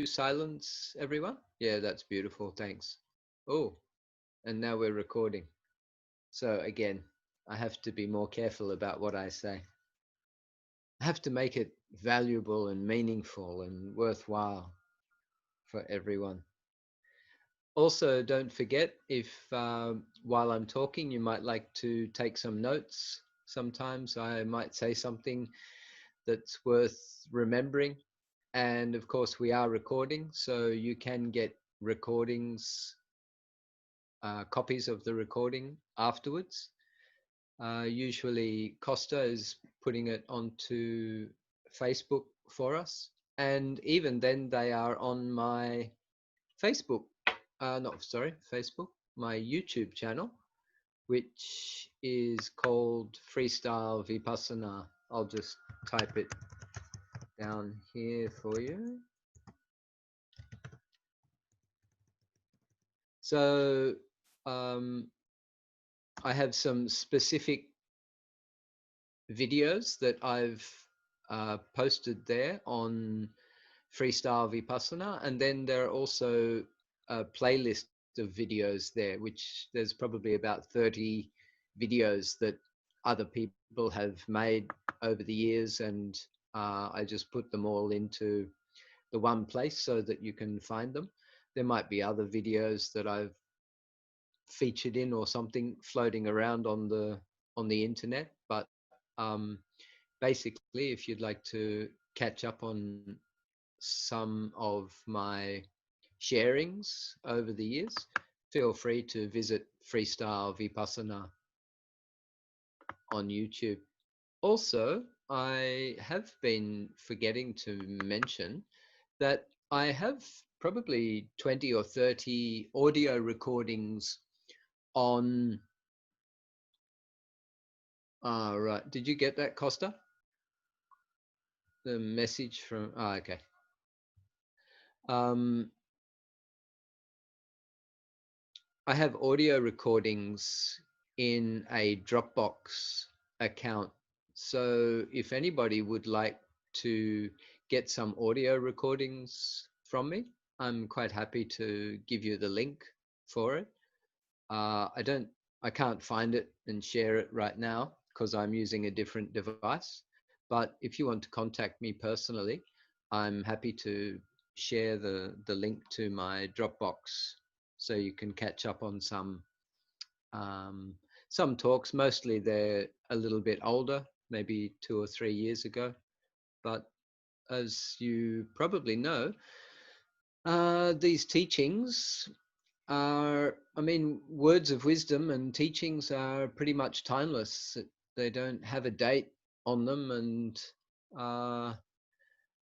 silence everyone? Yeah, that's beautiful. Thanks. Oh, and now we're recording. So again, I have to be more careful about what I say. I have to make it valuable and meaningful and worthwhile for everyone. Also, don't forget if while I'm talking, you might like to take some notes. Sometimes I might say something that's worth remembering. And of course, we are recording, so you can get recordings, copies of the recording afterwards. Usually, Costa is putting it onto Facebook for us. And even then, they are on my Facebook, not sorry, Facebook, my YouTube channel, which is called Freestyle Vipassana. I'll just type it down here for you. So um, I have some specific videos that I've posted there on Freestyle Vipassana, and then there are also a playlist of videos there, which there's probably about 30 videos that other people have made over the years, and I just put them all into the one place so that you can find them. There might be other videos that I've featured in or something floating around on the internet, but basically, if you'd like to catch up on some of my sharings over the years, feel free to visit Freestyle Vipassana on YouTube. Also, I have been forgetting to mention that I have probably 20 or 30 audio recordings on. Right. Did you get that, Costa? The message from. Okay. Um, I have audio recordings in a Dropbox account. So if anybody would like to get some audio recordings from me, I'm quite happy to give you the link for it. I don't, I can't find it and share it right now because I'm using a different device. But if you want to contact me personally, I'm happy to share the link to my Dropbox so you can catch up on um, some talks. Mostly they're a little bit older, maybe 2 or 3 years ago. But as you probably know, these teachings are, I mean, words of wisdom and teachings are pretty much timeless. They don't have a date on them. And uh,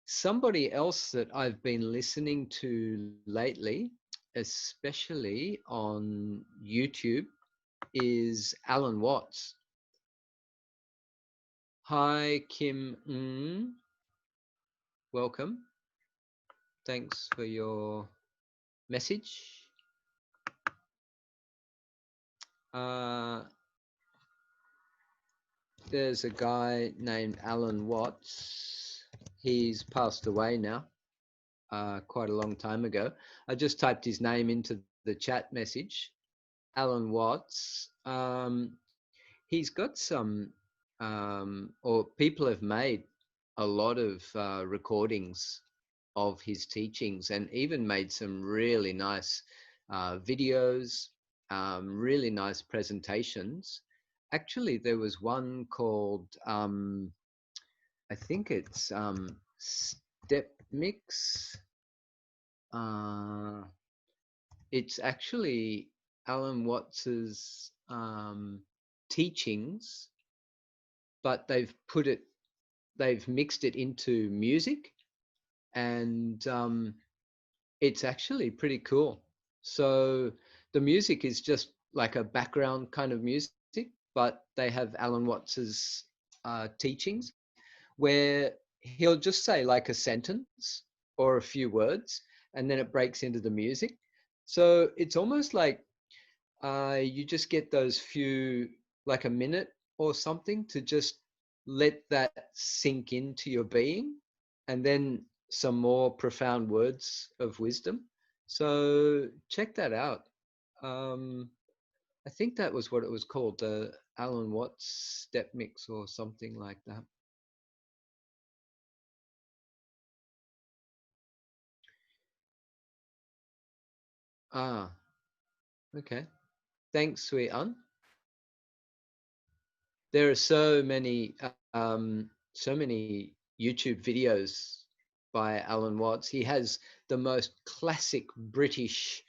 somebody else that I've been listening to lately, especially on YouTube, is Alan Watts. Hi, Kim. Welcome. Thanks for your message. Uh, there's a guy named Alan Watts. He's passed away now, quite a long time ago. I just typed his name into the chat message. Alan Watts. He's got some, or people have made a lot of recordings of his teachings and even made some really nice videos, really nice presentations. Actually, there was one called, I think it's Step Mix. Uh, it's actually Alan Watts's teachings, but they've mixed it into music, and it's actually pretty cool. So the music is just like a background kind of music, but they have Alan Watts's teachings where he'll just say like a sentence or a few words, and then it breaks into the music. So it's almost like you just get those few, like a minute or something, to just let that sink into your being, and then some more profound words of wisdom. So check that out. Um, I think that was what it was called, the Alan Watts Step Mix or something like that. Ah, okay. Thanks, sweet An. There are so many YouTube videos by Alan Watts. He has the most classic British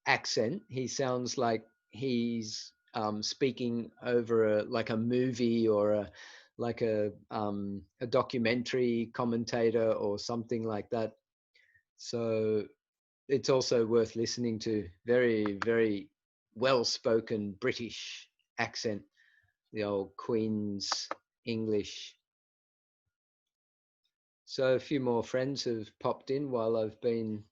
accent. He sounds like he's speaking over like a movie or a documentary commentator or something like that. So it's also worth listening to. Very, very well spoken British accent, the old Queen's English. So a few more friends have popped in while I've been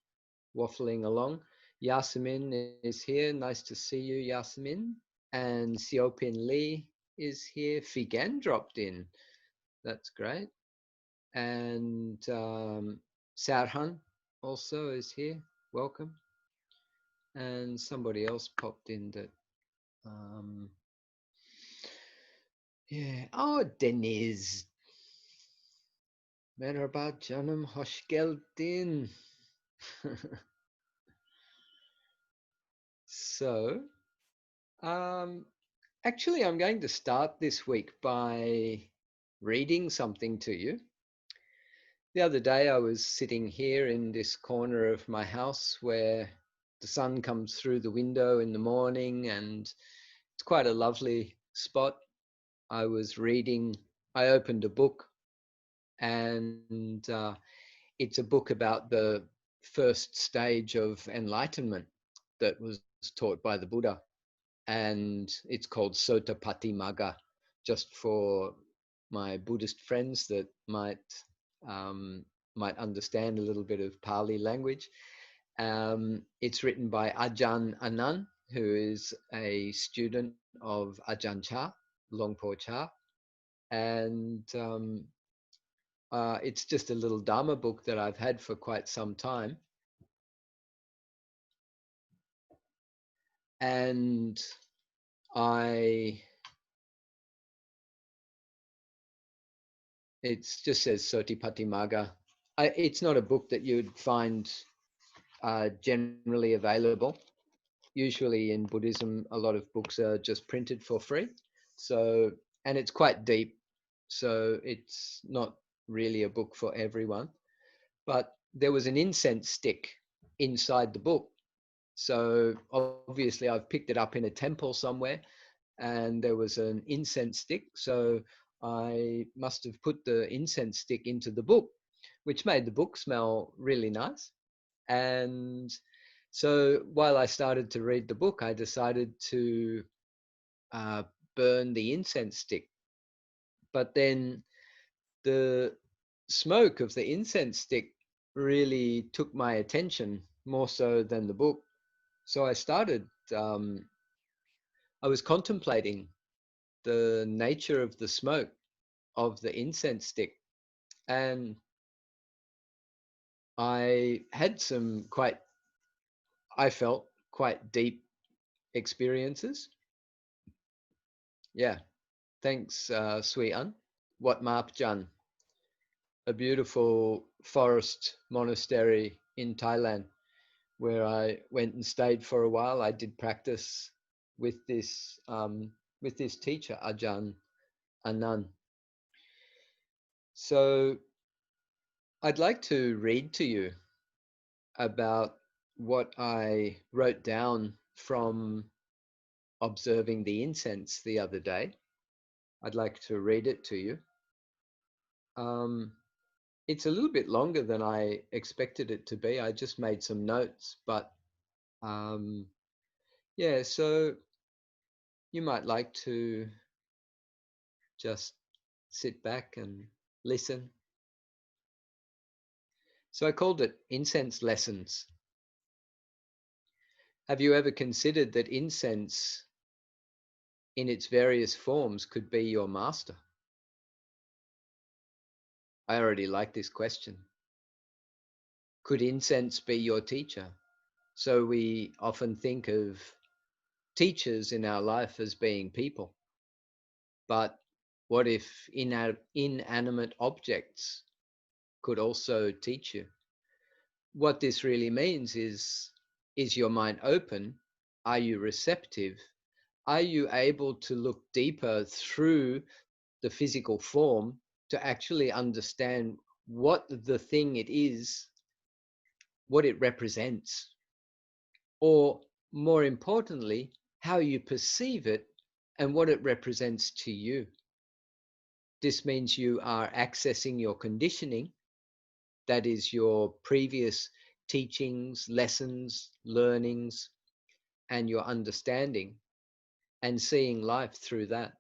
waffling along. Yasemin is here. Nice to see you, Yasemin. And Xiaopin Li is here. Figan dropped in. That's great. And Sarhan also is here. Welcome. And somebody else popped in that um, yeah. Oh, Deniz. Merhaba canım, hoş geldin. So, um, actually, I'm going to start this week by reading something to you. The other day, I was sitting here in this corner of my house where the sun comes through the window in the morning, and it's quite a lovely spot. I was reading, I opened a book, and it's a book about the first stage of enlightenment that was taught by the Buddha, and it's called Sotapattimaga, just for my Buddhist friends that um, might understand a little bit of Pali language. It's written by Ajahn Anan, who is a student of Ajahn Chah, Longpo Chah, and it's just a little Dharma book that I've had for quite some time. And I, it just says Sotipattimaga. It's not a book that you'd find generally available. Usually in Buddhism, a lot of books are just printed for free. So, and it's quite deep. So it's not really a book for everyone. But there was an incense stick inside the book. So obviously, I've picked it up in a temple somewhere, and there was an incense stick. So I must have put the incense stick into the book, which made the book smell really nice. And so while I started to read the book, I decided to uh, burn the incense stick. But then the smoke of the incense stick really took my attention more so than the book. So I was contemplating the nature of the smoke of the incense stick. And I had some I felt quite deep experiences. Yeah. Thanks, Sui An. Wat Marp Jan, a beautiful forest monastery in Thailand where I went and stayed for a while. I did practice with with this teacher, Ajahn Anan. So I'd like to read to you about what I wrote down from observing the incense the other day. I'd like to read it to you. Um, it's a little bit longer than I expected it to be. I just made some notes, but um, yeah, so you might like to just sit back and listen. So I called it Incense Lessons. Have you ever considered that incense in its various forms could be your master? I already like this question. Could incense be your teacher? So we often think of teachers in our life as being people. But what if inanimate objects could also teach you? What this really means is your mind open? Are you receptive? Are you able to look deeper through the physical form to actually understand what the thing it is, what it represents, or more importantly, how you perceive it and what it represents to you? This means you are accessing your conditioning, that is, your previous teachings, lessons, learnings, and your understanding, and seeing life through that.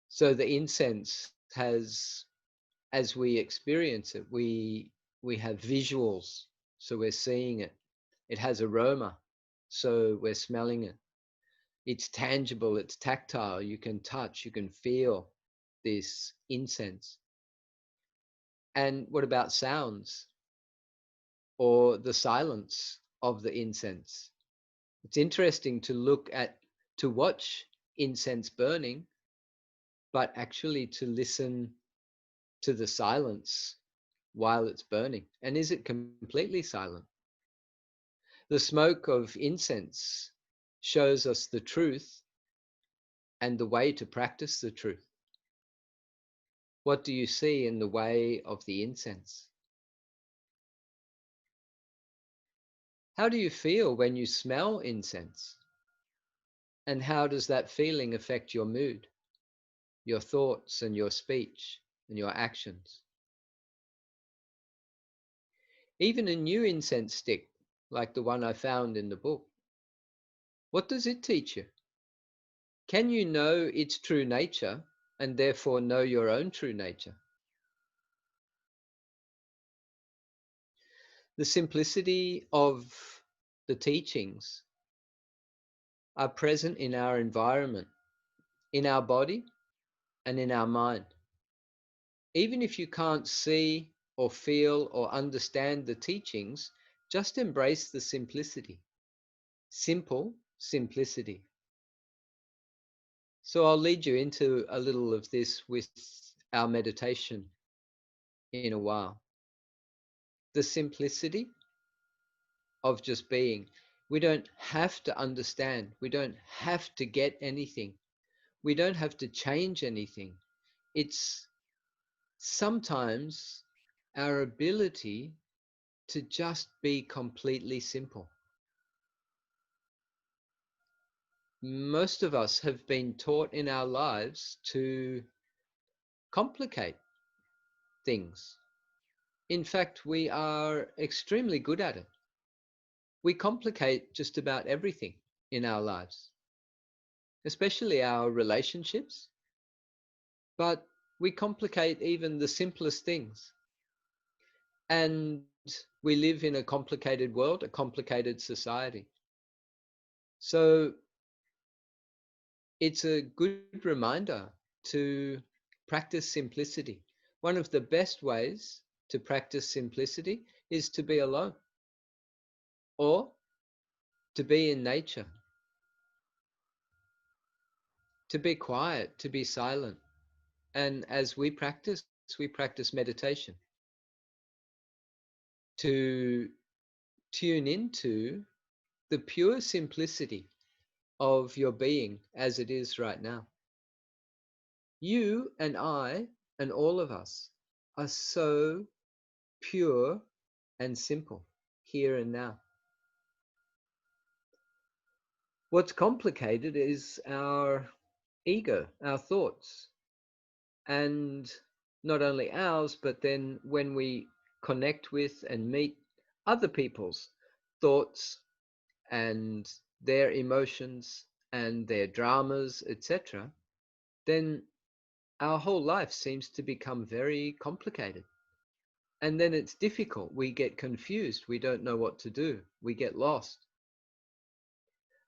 So the incense has, as we experience it, we have visuals, so we're seeing it. It has aroma, so we're smelling it. It's tangible, it's tactile, you can touch, you can feel this incense. And what about sounds or the silence of the incense? It's interesting to look at, to watch incense burning, but actually to listen to the silence while it's burning. And is it completely silent? The smoke of incense shows us the truth and the way to practice the truth. What do you see in the way of the incense? How do you feel when you smell incense? And how does that feeling affect your mood, your thoughts, and your speech and your actions? Even a new incense stick, like the one I found in the book, what does it teach you? Can you know its true nature and therefore know your own true nature? The simplicity of the teachings are present in our environment, in our body, and in our mind. Even if you can't see or feel or understand the teachings, just embrace the simplicity. Simple simplicity. So I'll lead you into a little of this with our meditation in a while. The simplicity of just being. We don't have to understand. We don't have to get anything. We don't have to change anything. It's sometimes our ability to just be completely simple. Most of us have been taught in our lives to complicate things. In fact, we are extremely good at it. We complicate just about everything in our lives, especially our relationships, but we complicate even the simplest things. And we live in a complicated world, a complicated society. So it's a good reminder to practice simplicity. One of the best ways to practice simplicity is to be alone or to be in nature, to be quiet, to be silent. And as we practice meditation to tune into the pure simplicity of your being as it is right now. You and I and all of us are so pure and simple here and now. What's complicated is our ego, our thoughts, and not only ours, but then when we connect with and meet other people's thoughts and their emotions and their dramas, etc., then our whole life seems to become very complicated. And then it's difficult. We get confused. We don't know what to do. We get lost.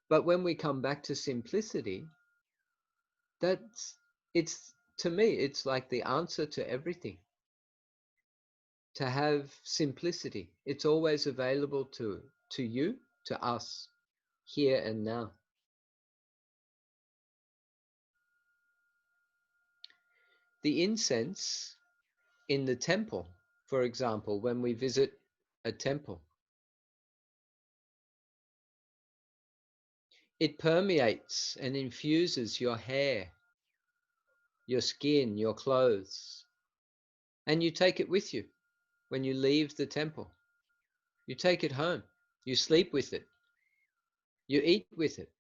But when we come back to simplicity, that's, it's, to me, it's like the answer to everything. to have simplicity. It's always available to you, to us, here and now. The incense in the temple, for example, when we visit a temple, it permeates and infuses your hair, your skin, your clothes, and you take it with you when you leave the temple. You take it home, you sleep with it, you eat with it,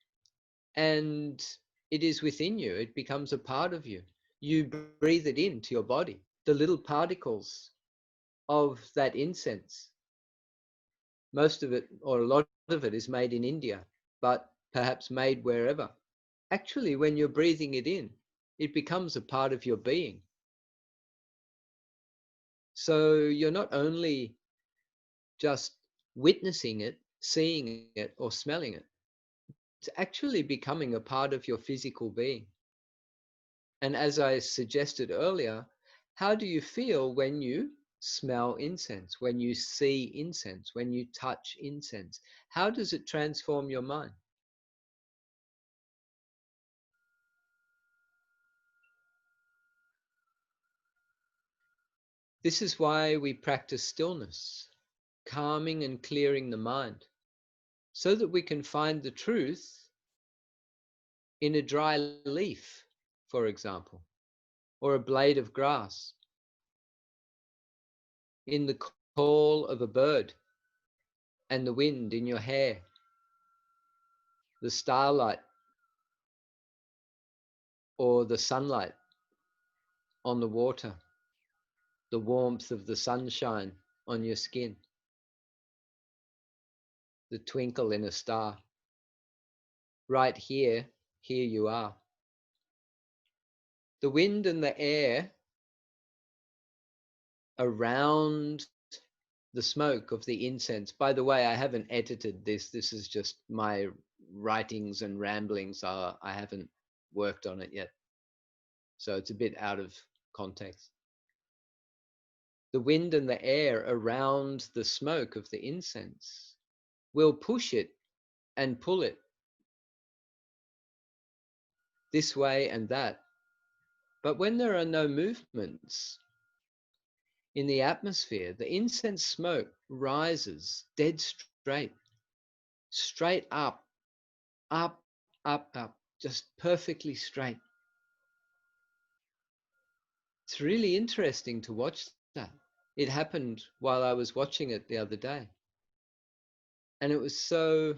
and it is within you. It becomes a part of you. You breathe it into your body. The little particles of that incense, most of it or a lot of it is made in India, but perhaps made wherever. Actually, when you're breathing it in, it becomes a part of your being. So you're not only just witnessing it, seeing it, or smelling it, it's actually becoming a part of your physical being. And as I suggested earlier, how do you feel when you smell incense, when you see incense, when you touch incense? How does it transform your mind? This is why we practice stillness, calming and clearing the mind, so that we can find the truth in a dry leaf, for example, or a blade of grass, in the call of a bird and the wind in your hair, the starlight or the sunlight on the water, the warmth of the sunshine on your skin, the twinkle in a star. Right here, here you are. The wind and the air around the smoke of the incense. By the way, I haven't edited this. This is just my writings and ramblings. I haven't worked on it yet. So it's a bit out of context. The wind and the air around the smoke of the incense will push it and pull it this way and that. But when there are no movements in the atmosphere, the incense smoke rises dead straight, straight up, up, up, up, just perfectly straight. It's really interesting to watch that. It happened while I was watching it the other day. And it was so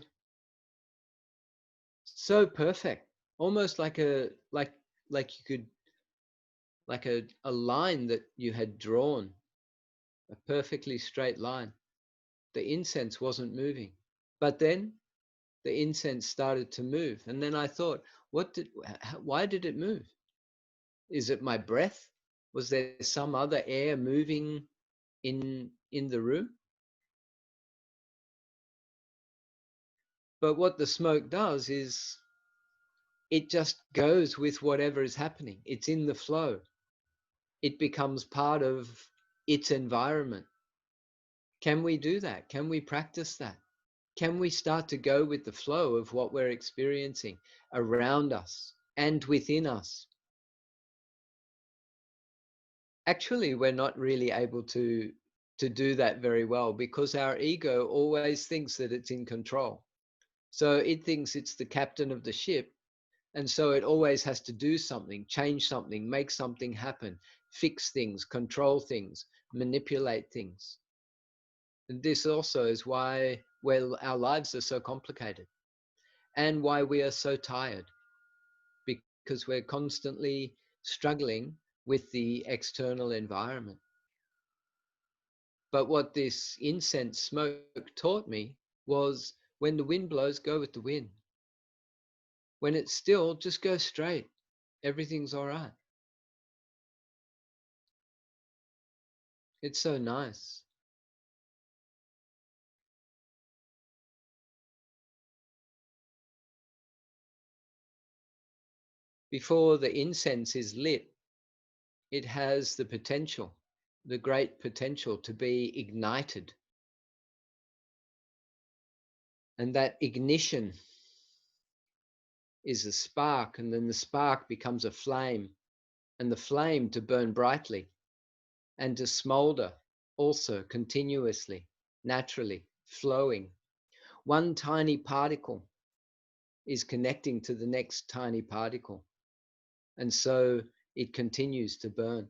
perfect. Almost like you could like a line that you had drawn, a perfectly straight line. The incense wasn't moving. But then the incense started to move. And then I thought, why did it move? Is it my breath? Was there some other air moving in the room? But what the smoke does is it just goes with whatever is happening. It's in the flow. It becomes part of its environment. Can we do that? Can we practice that? Can we start to go with the flow of what we're experiencing around us and within us? Actually, we're not really able to do that very well because our ego always thinks that it's in control. So it thinks it's the captain of the ship, and so it always has to do something, change something, make something happen, fix things, control things, manipulate things. And this also is why, well, our lives are so complicated and why we are so tired, because we're constantly struggling with the external environment. But what this incense smoke taught me was when the wind blows, go with the wind. When it's still, just go straight. Everything's all right. It's so nice. Before the incense is lit, it has the potential. the great potential to be ignited. And that ignition is a spark, and then the spark becomes a flame, and the flame to burn brightly and to smolder also continuously, naturally, flowing. One tiny particle is connecting to the next tiny particle, and so it continues to burn.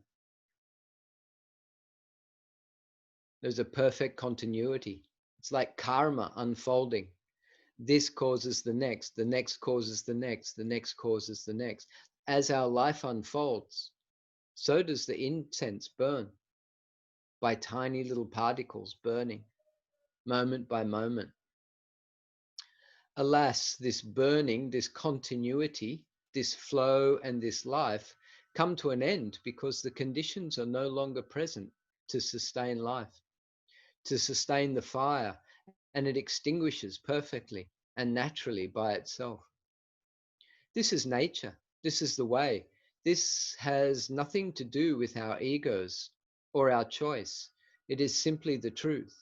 There's a perfect continuity. It's like karma unfolding. This causes the next causes the next, the next causes the next. As our life unfolds, so does the incense burn by tiny little particles burning, moment by moment. Alas, this burning, this continuity, this flow, and this life come to an end because the conditions are no longer present to sustain life, to sustain the fire, and it extinguishes perfectly and naturally by itself. This is nature. This is the way. This has nothing to do with our egos or our choice. It is simply the truth.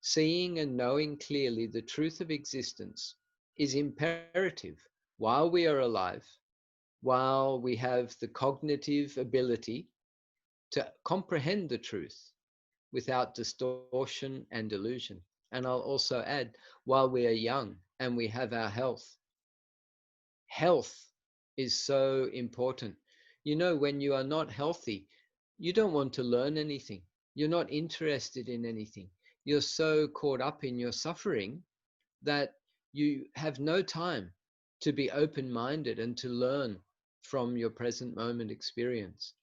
Seeing and knowing clearly the truth of existence is imperative while we are alive, while we have the cognitive ability to comprehend the truth without distortion and delusion. And I'll also add, while we are young and we have our health. Health is so important. You know, when you are not healthy, you don't want to learn anything. You're not interested in anything. You're so caught up in your suffering that you have no time to be open minded and to learn from your present moment experience.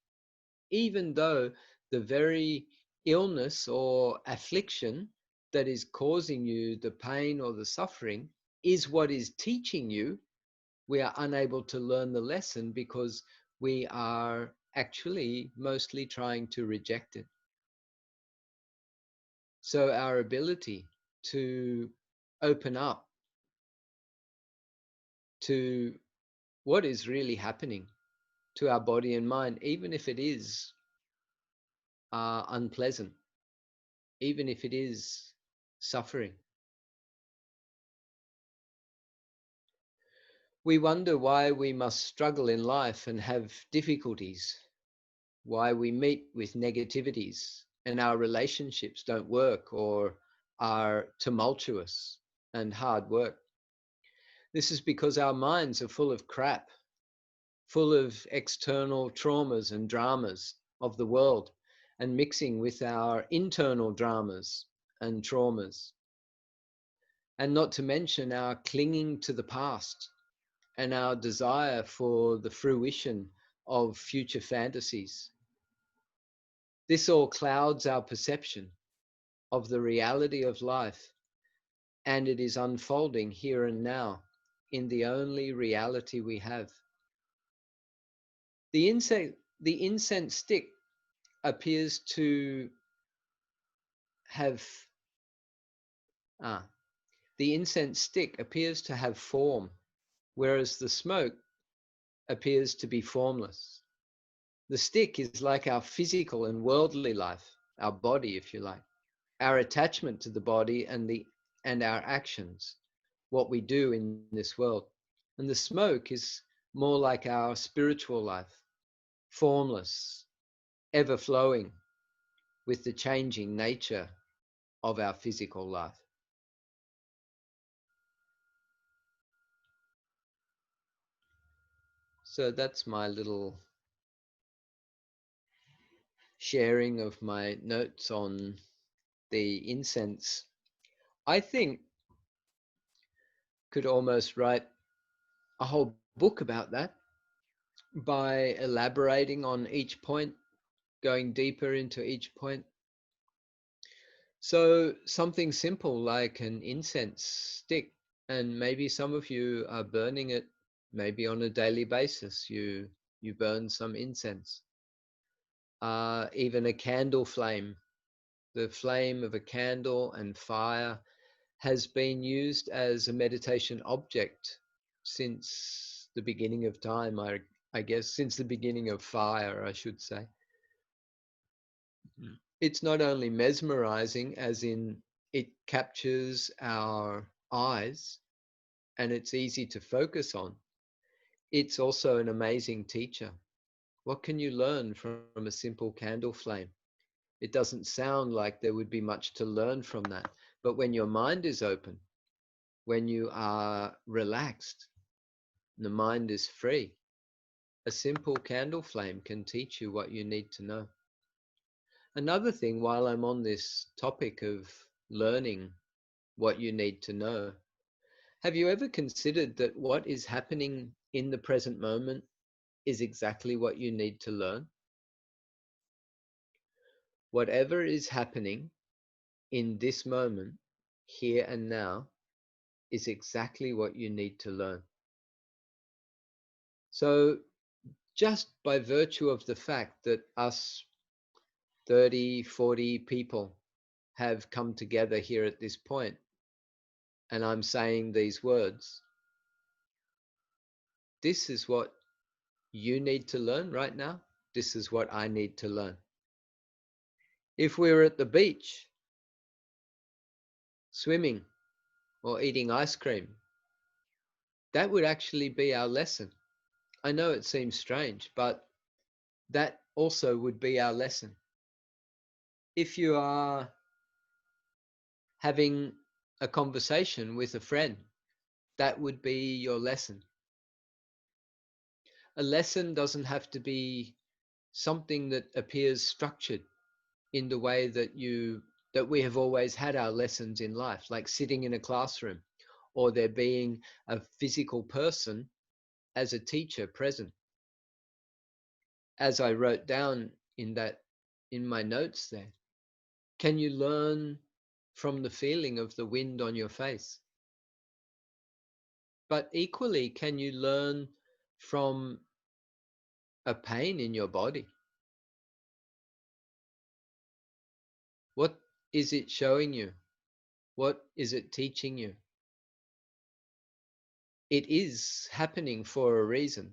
Even though the very illness or affliction that is causing you the pain or the suffering is what is teaching you, we are unable to learn the lesson because we are actually mostly trying to reject it. So our ability to open up to what is really happening to our body and mind, even if it is unpleasant, even if it is suffering. We wonder why we must struggle in life and have difficulties, why we meet with negativities and our relationships don't work or are tumultuous and hard work. This is because our minds are full of crap, full of external traumas and dramas of the world, and mixing with our internal dramas and traumas. And not to mention our clinging to the past and our desire for the fruition of future fantasies. This all clouds our perception of the reality of life, and it is unfolding here and now in the only reality we have. The incense stick appears to have ah, the incense stick appears to have form, whereas the smoke appears to be formless. The stick is like our physical and worldly life, our body, if you like, our attachment to the body and our actions, what we do in this world. And the smoke is more like our spiritual life, formless, ever flowing with the changing nature of our physical life. So that's my little sharing of my notes on the incense. I think could almost write a whole book about that by elaborating on each point, going deeper into each point. So something simple like an incense stick, and maybe some of you are burning it, maybe on a daily basis. You burn some incense. Even a candle flame, the flame of a candle and fire has been used as a meditation object since the beginning of time. I guess since the beginning of fire, I should say. It's not only mesmerizing, as in it captures our eyes and it's easy to focus on, it's also an amazing teacher. What can you learn from a simple candle flame? It doesn't sound like there would be much to learn from that. But when your mind is open, when you are relaxed, the mind is free, a simple candle flame can teach you what you need to know. Another thing, while I'm on this topic of learning what you need to know, have you ever considered that what is happening in the present moment is exactly what you need to learn? Whatever is happening in this moment, here and now, is exactly what you need to learn. So, just by virtue of the fact that us 30, 40 people have come together here at this point, and I'm saying these words, this is what you need to learn right now. This is what I need to learn. If we were at the beach, swimming, or eating ice cream, that would actually be our lesson. I know it seems strange, but that also would be our lesson. If you are having a conversation with a friend, that would be your lesson. A lesson doesn't have to be something that appears structured in the way that we have always had our lessons in life, like sitting in a classroom or there being a physical person as a teacher present. As I wrote down in my notes there, can you learn from the feeling of the wind on your face? But equally, can you learn from a pain in your body? What is it showing you? What is it teaching you? It is happening for a reason.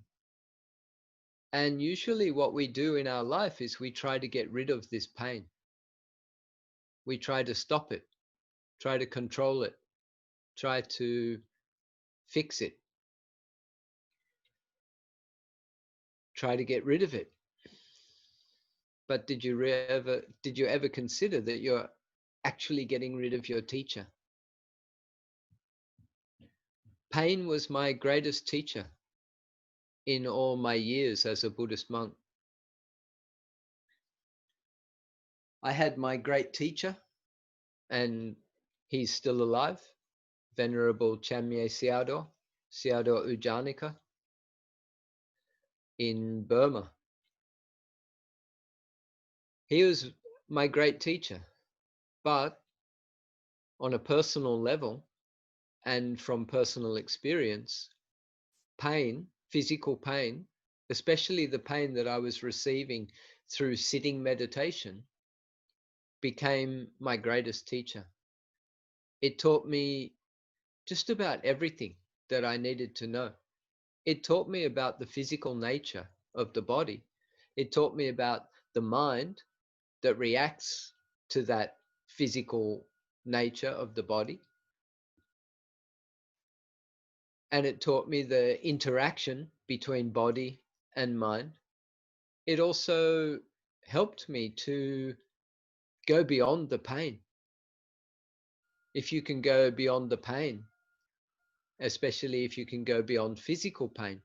And usually, what we do in our life is we try to get rid of this pain. We try to stop it, try to control it, try to fix it, try to get rid of it. But did you ever consider that you're actually getting rid of your teacher? Pain was my greatest teacher in all my years as a Buddhist monk. I had my great teacher, and he's still alive, Venerable Chamye Sayadaw, Sayadaw Ujanika in Burma. He was my great teacher, but on a personal level and from personal experience, pain, physical pain, especially the pain that I was receiving through sitting meditation, became my greatest teacher. It taught me just about everything that I needed to know. It taught me about the physical nature of the body. It taught me about the mind that reacts to that physical nature of the body. And it taught me the interaction between body and mind. It also helped me to go beyond the pain. If you can go beyond the pain, especially if you can go beyond physical pain,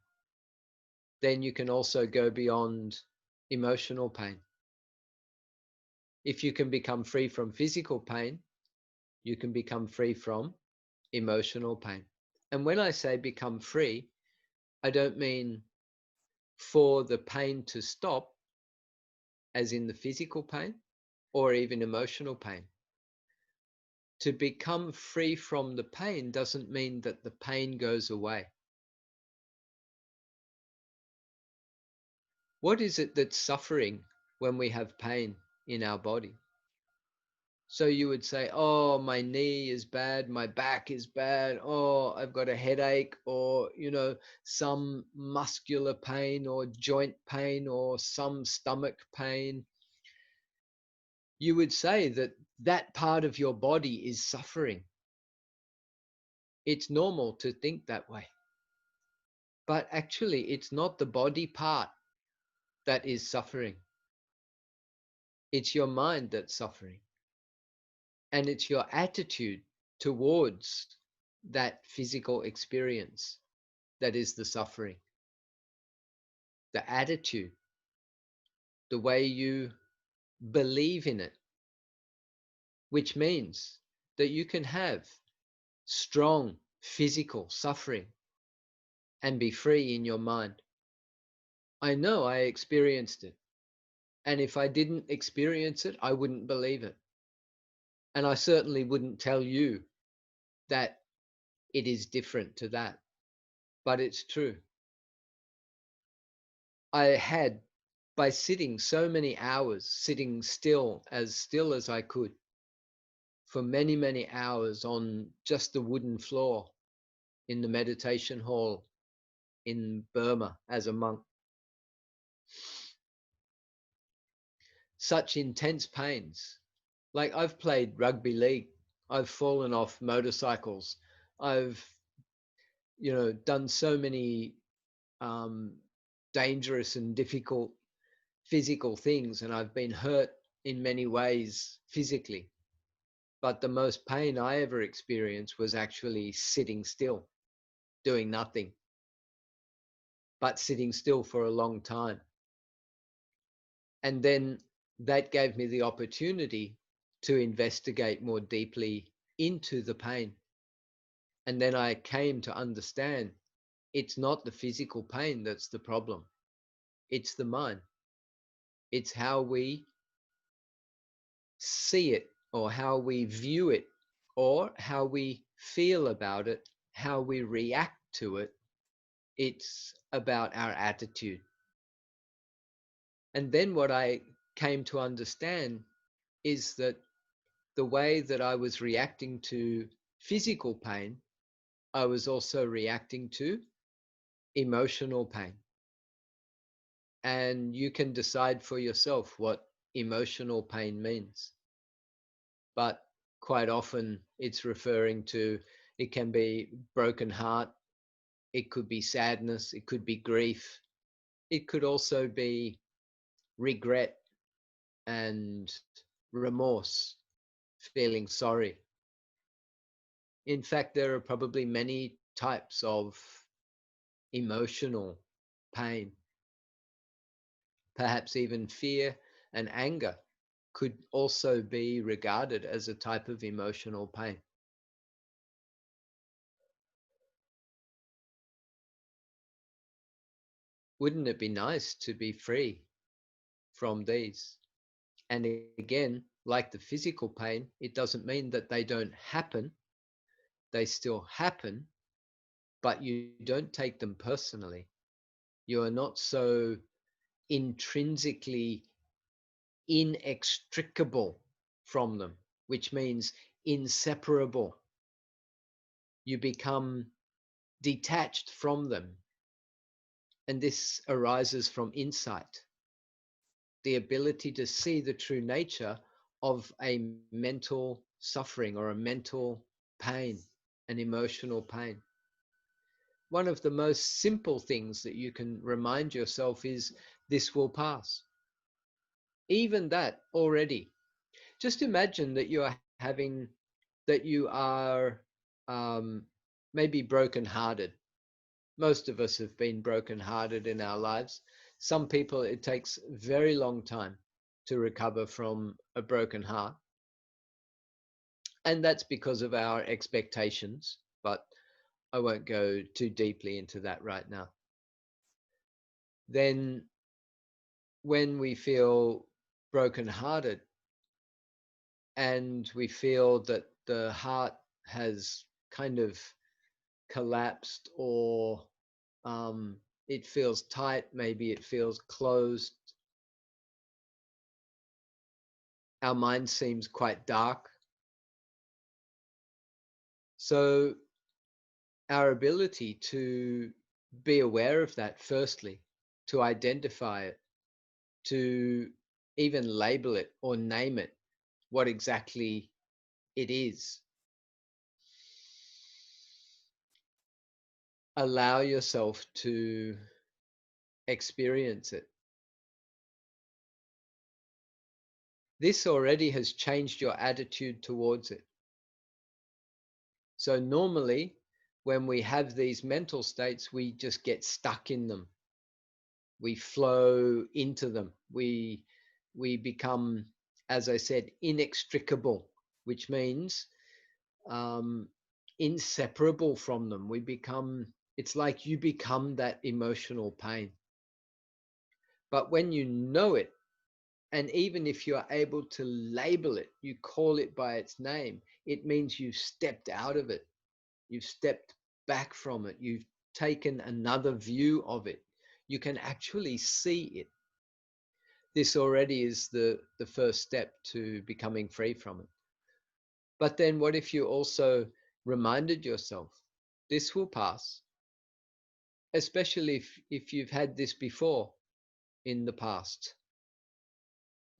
then you can also go beyond emotional pain. If you can become free from physical pain, you can become free from emotional pain. And when I say become free, I don't mean for the pain to stop, as in the physical pain or even emotional pain. To become free from the pain doesn't mean that the pain goes away. What is it that's suffering when we have pain in our body? So you would say, oh, my knee is bad, my back is bad, oh, I've got a headache, or, some muscular pain or joint pain or some stomach pain. you would say that that part of your body is suffering. It's normal to think that way. But actually, it's not the body part that is suffering. It's your mind that's suffering. And it's your attitude towards that physical experience that is the suffering. The attitude, the way you believe in it, which means that you can have strong physical suffering and be free in your mind. I know I experienced it. And if I didn't experience it, I wouldn't believe it. And I certainly wouldn't tell you that it is different to that. But it's true. I had, by sitting so many hours, sitting still as I could, for many, many hours on just the wooden floor in the meditation hall in Burma as a monk, such intense pains. Like I've played rugby league, I've fallen off motorcycles, I've, done so many um, dangerous and difficult physical things, and I've been hurt in many ways physically. But the most pain I ever experienced was actually sitting still, doing nothing, but sitting still for a long time. And then that gave me the opportunity to investigate more deeply into the pain. And then I came to understand it's not the physical pain that's the problem, it's the mind. It's how we see it, or how we view it, or how we feel about it, how we react to it. It's about our attitude. And then what I came to understand is that the way that I was reacting to physical pain, I was also reacting to emotional pain. And you can decide for yourself what emotional pain means. But quite often it's referring to, it can be broken heart, it could be sadness, it could be grief, it could also be regret and remorse, feeling sorry. In fact, there are probably many types of emotional pain. Perhaps even fear and anger could also be regarded as a type of emotional pain. Wouldn't it be nice to be free from these? And again, like the physical pain, it doesn't mean that they don't happen. They still happen, but you don't take them personally. You are not so intrinsically inextricable from them, which means inseparable. You become detached from them. And this arises from insight, the ability to see the true nature of a mental suffering or a mental pain, an emotional pain. One of the most simple things that you can remind yourself is this will pass. Even that already. Just imagine that you are having, that you are um, maybe brokenhearted. Most of us have been brokenhearted in our lives. Some people, it takes a very long time to recover from a broken heart. And that's because of our expectations, but I won't go too deeply into that right now. Then, when we feel brokenhearted and we feel that the heart has kind of collapsed, or um, it feels tight, maybe it feels closed, our mind seems quite dark. So, our ability to be aware of that, firstly, to identify it, to even label it or name it, what exactly it is. Allow yourself to experience it. This already has changed your attitude towards it. So normally, when we have these mental states, we just get stuck in them. We flow into them. We become, as I said, inextricable, which means um, inseparable from them. We become. It's like you become that emotional pain. But when you know it, and even if you are able to label it, you call it by its name, it means you've stepped out of it. You've stepped back from it. You've taken another view of it. You can actually see it. This already is the first step to becoming free from it. But then what if you also reminded yourself, this will pass, especially if you've had this before in the past.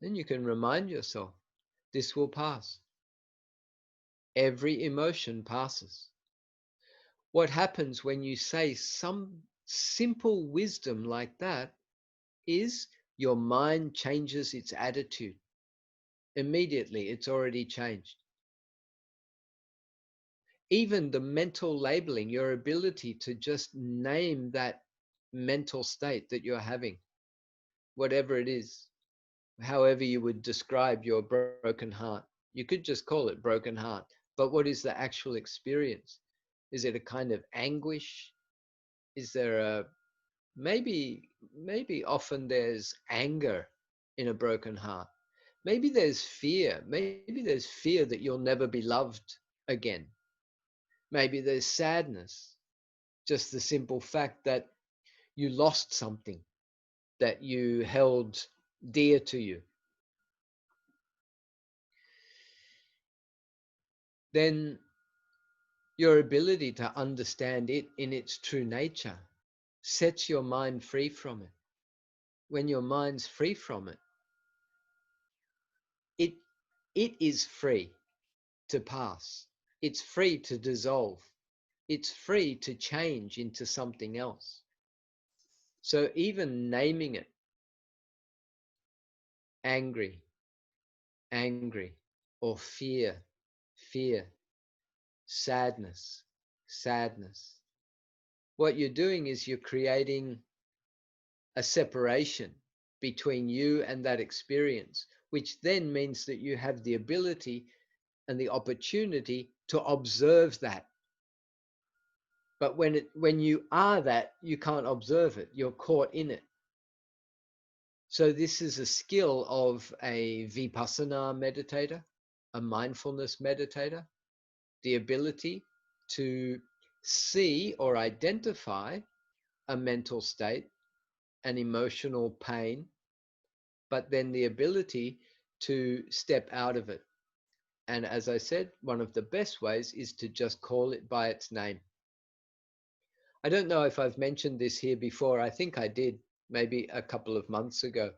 Then you can remind yourself, this will pass. Every emotion passes. What happens when you say some simple wisdom like that is your mind changes its attitude. Immediately, it's already changed. Even the mental labeling, your ability to just name that mental state that you're having, whatever it is, however you would describe your broken heart. You could just call it broken heart. But what is the actual experience? Is it a kind of anguish? Is there a maybe often there's anger in a broken heart. Maybe there's fear. Maybe there's fear that you'll never be loved again. Maybe there's sadness. Just the simple fact that you lost something that you held dear to you. Then your ability to understand it in its true nature sets your mind free from it. When your mind's free from it, it it is free to pass. It's free to dissolve. It's free to change into something else. So even naming it, angry, angry, or fear, fear, sadness, sadness. What you're doing is you're creating a separation between you and that experience, which then means that you have the ability and the opportunity to observe that. But when you are that, you can't observe it. You're caught in it. So this is a skill of a vipassana meditator, a mindfulness meditator, the ability to see or identify a mental state, an emotional pain, but then the ability to step out of it. And as I said, one of the best ways is to just call it by its name. I don't know if I've mentioned this here before. I think I did maybe a couple of months ago.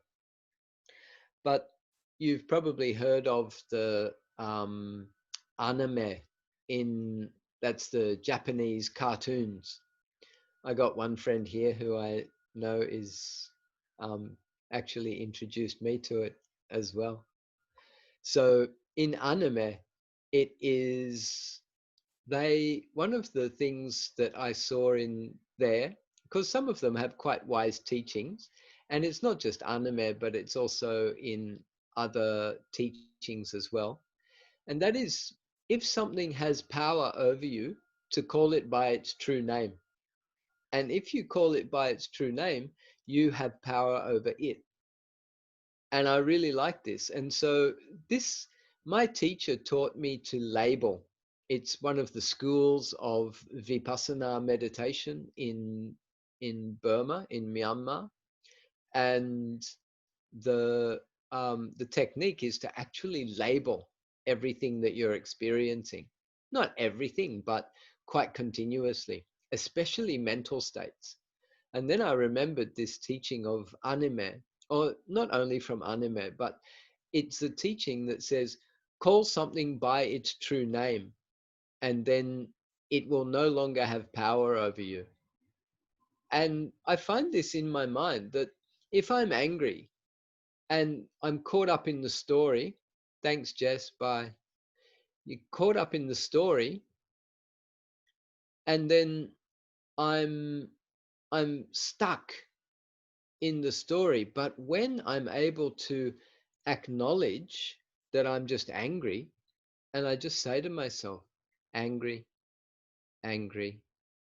But you've probably heard of the anime in that's the Japanese cartoons. I got one friend here who I know is um, actually introduced me to it as well. So in anime, it is they one of the things that I saw in there, because some of them have quite wise teachings, and it's not just anime, but it's also in other teachings as well. And that is, if something has power over you, to call it by its true name. And if you call it by its true name, you have power over it. And I really like this. And so this, my teacher taught me to label. It's one of the schools of Vipassana meditation in Burma, in Myanmar. And the technique is to actually label everything that you're experiencing. Not everything, but quite continuously, especially mental states. And then I remembered this teaching of anime, or not only from anime, but it's a teaching that says call something by its true name, and then it will no longer have power over you. And I find this in my mind that if I'm angry and I'm caught up in the story, thanks, Jess, bye. You're caught up in the story, and then I'm I'm stuck in the story. But when I'm able to acknowledge that I'm just angry, and I just say to myself, angry, angry,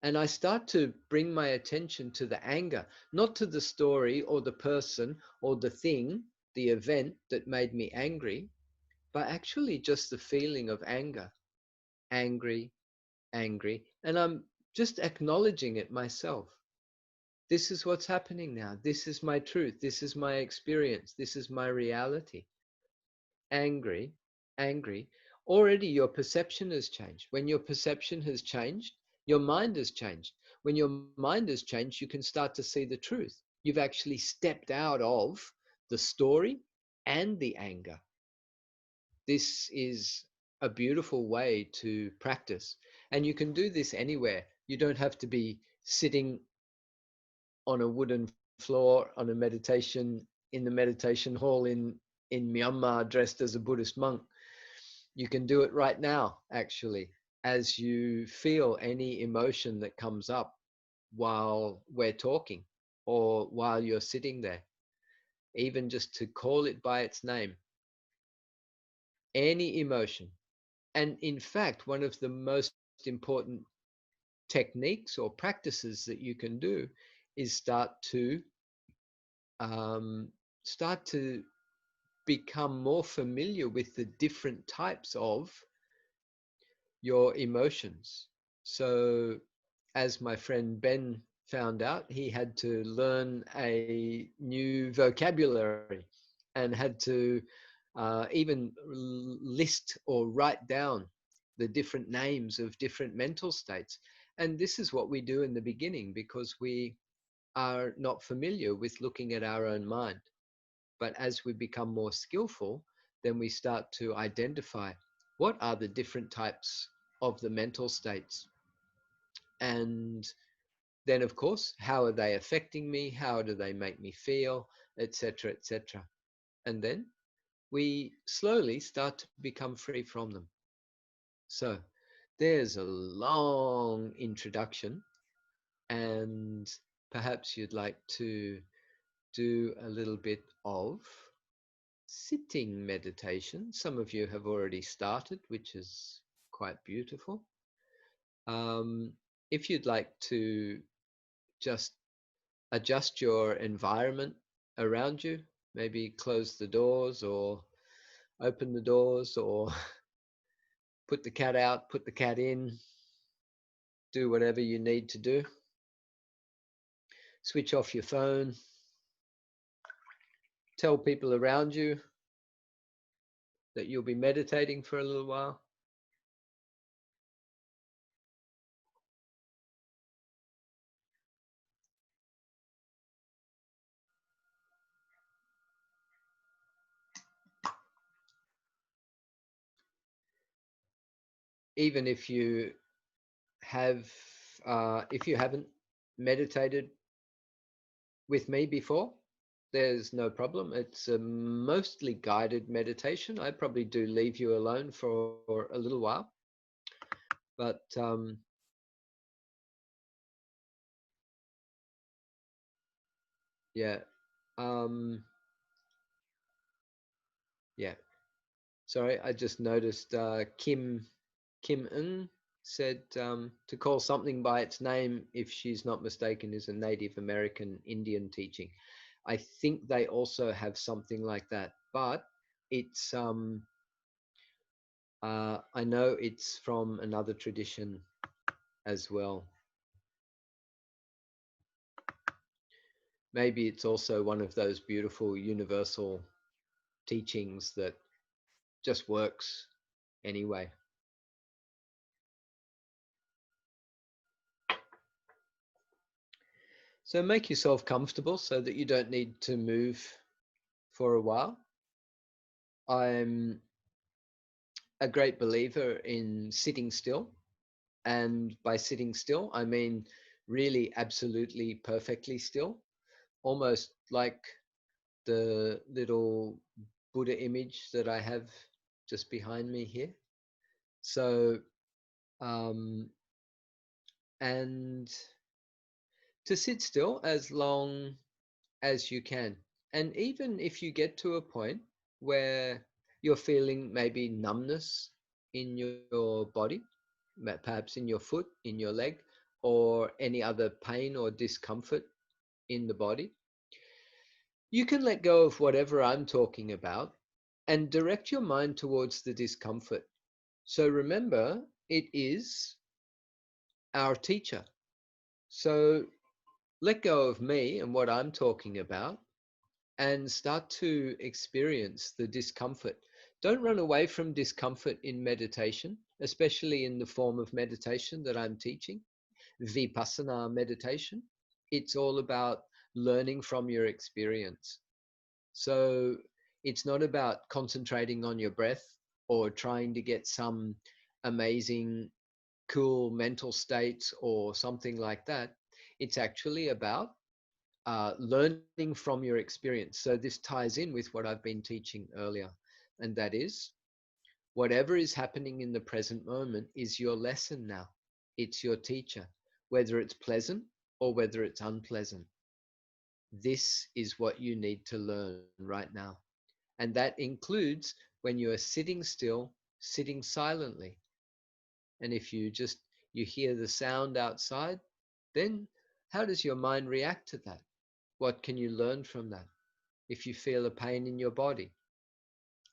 and I start to bring my attention to the anger, not to the story or the person or the thing, the event that made me angry, but actually just the feeling of anger, angry, angry. And I'm just acknowledging it myself. This is what's happening now. This is my truth. This is my experience. This is my reality. Angry, angry. Already your perception has changed. When your perception has changed, your mind has changed. When your mind has changed, you can start to see the truth. You've actually stepped out of the story and the anger. This is a beautiful way to practice. And you can do this anywhere. You don't have to be sitting on a wooden floor on a meditation in the meditation hall in Myanmar dressed as a Buddhist monk. You can do it right now, actually, as you feel any emotion that comes up while we're talking or while you're sitting there, even just to call it by its name, any emotion. And in fact, one of the most important techniques or practices that you can do is um, start to become more familiar with the different types of your emotions. So, as my friend Ben found out, he had to learn a new vocabulary and had to even list or write down the different names of different mental states. And this is what we do in the beginning because we are not familiar with looking at our own mind. But as we become more skillful, then we start to identify what are the different types of the mental states. And then, of course, how are they affecting me? How do they make me feel? Etc. etc. And then we slowly start to become free from them. So there's a long introduction, and perhaps you'd like to do a little bit of sitting meditation. Some of you have already started, which is quite beautiful. Um, if you'd like to just adjust your environment around you, maybe close the doors or open the doors or put the cat out, put the cat in, do whatever you need to do. Switch off your phone, tell people around you that you'll be meditating for a little while. Even have, if you haven't meditated with me before, there's no problem. It's a mostly guided meditation. I probably do leave you alone for a little while, but yeah, um, yeah. Sorry, I just noticed Kim Ng said to call something by its name, if she's not mistaken, is a Native American Indian teaching. I think they also have something like that, but it's I know it's from another tradition as well. Maybe it's also one of those beautiful universal teachings that just works anyway. So make yourself comfortable so that you don't need to move for a while. I'm a great believer in sitting still. And by sitting still, I mean really absolutely perfectly still, almost like the little Buddha image that I have just behind me here. So, um, and to sit still as long as you can. And even if you get to a point where you're feeling maybe numbness in your body, perhaps in your foot, in your leg, or any other pain or discomfort in the body, you can let go of whatever I'm talking about and direct your mind towards the discomfort. So remember, it is our teacher. So let go of me and what I'm talking about and start to experience the discomfort. Don't run away from discomfort in meditation, especially in the form of meditation that I'm teaching, Vipassana meditation. It's all about learning from your experience. So it's not about concentrating on your breath or trying to get some amazing, cool mental state or something like that. It's actually about learning from your experience. So this ties in with what I've been teaching earlier, and that is whatever is happening in the present moment is your lesson now. It's your teacher, whether it's pleasant or whether it's unpleasant. This is what you need to learn right now. And that includes when you are sitting still, sitting silently. And if you hear the sound outside, then how does your mind react to that? What can you learn from that? If you feel a pain in your body,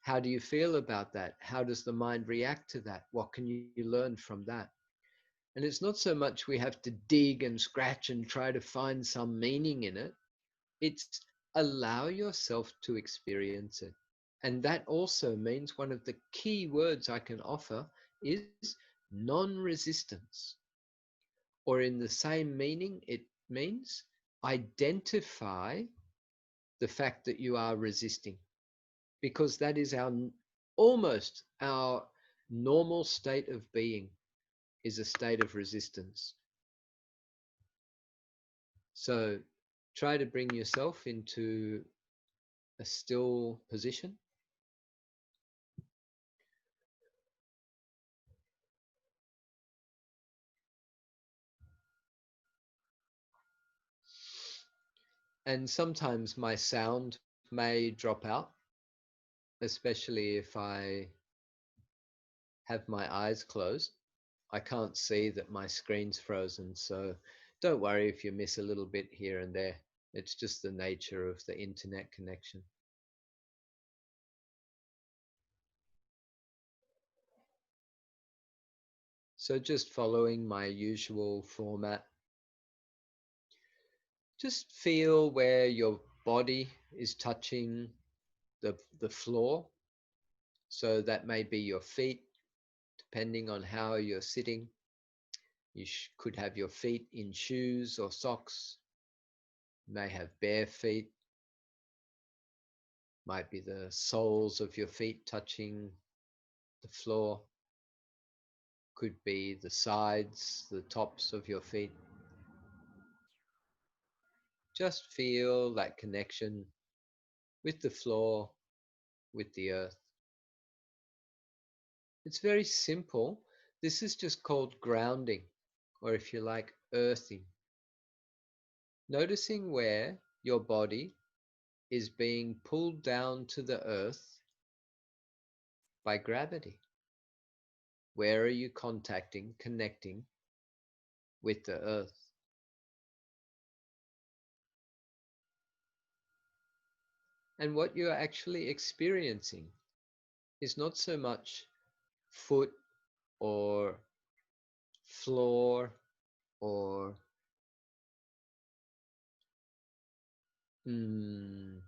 how do you feel about that? How does the mind react to that? What can you learn from that? And it's not so much we have to dig and scratch and try to find some meaning in it. It's allow yourself to experience it. And that also means one of the key words I can offer is non resistance. Or in the same meaning, it means identify the fact that you are resisting, because that is our almost our normal state of being is a state of resistance. So try to bring yourself into a still position and sometimes my sound may drop out, especially if I have my eyes closed. I can't see that my screen's frozen, so don't worry if you miss a little bit here and there. It's just the nature of the internet connection. So just following my usual format, just feel where your body is touching the floor. So that may be your feet, depending on how you're sitting. You could have your feet in shoes or socks. You may have bare feet. Might be the soles of your feet touching the floor. Could be the sides, the tops of your feet. Just feel that connection with the floor, with the earth. It's very simple. This is just called grounding, or if you like, earthing. Noticing where your body is being pulled down to the earth by gravity. Where are you contacting, connecting with the earth? And what you're actually experiencing is not so much foot or floor or mm,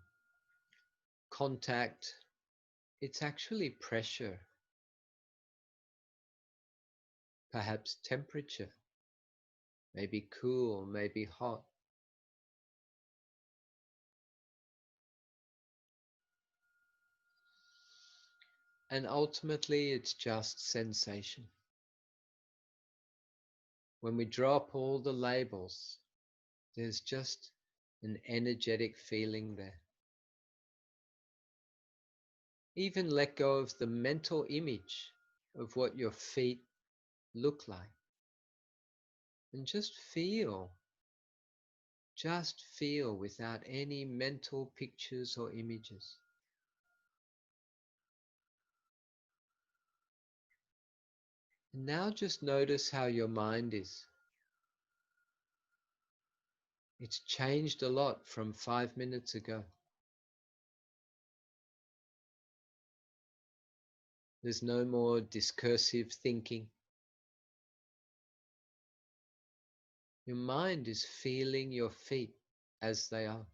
contact. It's actually pressure, perhaps temperature, maybe cool, maybe hot. And ultimately, it's just sensation. When we drop all the labels, there's just an energetic feeling there. Even let go of the mental image of what your feet look like and just feel without any mental pictures or images. And now just notice how your mind is. It's changed a lot from 5 minutes ago. There's no more discursive thinking. Your mind is feeling your feet as they are.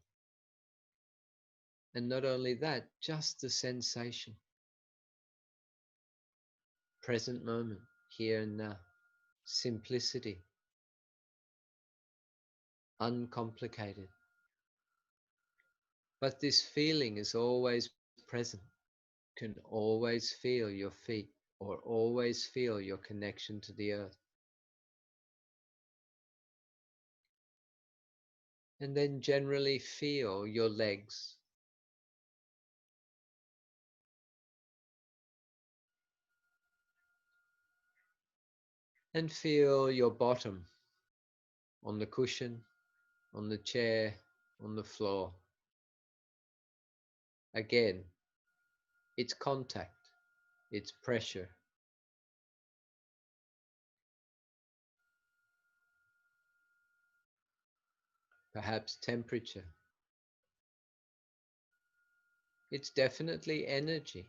And not only that, just the sensation. Present moment, here and now. Simplicity, uncomplicated. But this feeling is always present. You can always feel your feet or always feel your connection to the earth. And then generally feel your legs. And feel your bottom on the cushion, on the chair, on the floor. Again, it's contact, it's pressure. Perhaps temperature. It's definitely energy.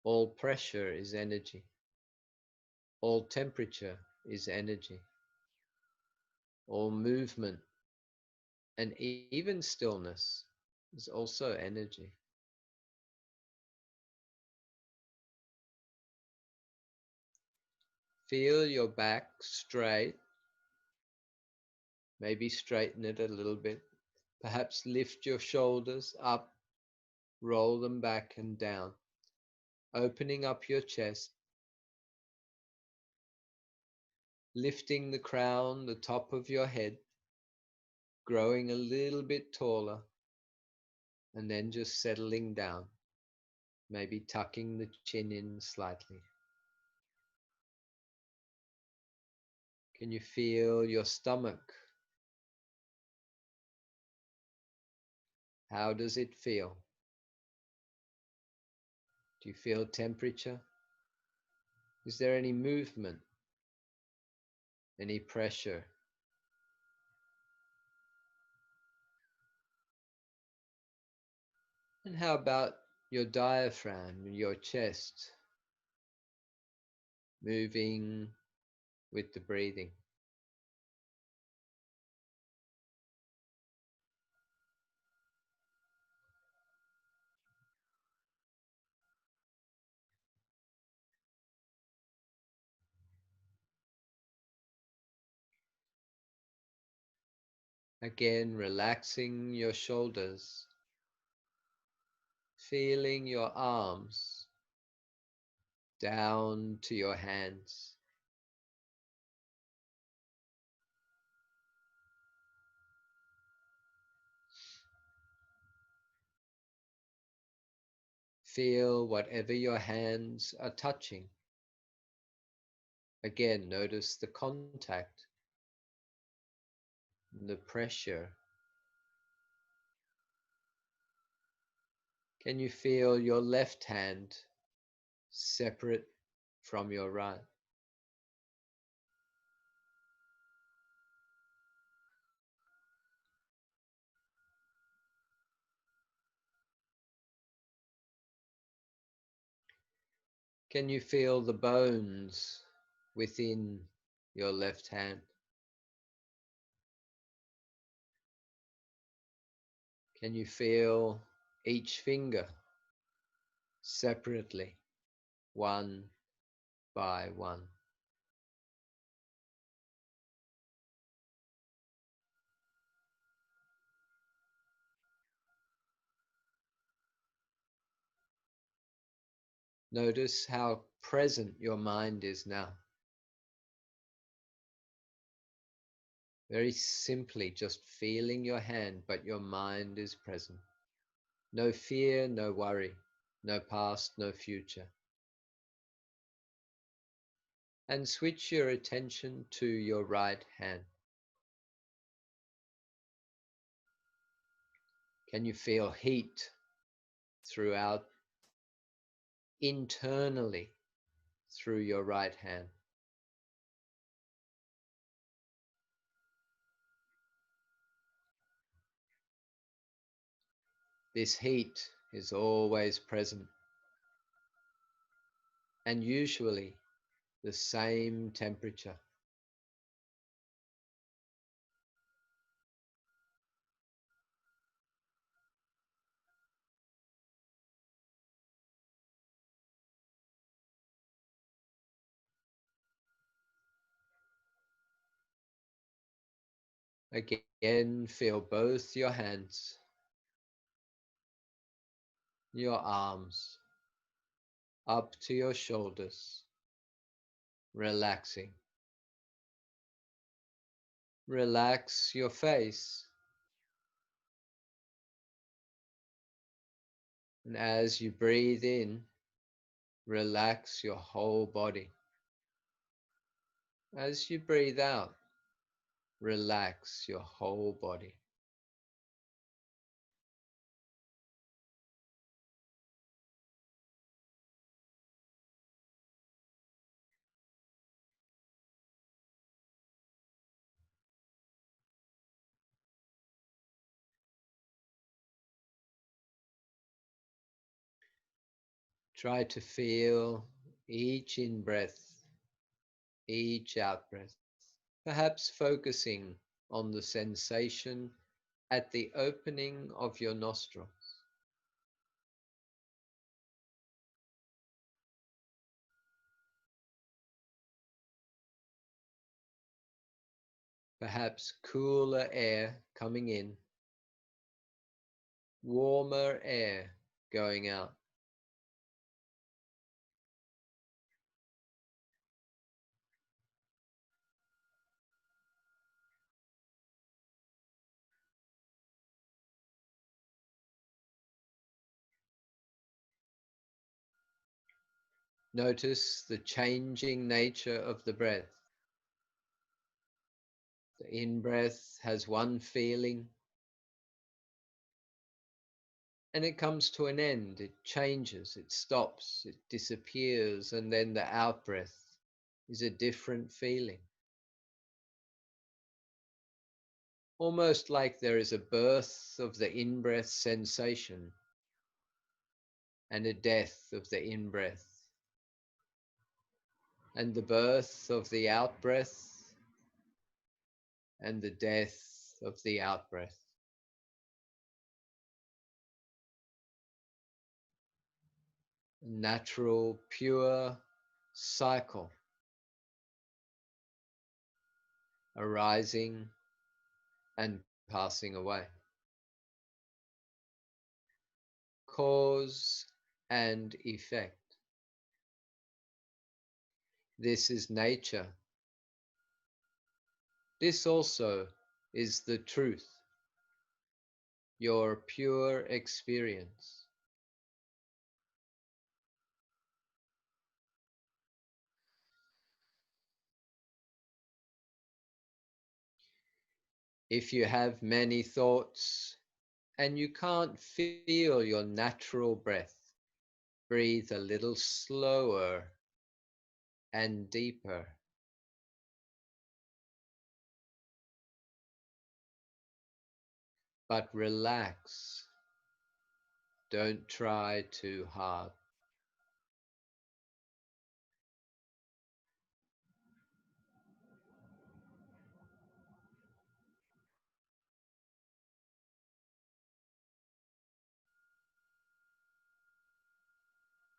All pressure is energy. All temperature is energy. All movement and even stillness is also energy. Feel your back straight. Maybe straighten it a little bit. Perhaps lift your shoulders up, roll them back and down, opening up your chest, lifting the crown, the top of your head, growing a little bit taller, and then just settling down, maybe tucking the chin in slightly. Can you feel your stomach? How does it feel? Do you feel temperature? Is there any movement? Any pressure? And how about your diaphragm, your chest, moving with the breathing? Again, relaxing your shoulders, feeling your arms down to your hands. Feel whatever your hands are touching. Again, notice the contact, the pressure. Can you feel your left hand separate from your right? Can you feel the bones within your left hand? Can you feel each finger separately, one by one? Notice how present your mind is now. Very simply, just feeling your hand, but your mind is present. No fear, no worry, no past, no future. And switch your attention to your right hand. Can you feel heat throughout internally through your right hand? This heat is always present and usually the same temperature. Again, feel both your hands, your arms, up to your shoulders, relaxing. Relax your face, and as you breathe in, relax your whole body. As you breathe out, relax your whole body. Try to feel each in breath, each out breath, perhaps focusing on the sensation at the opening of your nostrils. Perhaps cooler air coming in, warmer air going out. Notice the changing nature of the breath. The in breath has one feeling and it comes to an end. It changes, it stops, it disappears, and then the out breath is a different feeling. Almost like there is a birth of the in breath sensation and a death of the in breath, and the birth of the out breath and the death of the out breath. Natural, pure cycle arising and passing away. Cause and effect. This is nature. This also is the truth, your pure experience. If you have many thoughts and you can't feel your natural breath, breathe a little slower and deeper. But relax. Don't try too hard.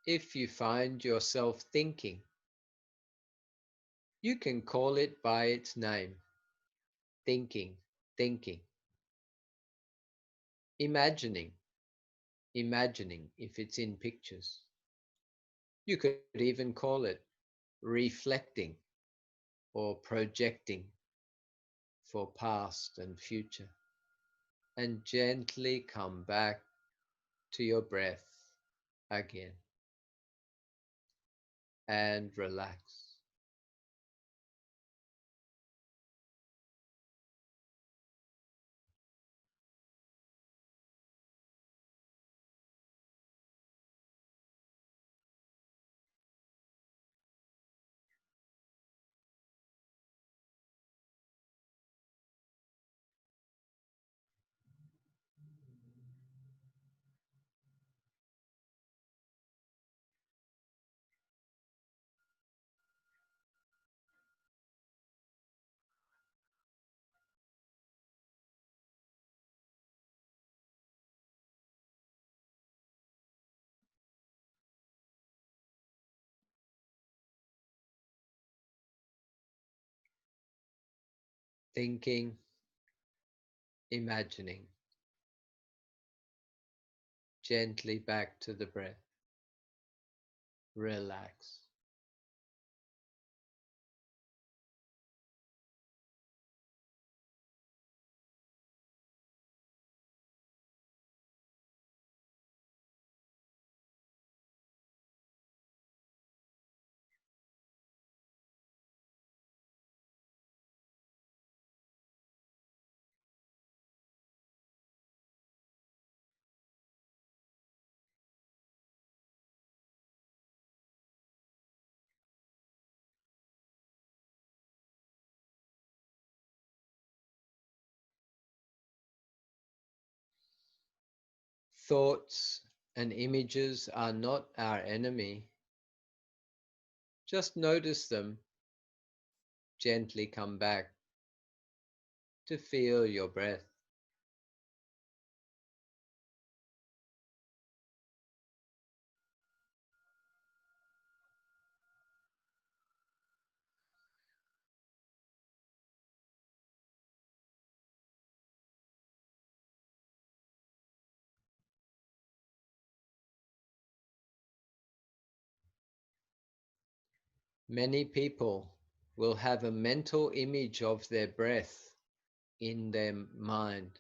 If you find yourself thinking, you can call it by its name. Thinking, thinking. Imagining, imagining if it's in pictures. You could even call it reflecting or projecting for past and future. And gently come back to your breath again and relax. Thinking, imagining, gently back to the breath. Relax. Thoughts and images are not our enemy. Just notice them, gently come back to feel your breath. Many people will have a mental image of their breath in their mind.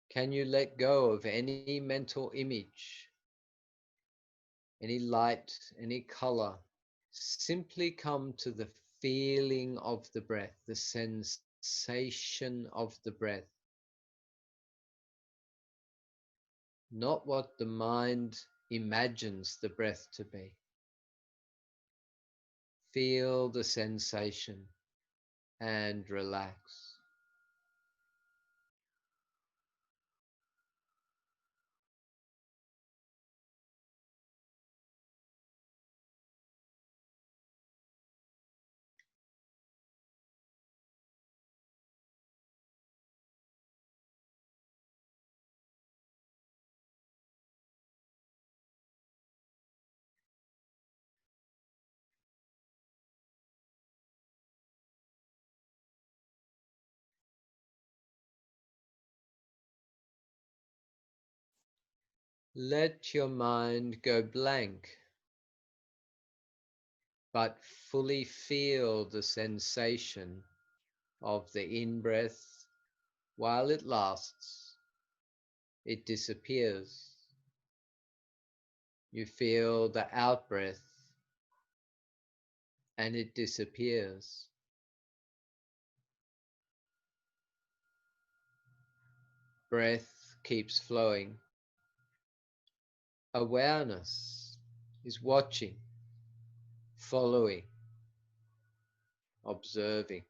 Can you let go of any mental image, any light, any color? Simply come to the feeling of the breath, the sensation of the breath, not what the mind imagines the breath to be. Feel the sensation and relax. Let your mind go blank, but fully feel the sensation of the in breath while it lasts. It disappears. You feel the out breath and it disappears. Breath keeps flowing. Awareness is watching, following, observing.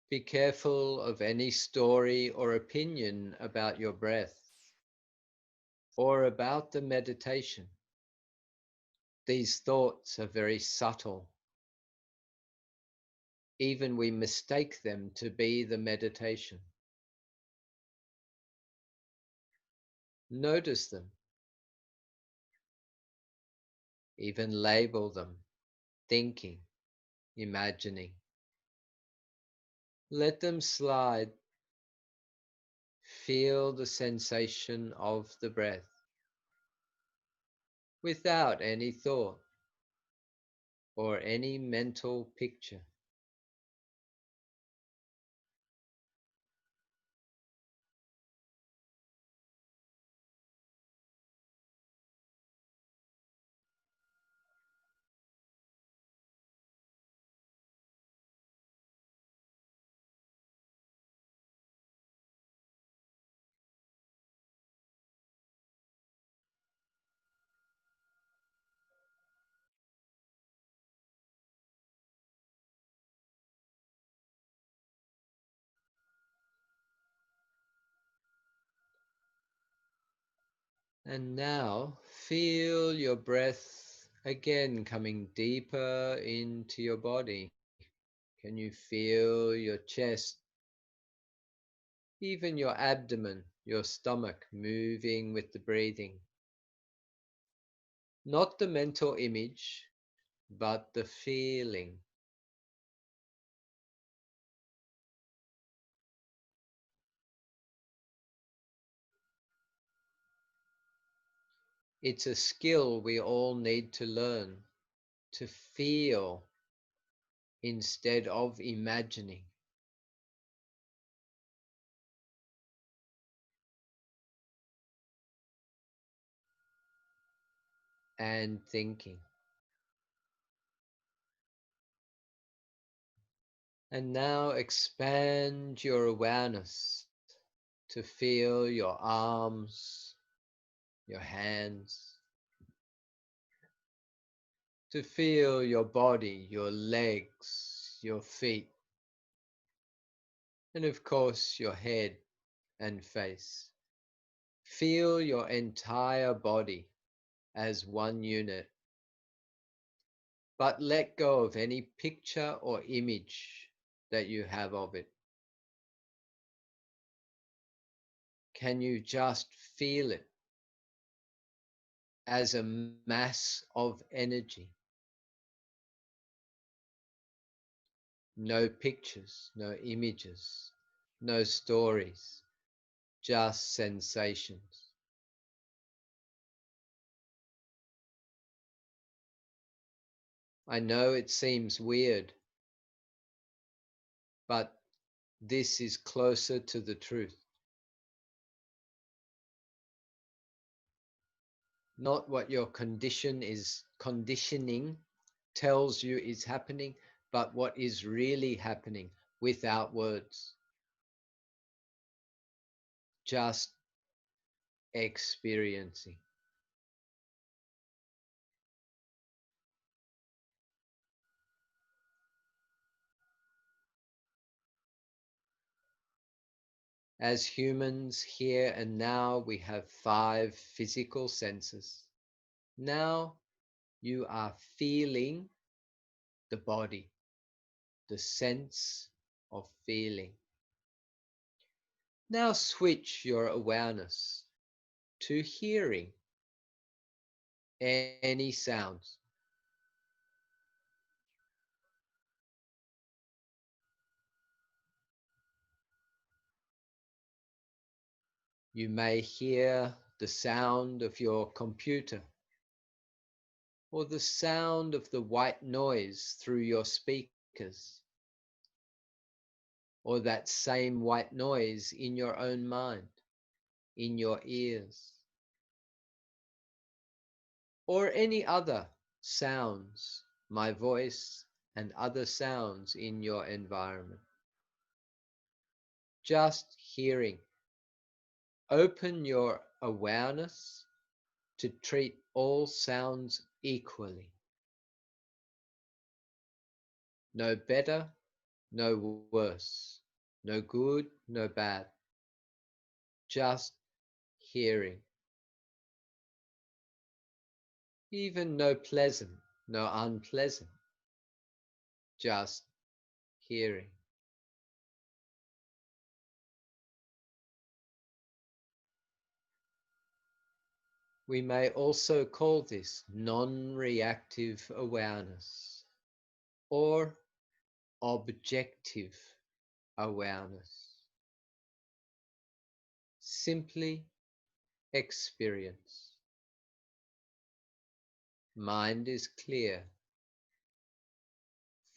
Be careful of any story or opinion about your breath or about the meditation. These thoughts are very subtle. Even we mistake them to be the meditation. Notice them, even label them, thinking, imagining. Let them slide. Feel the sensation of the breath without any thought or any mental picture. And now feel your breath again coming deeper into your body. Can you feel your chest, even your abdomen, your stomach moving with the breathing? Not the mental image, but the feeling. It's a skill we all need to learn to feel instead of imagining and thinking. And now expand your awareness to feel your arms, your hands, to feel your body, your legs, your feet, and of course your head and face. Feel your entire body as one unit, but let go of any picture or image that you have of it. Can you just feel it as a mass of energy? No pictures, no images, no stories, just sensations. I know it seems weird, but this is closer to the truth. Not what your conditioning tells you is happening, but what is really happening without words. Just experiencing. As humans, here and now, we have 5 physical senses. Now you are feeling the body, the sense of feeling. Now switch your awareness to hearing any sounds. You may hear the sound of your computer or the sound of the white noise through your speakers, or that same white noise in your own mind, in your ears, or any other sounds, my voice and other sounds in your environment. Just hearing. Open your awareness to treat all sounds equally. No better, no worse, no good, no bad, just hearing. Even no pleasant, no unpleasant, just hearing. We may also call this non-reactive awareness or objective awareness. Simply experience. Mind is clear,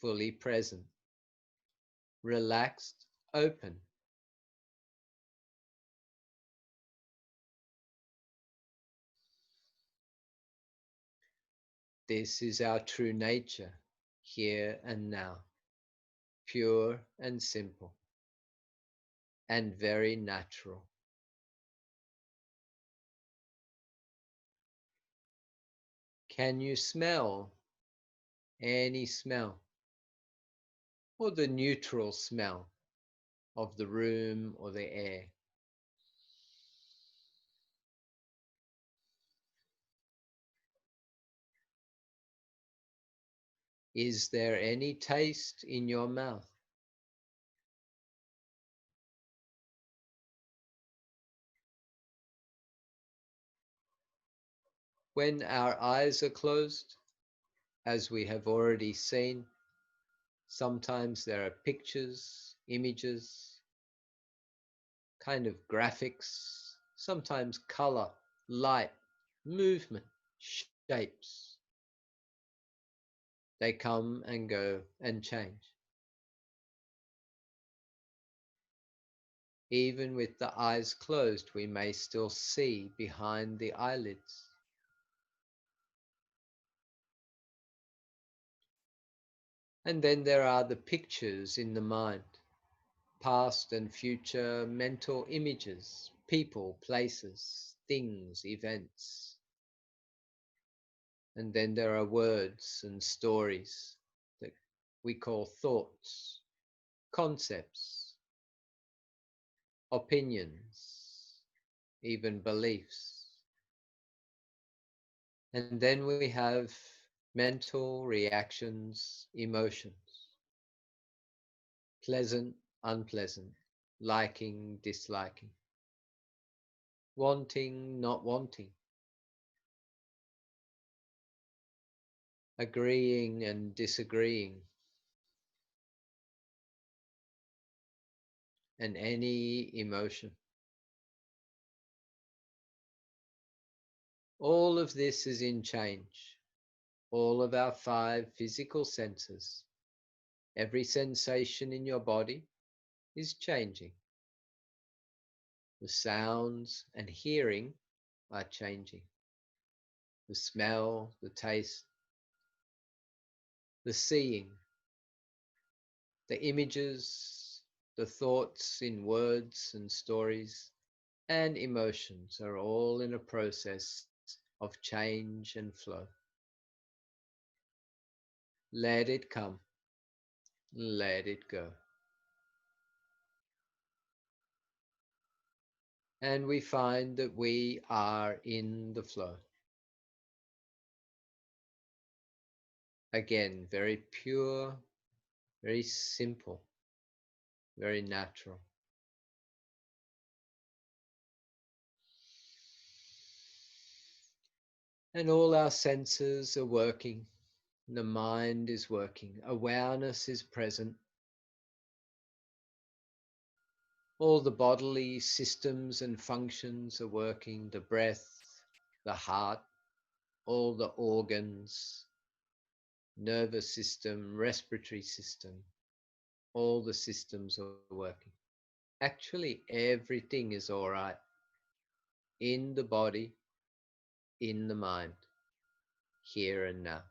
fully present, relaxed, open. This is our true nature, here and now, pure and simple, and very natural. Can you smell any smell, or the neutral smell of the room or the air? Is there any taste in your mouth? When our eyes are closed, as we have already seen, sometimes there are pictures, images, kind of graphics, sometimes color, light, movement, shapes. They come and go and change. Even with the eyes closed, we may still see behind the eyelids. And then there are the pictures in the mind, past and future mental images, people, places, things, events. And then there are words and stories that we call thoughts, concepts, opinions, even beliefs. And then we have mental reactions, emotions, pleasant, unpleasant, liking, disliking, wanting, not wanting, agreeing and disagreeing, and any emotion. All of this is in change. All of our five physical senses, every sensation in your body is changing. The sounds and hearing are changing. The smell, the taste, the seeing, the images, the thoughts in words and stories, and emotions are all in a process of change and flow. Let it come, let it go. And we find that we are in the flow. Again, very pure, very simple, very natural. And all our senses are working. The mind is working. Awareness is present. All the bodily systems and functions are working. The breath, the heart, all the organs, nervous system, respiratory system, all the systems are working. Actually, everything is all right in the body, in the mind, here and now.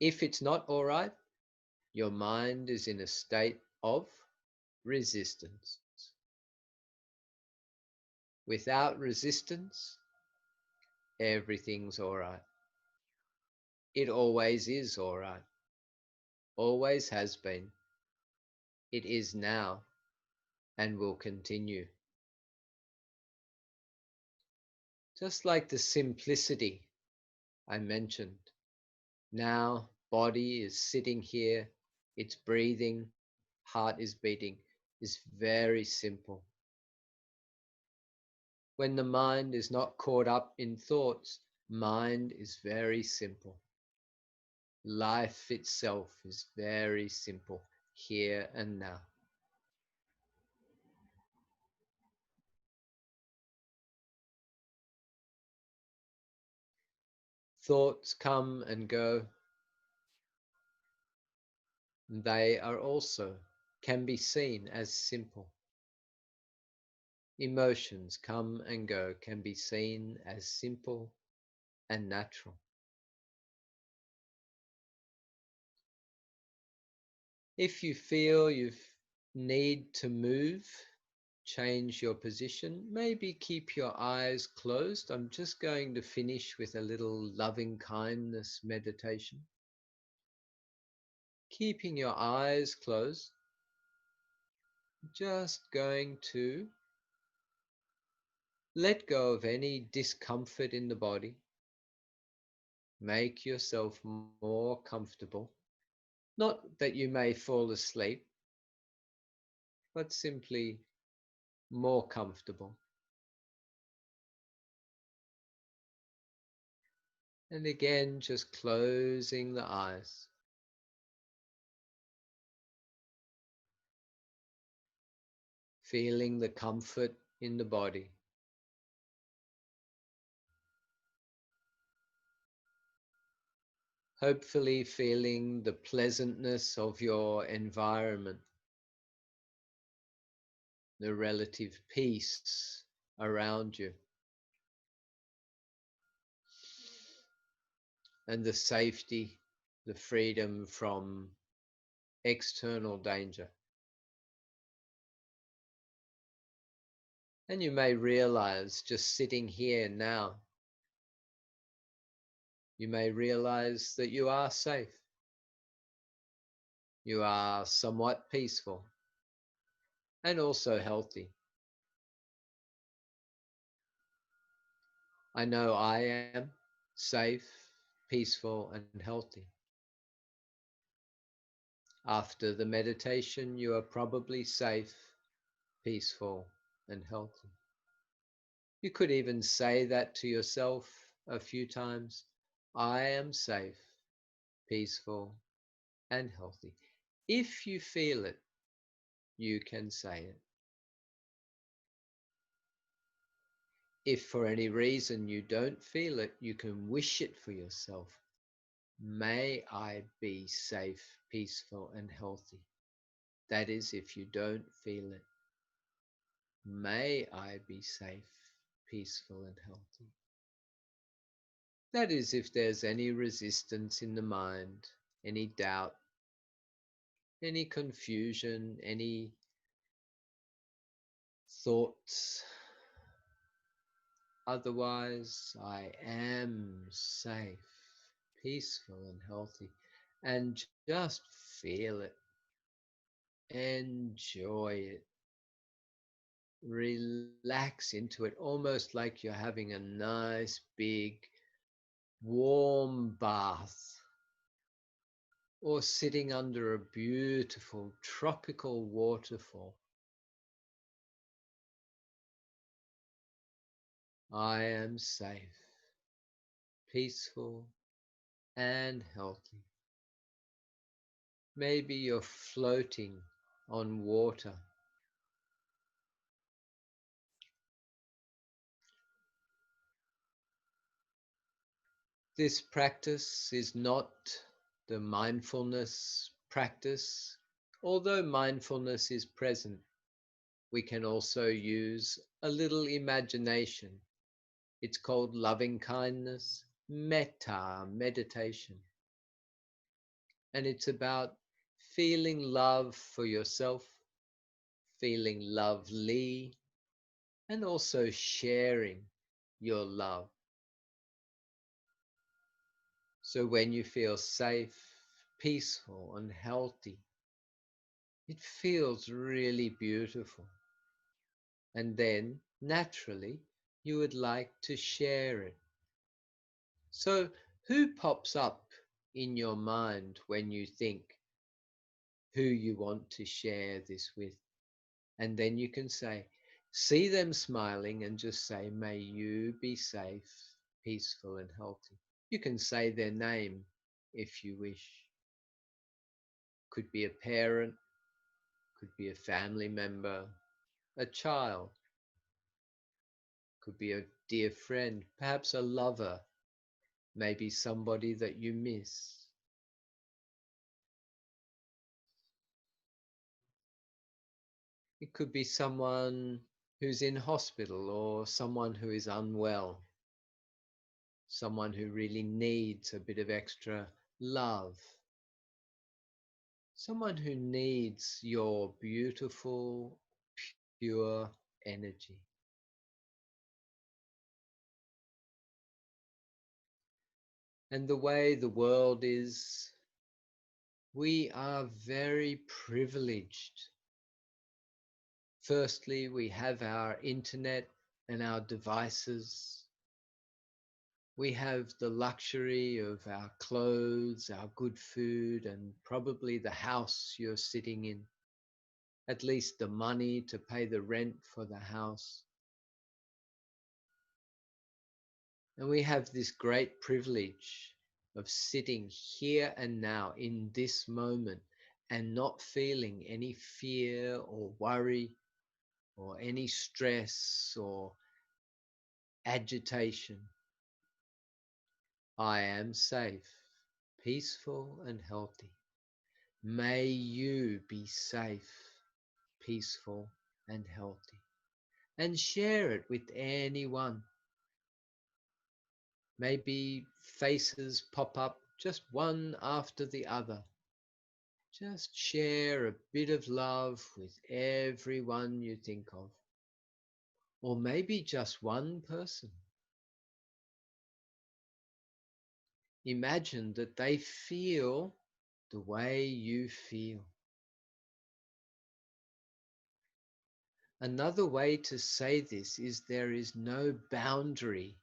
If it's not all right, your mind is in a state of resistance. Without resistance, everything's all right. It always is all right. always has been, it is now, and will continue. Just like the simplicity I mentioned. Now, body is sitting here, it's breathing, heart is beating, is very simple. When the mind is not caught up in thoughts, mind is very simple. Life itself is very simple, here and now. Thoughts come and go, and they are also can be seen as simple. Emotions come and go, can be seen as simple and natural. If you feel you need to move, change your position, maybe keep your eyes closed. I'm just going to finish with a little loving kindness meditation. Keeping your eyes closed, just going to let go of any discomfort in the body. Make yourself more comfortable. Not that you may fall asleep, but simply more comfortable. And again, just closing the eyes. Feeling the comfort in the body. Hopefully feeling the pleasantness of your environment, the relative peace around you, and the safety, the freedom from external danger. And you may realize just sitting here now, you may realize that you are safe. You are somewhat peaceful and also healthy. I know I am safe, peaceful, and healthy. After the meditation, you are probably safe, peaceful, and healthy. You could even say that to yourself a few times. I am safe, peaceful, and healthy. If you feel it, you can say it. If for any reason you don't feel it, you can wish it for yourself. May I be safe, peaceful, and healthy. That is, if you don't feel it. May I be safe, peaceful, and healthy. That is, if there's any resistance in the mind, any doubt, any confusion, any thoughts. Otherwise, I am safe, peaceful, and healthy. And just feel it, enjoy it, relax into it, almost like you're having a nice, big, warm bath, or sitting under a beautiful tropical waterfall. I am safe, peaceful, and healthy. Maybe you're floating on water. This practice is not the mindfulness practice. Although mindfulness is present, we can also use a little imagination. It's called loving kindness, metta meditation. And it's about feeling love for yourself, feeling lovely, and also sharing your love. So when you feel safe, peaceful and healthy, it feels really beautiful. And then, naturally, you would like to share it. So, who pops up in your mind when you think who you want to share this with? And then you can say, see them smiling and just say, may you be safe, peaceful, and healthy. You can say their name if you wish. Could be a parent, could be a family member, a child, could be a dear friend, perhaps a lover, maybe somebody that you miss. It could be someone who's in hospital or someone who is unwell, someone who really needs a bit of extra love, someone who needs your beautiful, pure energy. And the way the world is, we are very privileged. Firstly, we have our internet and our devices. We have the luxury of our clothes, our good food, and probably the house you're sitting in, at least the money to pay the rent for the house. And we have this great privilege of sitting here and now in this moment and not feeling any fear or worry or any stress or agitation. I am safe, peaceful, and healthy. May you be safe, peaceful, and healthy. And share it with anyone. Maybe faces pop up just one after the other. Just share a bit of love with everyone you think of. Or maybe just one person. Imagine that they feel the way you feel. Another way to say this is there is no boundary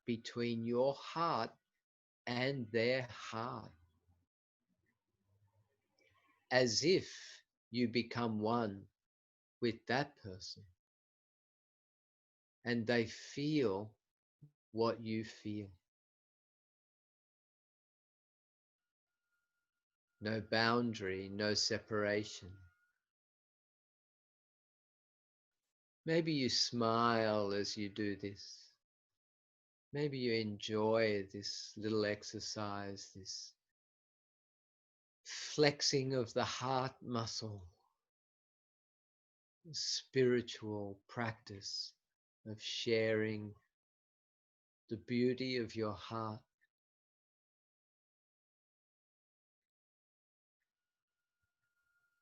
between your heart and their heart, as if you become one with that person and they feel what you feel. No boundary, no separation. Maybe you smile as you do this. Maybe you enjoy this little exercise, this flexing of the heart muscle, spiritual practice of sharing the beauty of your heart.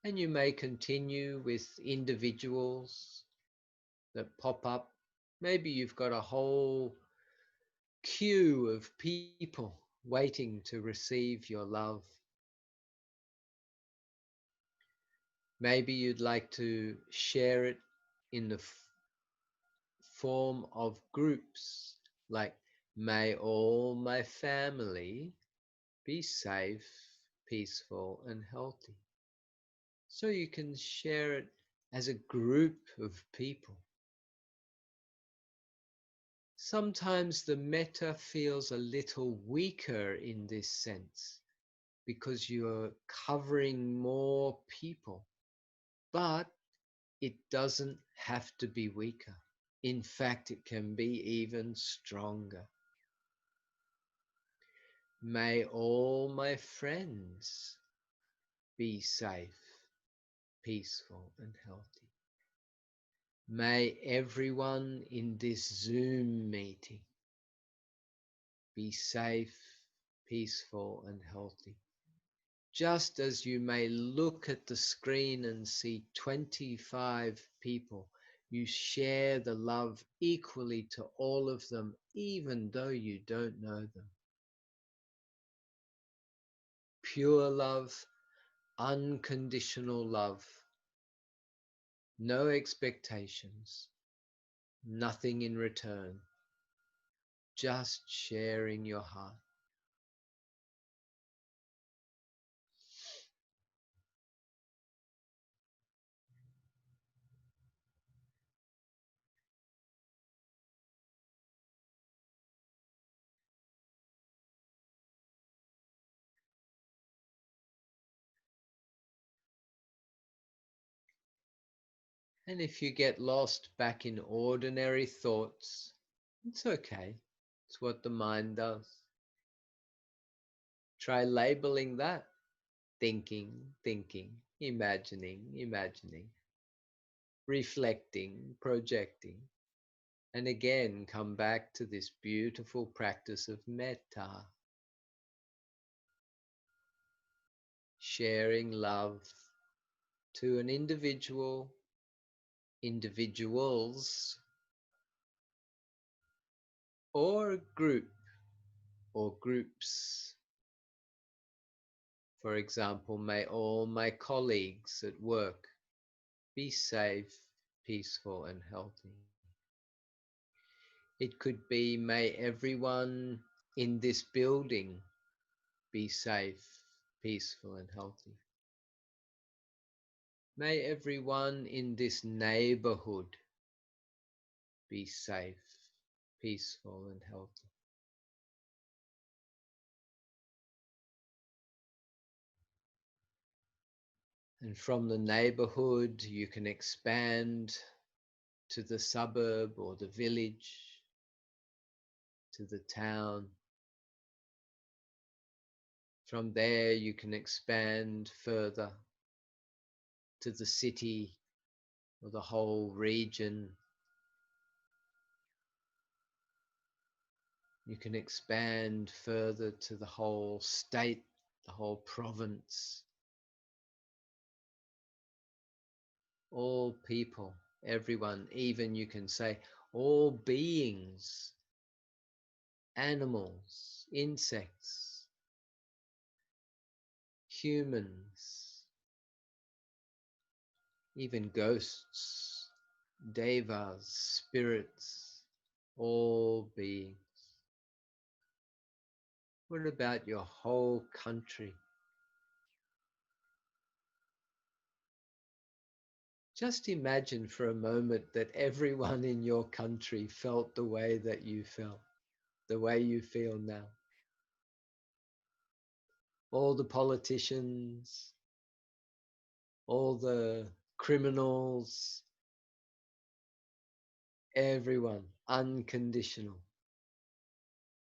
And you may continue with individuals that pop up. Maybe you've got a whole queue of people waiting to receive your love. Maybe you'd like to share it in the form of groups, like, may all my family be safe, peaceful, and healthy. So you can share it as a group of people. Sometimes the metta feels a little weaker in this sense because you're covering more people, but it doesn't have to be weaker. In fact, it can be even stronger. May all my friends be safe, peaceful, and healthy. May everyone in this Zoom meeting be safe, peaceful, and healthy. Just as you may look at the screen and see 25 people, you share the love equally to all of them, even though you don't know them. pure love, unconditional love, no expectations, nothing in return, just sharing your heart. And if you get lost back in ordinary thoughts, it's okay. It's what the mind does. Try labeling that. Thinking, thinking, imagining, imagining, reflecting, projecting. And again, come back to this beautiful practice of metta, sharing love to an individual, individuals, or a group or groups. For example, may all my colleagues at work be safe, peaceful, and healthy. It could be, may everyone in this building be safe, peaceful, and healthy. May everyone in this neighborhood be safe, peaceful, and healthy. And from the neighborhood, you can expand to the suburb or the village, to the town. From there, you can expand further to the city or the whole region. You can expand further to the whole state, the whole province, all people, everyone, even you can say all beings, animals, insects, humans, even ghosts, devas, spirits, all beings. What about your whole country? Just imagine for a moment that everyone in your country felt the way that you felt, the way you feel now. All the politicians, all the criminals, everyone, unconditional.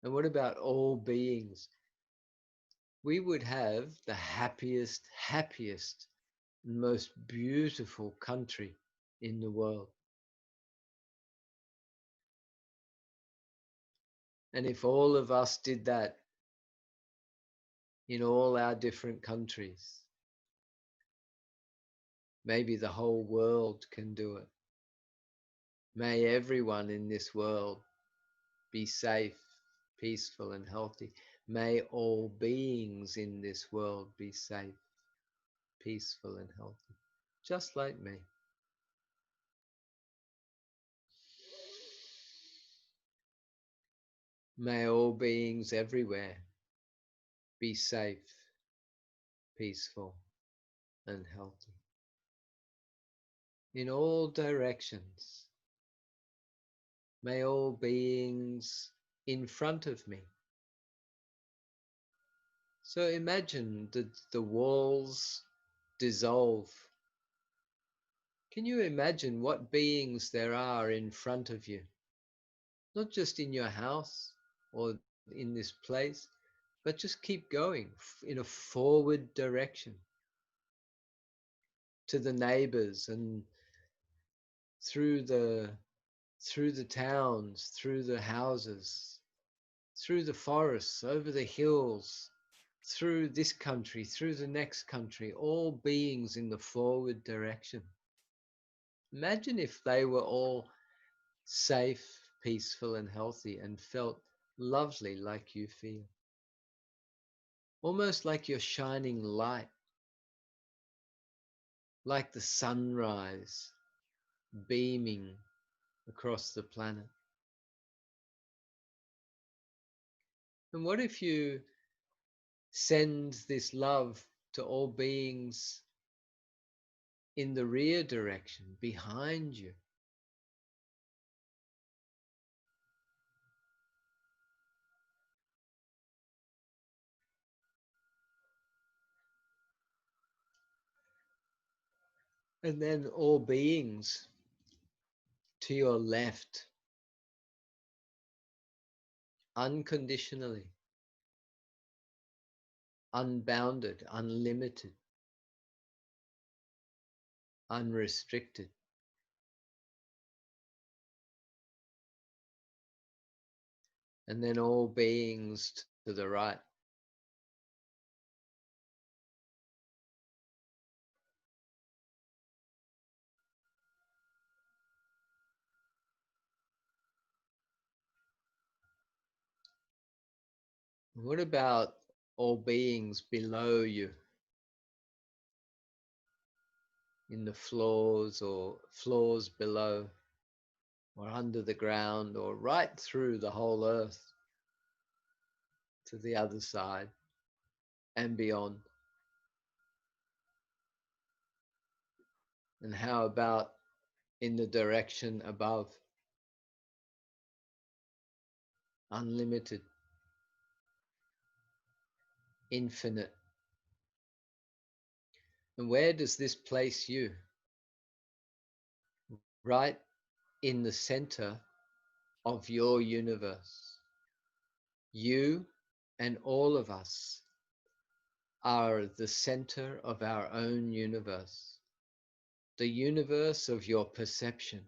And what about all beings? We would have the happiest, most beautiful country in the world. And if all of us did that in all our different countries, maybe the whole world can do it. May everyone in this world be safe, peaceful, and healthy. May all beings in this world be safe, peaceful, and healthy, just like me. May all beings everywhere be safe, peaceful, and healthy. In all directions, may all beings in front of me. So imagine that the walls dissolve. Can you imagine what beings there are in front of you? Not just in your house or in this place, but just keep going in a forward direction to the neighbors and through the through the towns, through the houses, through the forests, over the hills, through this country, through the next country, all beings in the forward direction. Imagine if they were all safe, peaceful, and healthy and felt lovely like you feel. almost like you're shining light, like the sunrise beaming across the planet. And what if you send this love to all beings in the rear direction, behind you? And then all beings to your left, unconditionally, unbounded, unlimited, unrestricted. And then all beings to the right. What about all beings below you, in the floors or floors below, or under the ground, or right through the whole earth to the other side and beyond? And how about in the direction above? Unlimited, infinite. And where does this place you? Right in the center of your universe. You and all of us are the center of our own universe, the universe of your perception.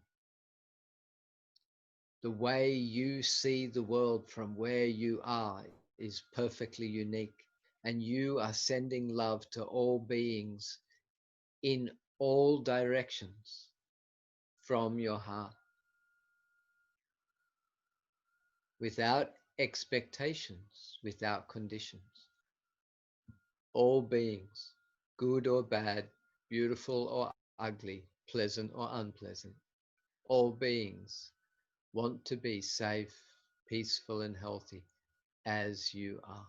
The way you see the world from where you are is perfectly unique, and you are sending love to all beings in all directions from your heart without expectations, without conditions. All beings, good or bad, beautiful or ugly, pleasant or unpleasant, all beings want to be safe, peaceful, and healthy as you are.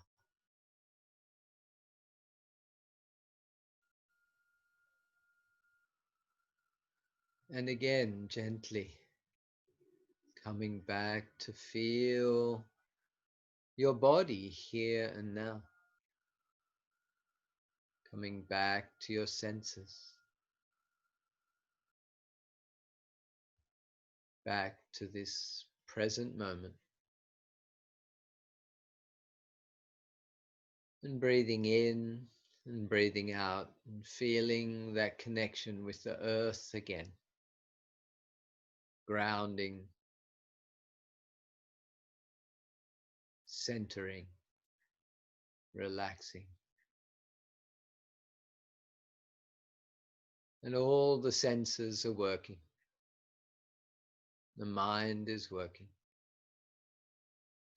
And again, gently coming back to feel your body here and now, coming back to your senses, back to this present moment, and breathing in and breathing out and feeling that connection with the earth again, grounding, centering, relaxing. And all the senses are working. The mind is working.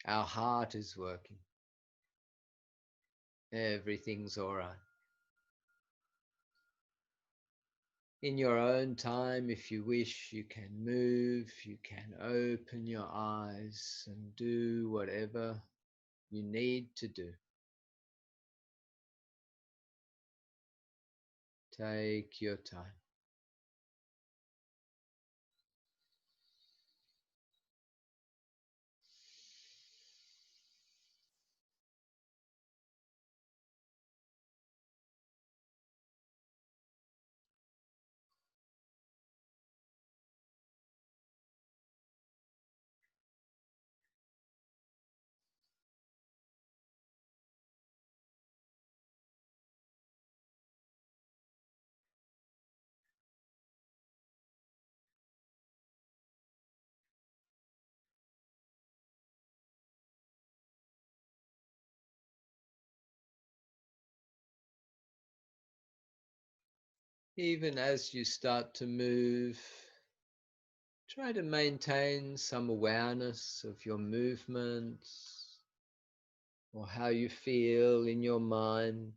Our heart is working. Everything's all right. In your own time, if you wish, you can move, you can open your eyes and do whatever you need to do. Take your time. Even as you start to move, try to maintain some awareness of your movements, or how you feel in your mind.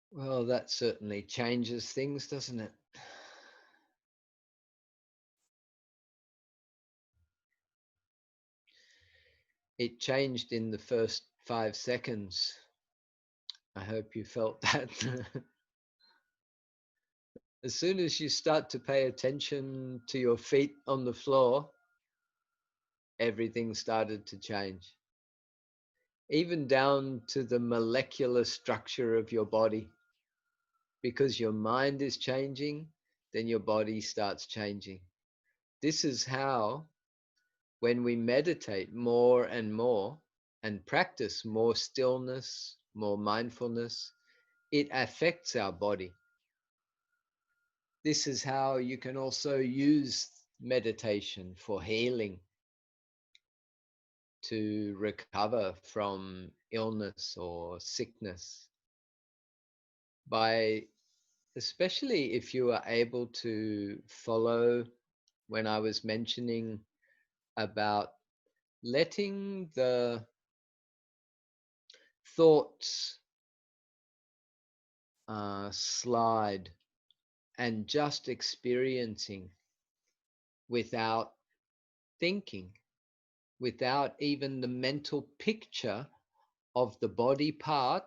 Well, that certainly changes things, doesn't it? It changed in the first 5 seconds. I hope you felt that. As soon as you start to pay attention to your feet on the floor, everything started to change, even down to the molecular structure of your body. Because your mind is changing, then your body starts changing. This is how, when we meditate more and more and practice more stillness, more mindfulness, it affects our body. This is how you can also use meditation for healing, to recover from illness or sickness, by especially if you are able to follow when I was mentioning about letting the thoughts slide and just experiencing without thinking, without even the mental picture of the body part,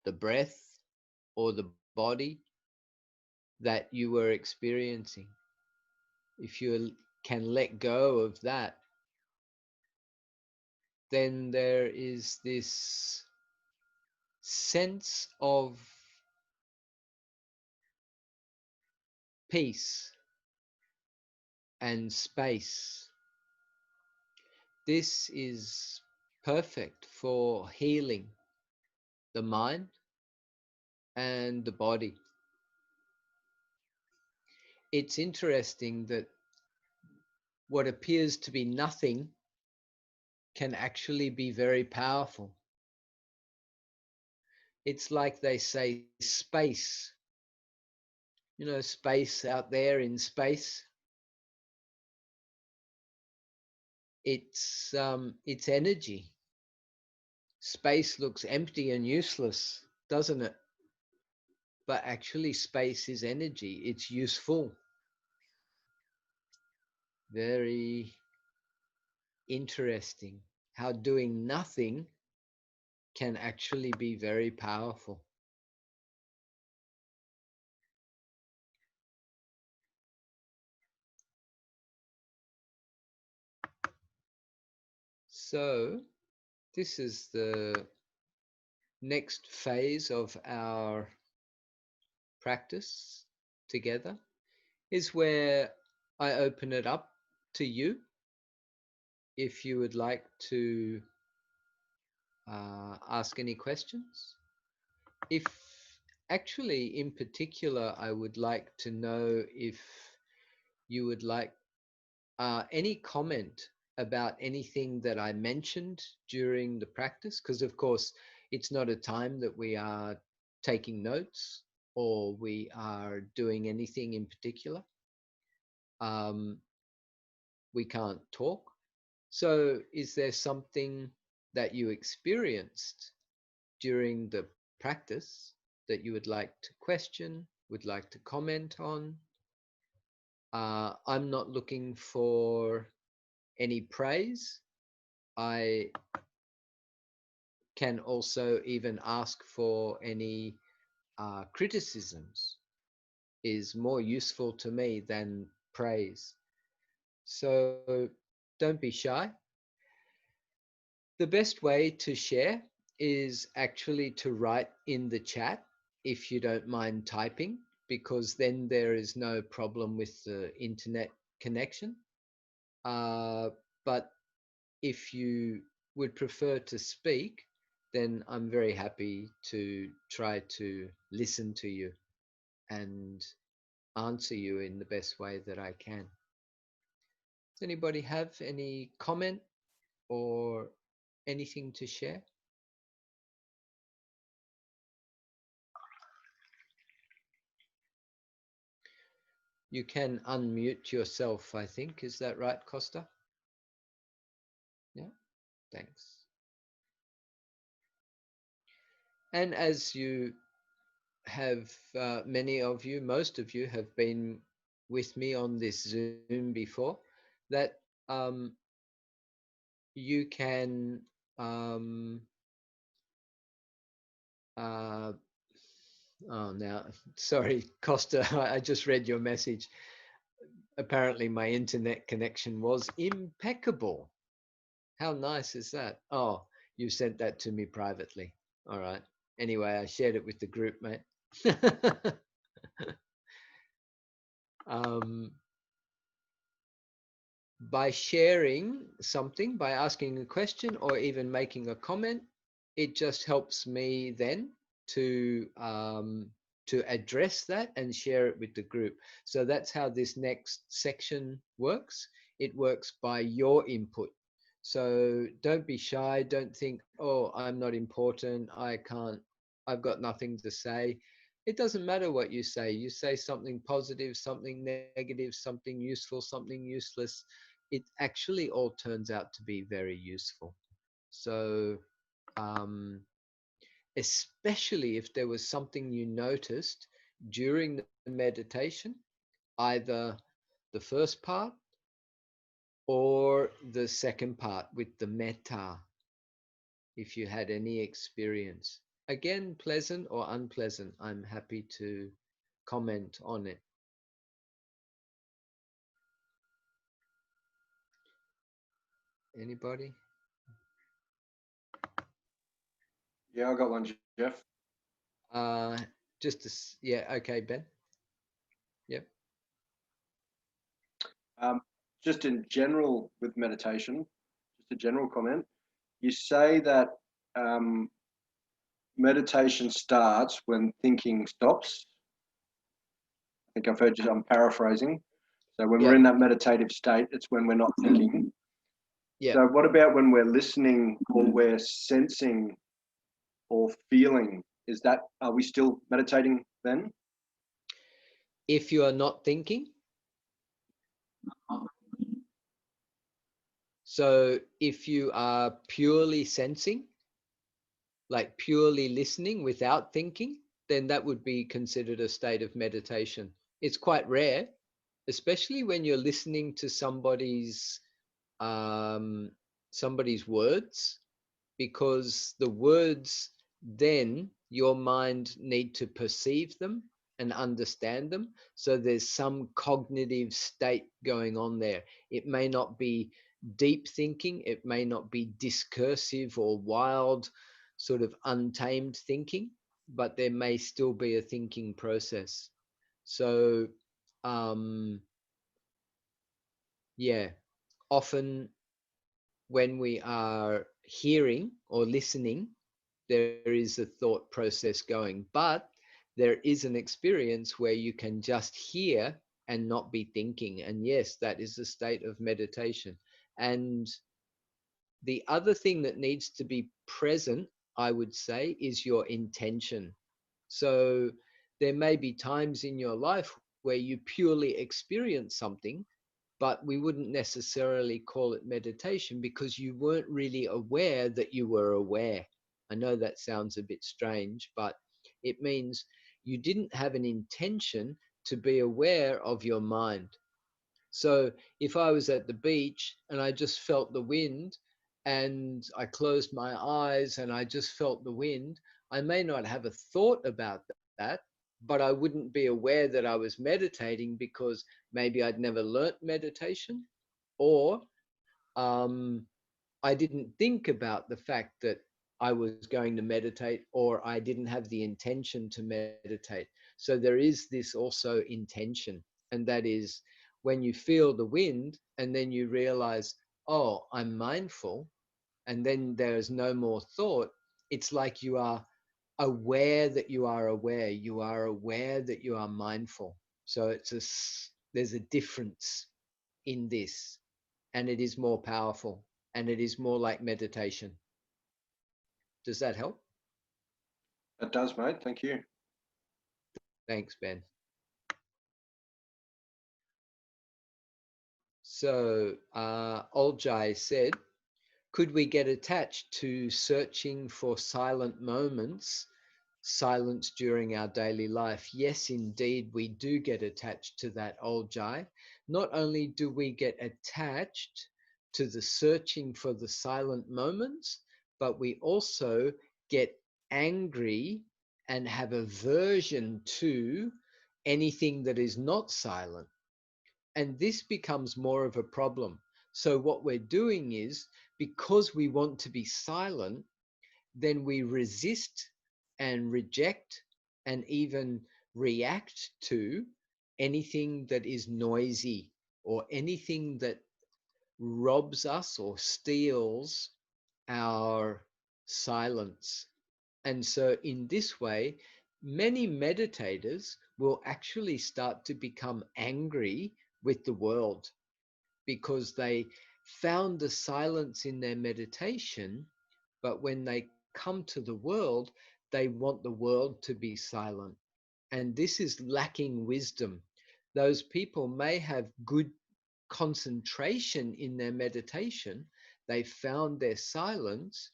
the breath, or the body that you were experiencing. If you can let go of that, then there is this sense of peace and space. This is perfect for healing the mind and the body. It's interesting that what appears to be nothing can actually be very powerful. It's like they say space, space out there in space. It's energy. Space looks empty and useless, doesn't it? But actually, space is energy. It's useful. Very interesting how doing nothing can actually be very powerful. So, this is the next phase of our practice together, is where I open it up to you if you would like to ask any questions. If actually, in particular, I would like to know if you would like any comment about anything that I mentioned during the practice, because of course, it's not a time that we are taking notes or we are doing anything in particular. Um, we can't talk. So, is there something that you experienced during the practice that you would like to question, would like to comment on? I'm not looking for any praise. I can also even ask for any criticisms, is more useful to me than praise. So don't be shy. The best way to share is actually to write in the chat if you don't mind typing, because then there is no problem with the internet connection. But if you would prefer to speak, then I'm very happy to try to listen to you and answer you in the best way that I can. Does anybody have any comment or anything to share? You can unmute yourself, I think. Is that right, Costa? Yeah, thanks. And as you have, many of you, most of you have been with me on this Zoom before, that um, you can, um, uh, oh, now, sorry, Costa, I just read your message. Apparently, my internet connection was impeccable. How nice is that? Oh, you sent that to me privately. All right. Anyway, I shared it with the group, mate. um, by sharing something, by asking a question or even making a comment, it just helps me then to address that and share it with the group. So that's how this next section works. It works by your input. So don't be shy. Don't think, oh, I'm not important. I can't, I've got nothing to say. It doesn't matter what you say. You say something positive, something negative, something useful, something useless. It actually all turns out to be very useful. So, um, especially if there was something you noticed during the meditation, either the first part or the second part with the metta, if you had any experience. Again, pleasant or unpleasant, I'm happy to comment on it. Anybody? Yeah, I got one, Jeff. Uh, just to, yeah, okay, Ben. Yep. Um, just in general with meditation, just a general comment. You say that um, meditation starts when thinking stops. I think I've heard you. I'm paraphrasing. So when we're in Yep. that meditative state, it's when we're not thinking. So Yep. what about when we're listening or we're sensing or feeling? Is that, are we still meditating then? If you are not thinking, so if you are purely sensing, like purely listening without thinking, then that would be considered a state of meditation. It's quite rare, especially when you're listening to um, somebody's words, because the words, then your mind need to perceive them and understand them. So there's some cognitive state going on there. It may not be deep thinking, it may not be discursive or wild, sort of untamed thinking, but there may still be a thinking process. So, um, yeah, often when we are hearing or listening, there is a thought process going, but there is an experience where you can just hear and not be thinking. And yes, that is a state of meditation. And the other thing that needs to be present, I would say, is your intention. So there may be times in your life where you purely experience something, but we wouldn't necessarily call it meditation because you weren't really aware that you were aware. I know that sounds a bit strange, but it means you didn't have an intention to be aware of your mind. So if I was at the beach and I just felt the wind and I closed my eyes and I just felt the wind, I may not have a thought about that, but I wouldn't be aware that I was meditating because maybe I'd never learnt meditation, or um, I didn't think about the fact that I was going to meditate, or I didn't have the intention to meditate. So there is this also intention, and that is when you feel the wind and then you realize, oh, I'm mindful, and then there is no more thought. It's like you are aware that you are aware. You are aware that you are mindful. So there's a difference in this, and it is more powerful, and it is more like meditation. Does that help? That does, mate. Thank you. Thanks, Ben. So, Oljai said, could we get attached to searching for silent moments, silence during our daily life? Yes, indeed, we do get attached to that, Oljai. Not only do we get attached to the searching for the silent moments, but we also get angry and have aversion to anything that is not silent. And this becomes more of a problem. So, what we're doing is because we want to be silent, then we resist and reject and even react to anything that is noisy or anything that robs us or steals our silence. And so, in this way, many meditators will actually start to become angry with the world because they found the silence in their meditation, but when they come to the world, they want the world to be silent. And this is lacking wisdom. Those people may have good concentration in their meditation, they found their silence,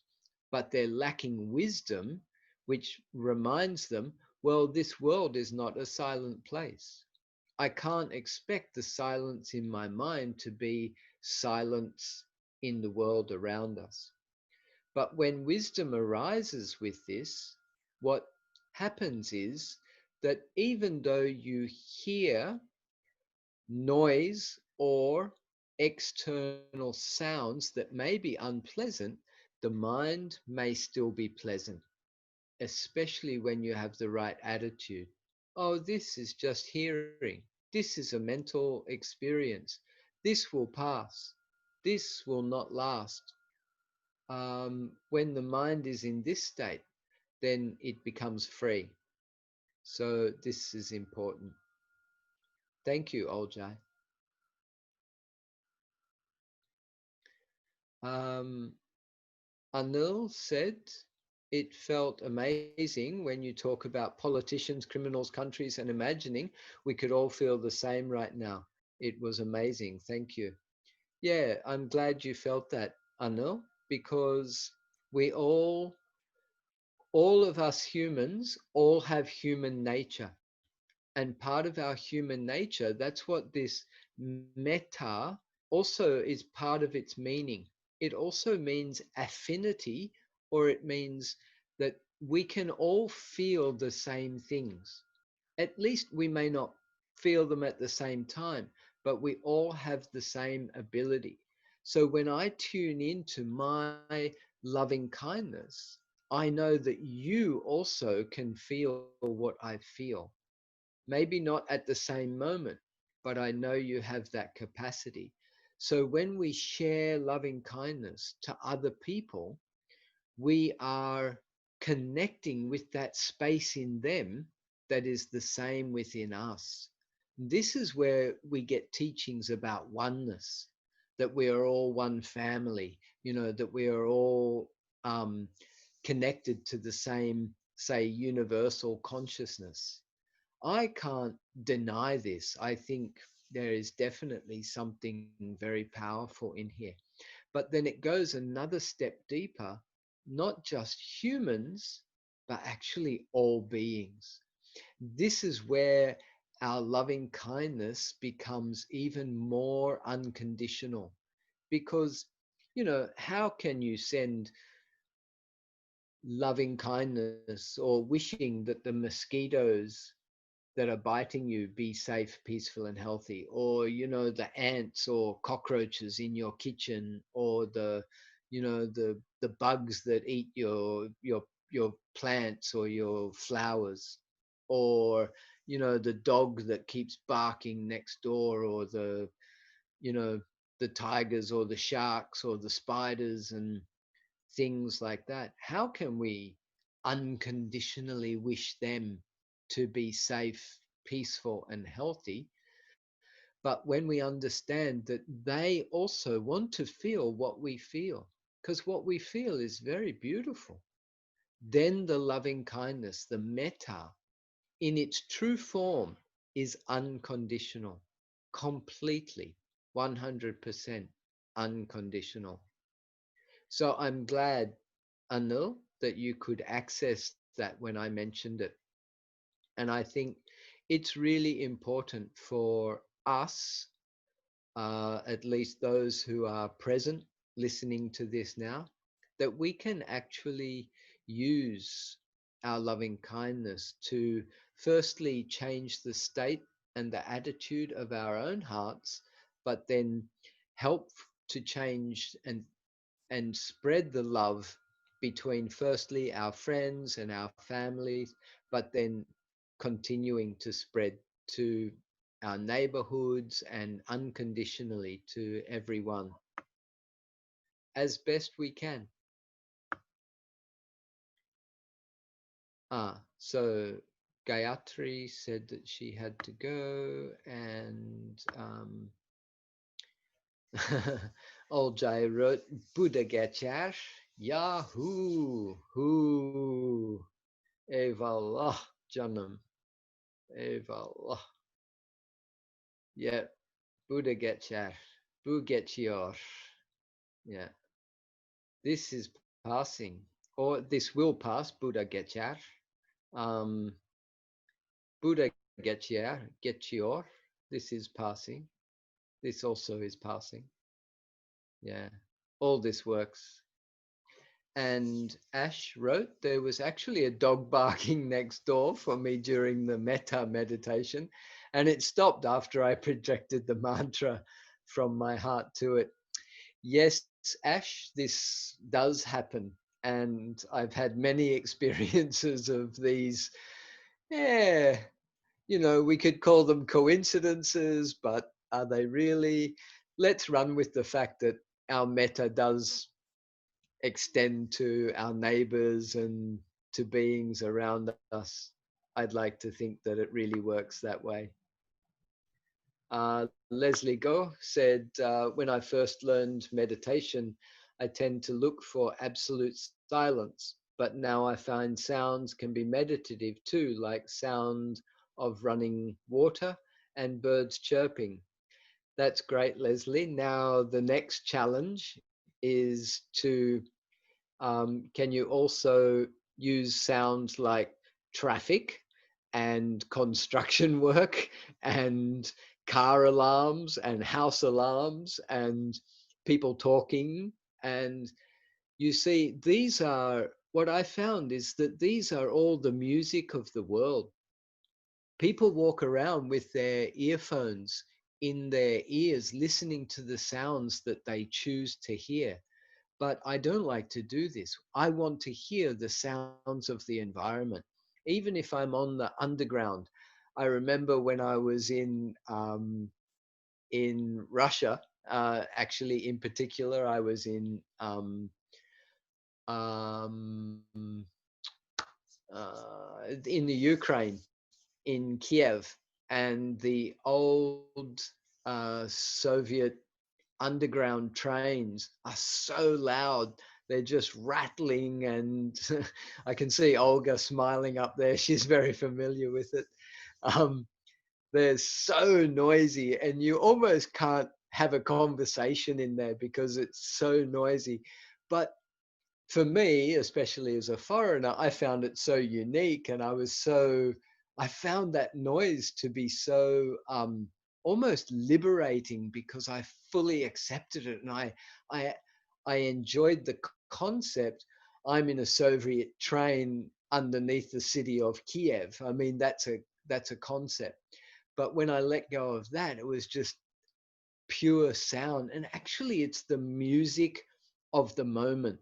but they're lacking wisdom, which reminds them, well, this world is not a silent place. I can't expect the silence in my mind to be silence in the world around us. But when wisdom arises with this, what happens is that even though you hear noise or external sounds that may be unpleasant, the mind may still be pleasant, especially when you have the right attitude. Oh, this is just hearing. This is a mental experience. This will pass. This will not last. When the mind is in this state, then it becomes free. So this is important. Thank you, Oljai. Um, Anil said, it felt amazing when you talk about politicians, criminals, countries, and imagining we could all feel the same right now. It was amazing. Thank you. Yeah, I'm glad you felt that, Anil, because we all of us humans, all have human nature. And part of our human nature, that's what this metta also is part of its meaning. It also means affinity, or it means that we can all feel the same things. At least we may not feel them at the same time, but we all have the same ability. So when I tune into my loving kindness, I know that you also can feel what I feel. Maybe not at the same moment, but I know you have that capacity. So when we share loving kindness to other people, we are connecting with that space in them that is the same within us. This is where we get teachings about oneness, that we are all one family, that we are all um, connected to the same, say, universal consciousness. I can't deny this. I think there is definitely something very powerful in here. But then it goes another step deeper, not just humans, but actually all beings. This is where our loving kindness becomes even more unconditional because, how can you send loving kindness or wishing that the mosquitoes that are biting you be safe, peaceful, and healthy, or the ants or cockroaches in your kitchen, or the bugs that eat your plants or your flowers, or the dog that keeps barking next door, or you know the tigers or the sharks or the spiders and things like that. How can we unconditionally wish them to be safe, peaceful, and healthy? But when we understand that they also want to feel what we feel, because what we feel is very beautiful, then the loving kindness, the metta, in its true form, is unconditional, completely, 100% unconditional. So I'm glad, Anil, that you could access that when I mentioned it. And I think it's really important for us, at least those who are present listening to this now, that we can actually use our loving kindness to firstly change the state and the attitude of our own hearts, but then help to change and spread the love between firstly our friends and our families, but then continuing to spread to our neighborhoods and unconditionally to everyone as best we can. So Gayatri said that she had to go, and old Jay wrote Buddha Gachar, Yahoo, who, Eyvallah, canım, eyvallah. Yeah, Buddha geçer, bu geçiyor. Yeah, this is passing, or this will pass, Buddha geçer. Um, Buddha geçiyor. This is passing. This also is passing. Yeah, all this works. And Ash wrote, there was actually a dog barking next door for me during the metta meditation, and it stopped after I projected the mantra from my heart to it. Yes, Ash, this does happen. And I've had many experiences of these. Yeah, we could call them coincidences, but are they really? Let's run with the fact that our metta does extend to our neighbors and to beings around us. I'd like to think that it really works that way. Leslie Go said, when I first learned meditation, I tend to look for absolute silence, but now I find sounds can be meditative too, like sound of running water and birds chirping. That's great, Leslie. Now the next challenge is to can you also use sounds like traffic and construction work and car alarms and house alarms and people talking? And you see, these are what I found is that these are all the music of the world. People walk around with their earphones in their ears, listening to the sounds that they choose to hear. But I don't like to do this. I want to hear the sounds of the environment, even if I'm on the underground. I remember when I was in Russia, Actually, in particular, I was um, in the Ukraine, in Kiev, and the old Soviet underground trains are so loud. They're just rattling, and I can see Olga smiling up there. She's very familiar with it. Um, they're so noisy, and you almost can't have a conversation in there because it's so noisy. But for me, especially as a foreigner, I found it so unique, and I found that noise to be so almost liberating because I fully accepted it, and I, I enjoyed the concept. I'm in a Soviet train underneath the city of Kiev. I mean, that's a concept. But when I let go of that, it was just pure sound, and actually, it's the music of the moment.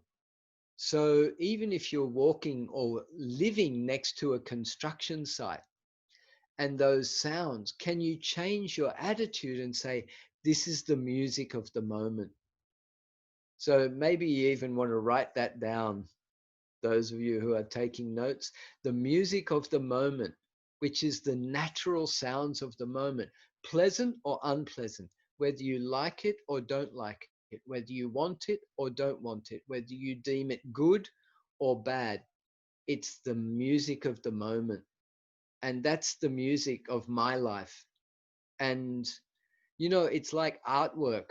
So even if you're walking or living next to a construction site and those sounds, can you change your attitude and say, this is the music of the moment? So maybe you even want to write that down, those of you who are taking notes. The music of the moment, which is the natural sounds of the moment, pleasant or unpleasant, whether you like it or don't like it, whether you want it or don't want it, whether you deem it good or bad. It's the music of the moment. And that's the music of my life. And, it's like artwork.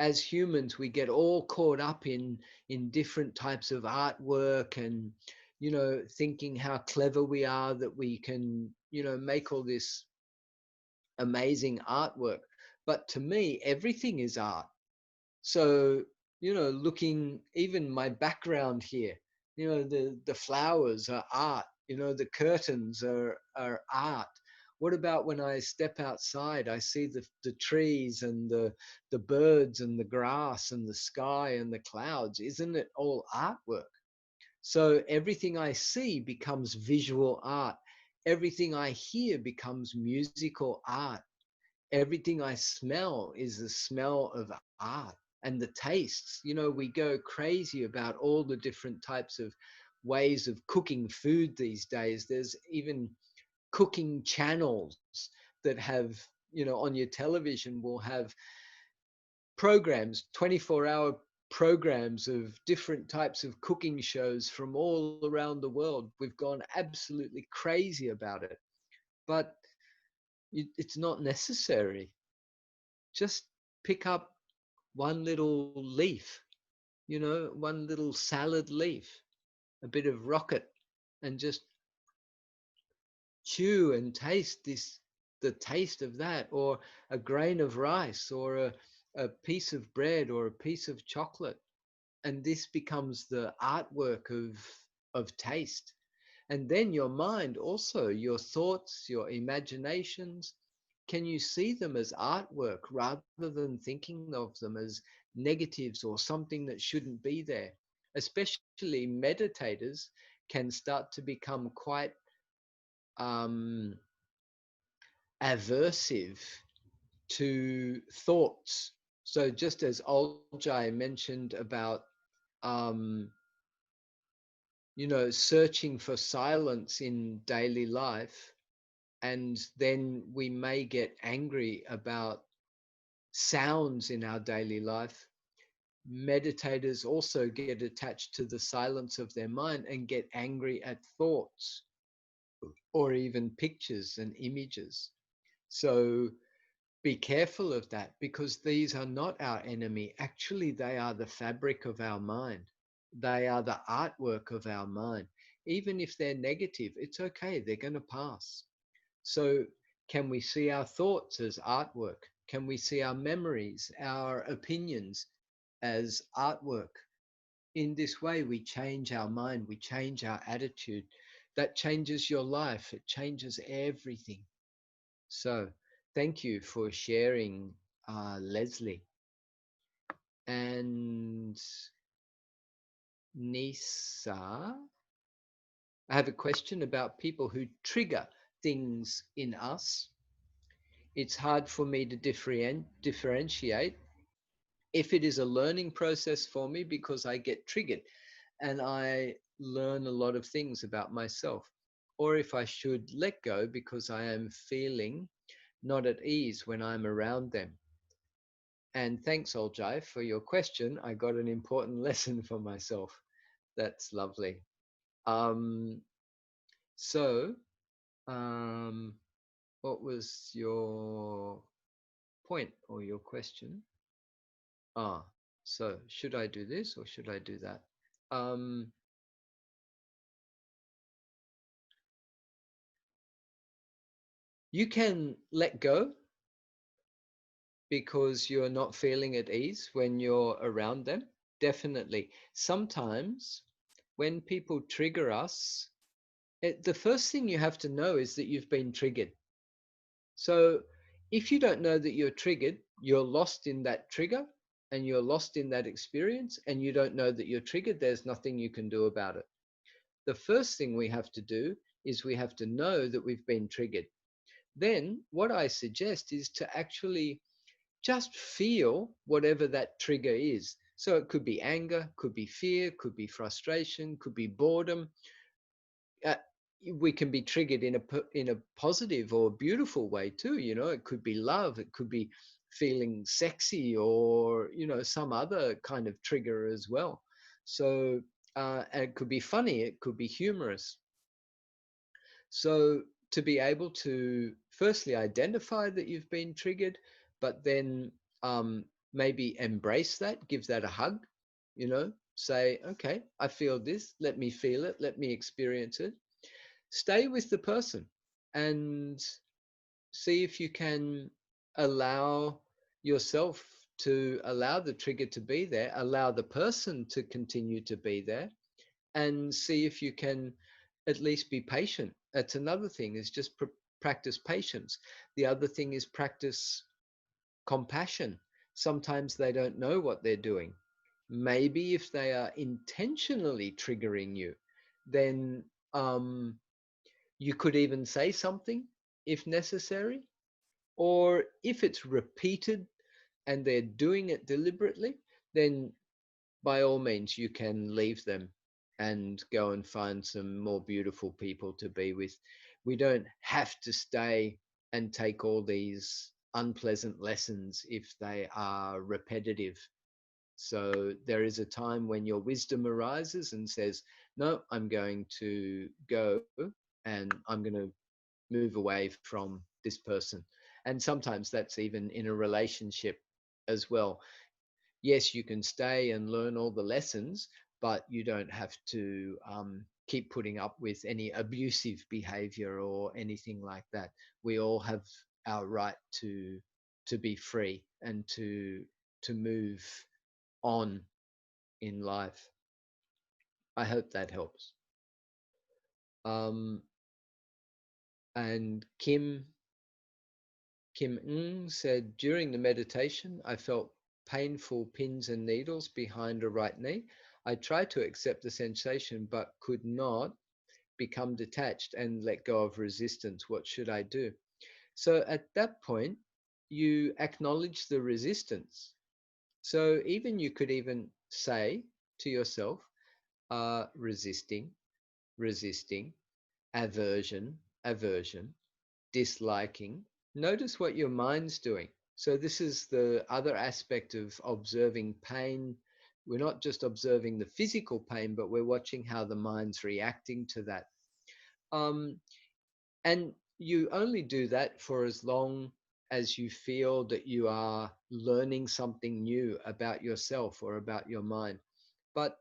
As humans, we get all caught up in different types of artwork and, thinking how clever we are that we can, make all this amazing artwork. But to me, everything is art. So, looking even my background here, the flowers are art, the curtains are art. What about when I step outside, I see the trees and the birds and the grass and the sky and the clouds? Isn't it all artwork? So everything I see becomes visual art. Everything I hear becomes musical art. Everything I smell is the smell of art. And the tastes, we go crazy about all the different types of ways of cooking food these days. There's even cooking channels that have, on your television will have programs, 24-hour programs of different types of cooking shows from all around the world. We've gone absolutely crazy about it, but it's not necessary. Just pick up one little leaf, one little salad leaf, a bit of rocket, and just chew and taste the taste of that, or a grain of rice, or a piece of bread, or a piece of chocolate. And this becomes the artwork of taste. And then your mind also, your thoughts, your imaginations, can you see them as artwork rather than thinking of them as negatives or something that shouldn't be there? Especially meditators can start to become quite um, aversive to thoughts. So just as Oljai mentioned about um, searching for silence in daily life, and then we may get angry about sounds in our daily life. Meditators also get attached to the silence of their mind and get angry at thoughts or even pictures and images. So be careful of that, because these are not our enemy. Actually, they are the fabric of our mind. They are the artwork of our mind. Even if they're negative, it's okay, they're going to pass. So, can we see our thoughts as artwork? Can we see our memories, our opinions as artwork? In this way, we change our mind, we change our attitude. That changes your life, it changes everything. So, thank you for sharing, Leslie. And Nisa, I have a question about people who trigger things in us. It's hard for me to differentiate. if it is a learning process for me because I get triggered and I learn a lot of things about myself, or if I should let go because I am feeling not at ease when I'm around them. And thanks, Oljai, for your question. I got an important lesson for myself. That's lovely. Um, so, um, what was your point or your question? Ah, so should I do this or should I do that? Um, you can let go because you're not feeling at ease when you're around them. Definitely. Sometimes when people trigger us, the first thing you have to know is that you've been triggered. So if you don't know that you're triggered, you're lost in that trigger and you're lost in that experience, and you don't know that you're triggered, there's nothing you can do about it. The first thing we have to do is we have to know that we've been triggered. Then what I suggest is to actually just feel whatever that trigger is. So it could be anger, could be fear, could be frustration, could be boredom. uh, we can be triggered in a positive or beautiful way too. You know, it could be love, it could be feeling sexy, or you know, some other kind of trigger as well. So and it could be funny, it could be humorous. So to be able to firstly identify that you've been triggered, but then um, maybe embrace that, give that a hug, you know, say, okay, I feel this, let me feel it, let me experience it. Stay with the person and see if you can allow yourself to allow the trigger to be there, allow the person to continue to be there, and see if you can at least be patient. That's another thing, is just practice patience. The other thing is practice compassion. Sometimes they don't know what they're doing. Maybe if they are intentionally triggering you, then you could even say something if necessary. Or if it's repeated and they're doing it deliberately, then by all means you can leave them and go and find some more beautiful people to be with. We don't have to stay and take all these unpleasant lessons if they are repetitive. So there is a time when your wisdom arises and says, no, I'm going to go and I'm going to move away from this person. And sometimes that's even in a relationship as well. Yes, you can stay and learn all the lessons, but you don't have to keep putting up with any abusive behavior or anything like that. We all have our right to be free and to move on in life. I hope that helps. Um, and Kim Ng said, during the meditation, I felt painful pins and needles behind a right knee. I tried to accept the sensation, but could not become detached and let go of resistance. What should I do? So at that point, you acknowledge the resistance. So even you could even say to yourself, resisting, resisting, aversion, aversion, disliking. Notice what your mind's doing. So, this is the other aspect of observing pain. We're not just observing the physical pain, but we're watching how the mind's reacting to that. Um, and you only do that for as long as you feel that you are learning something new about yourself or about your mind. But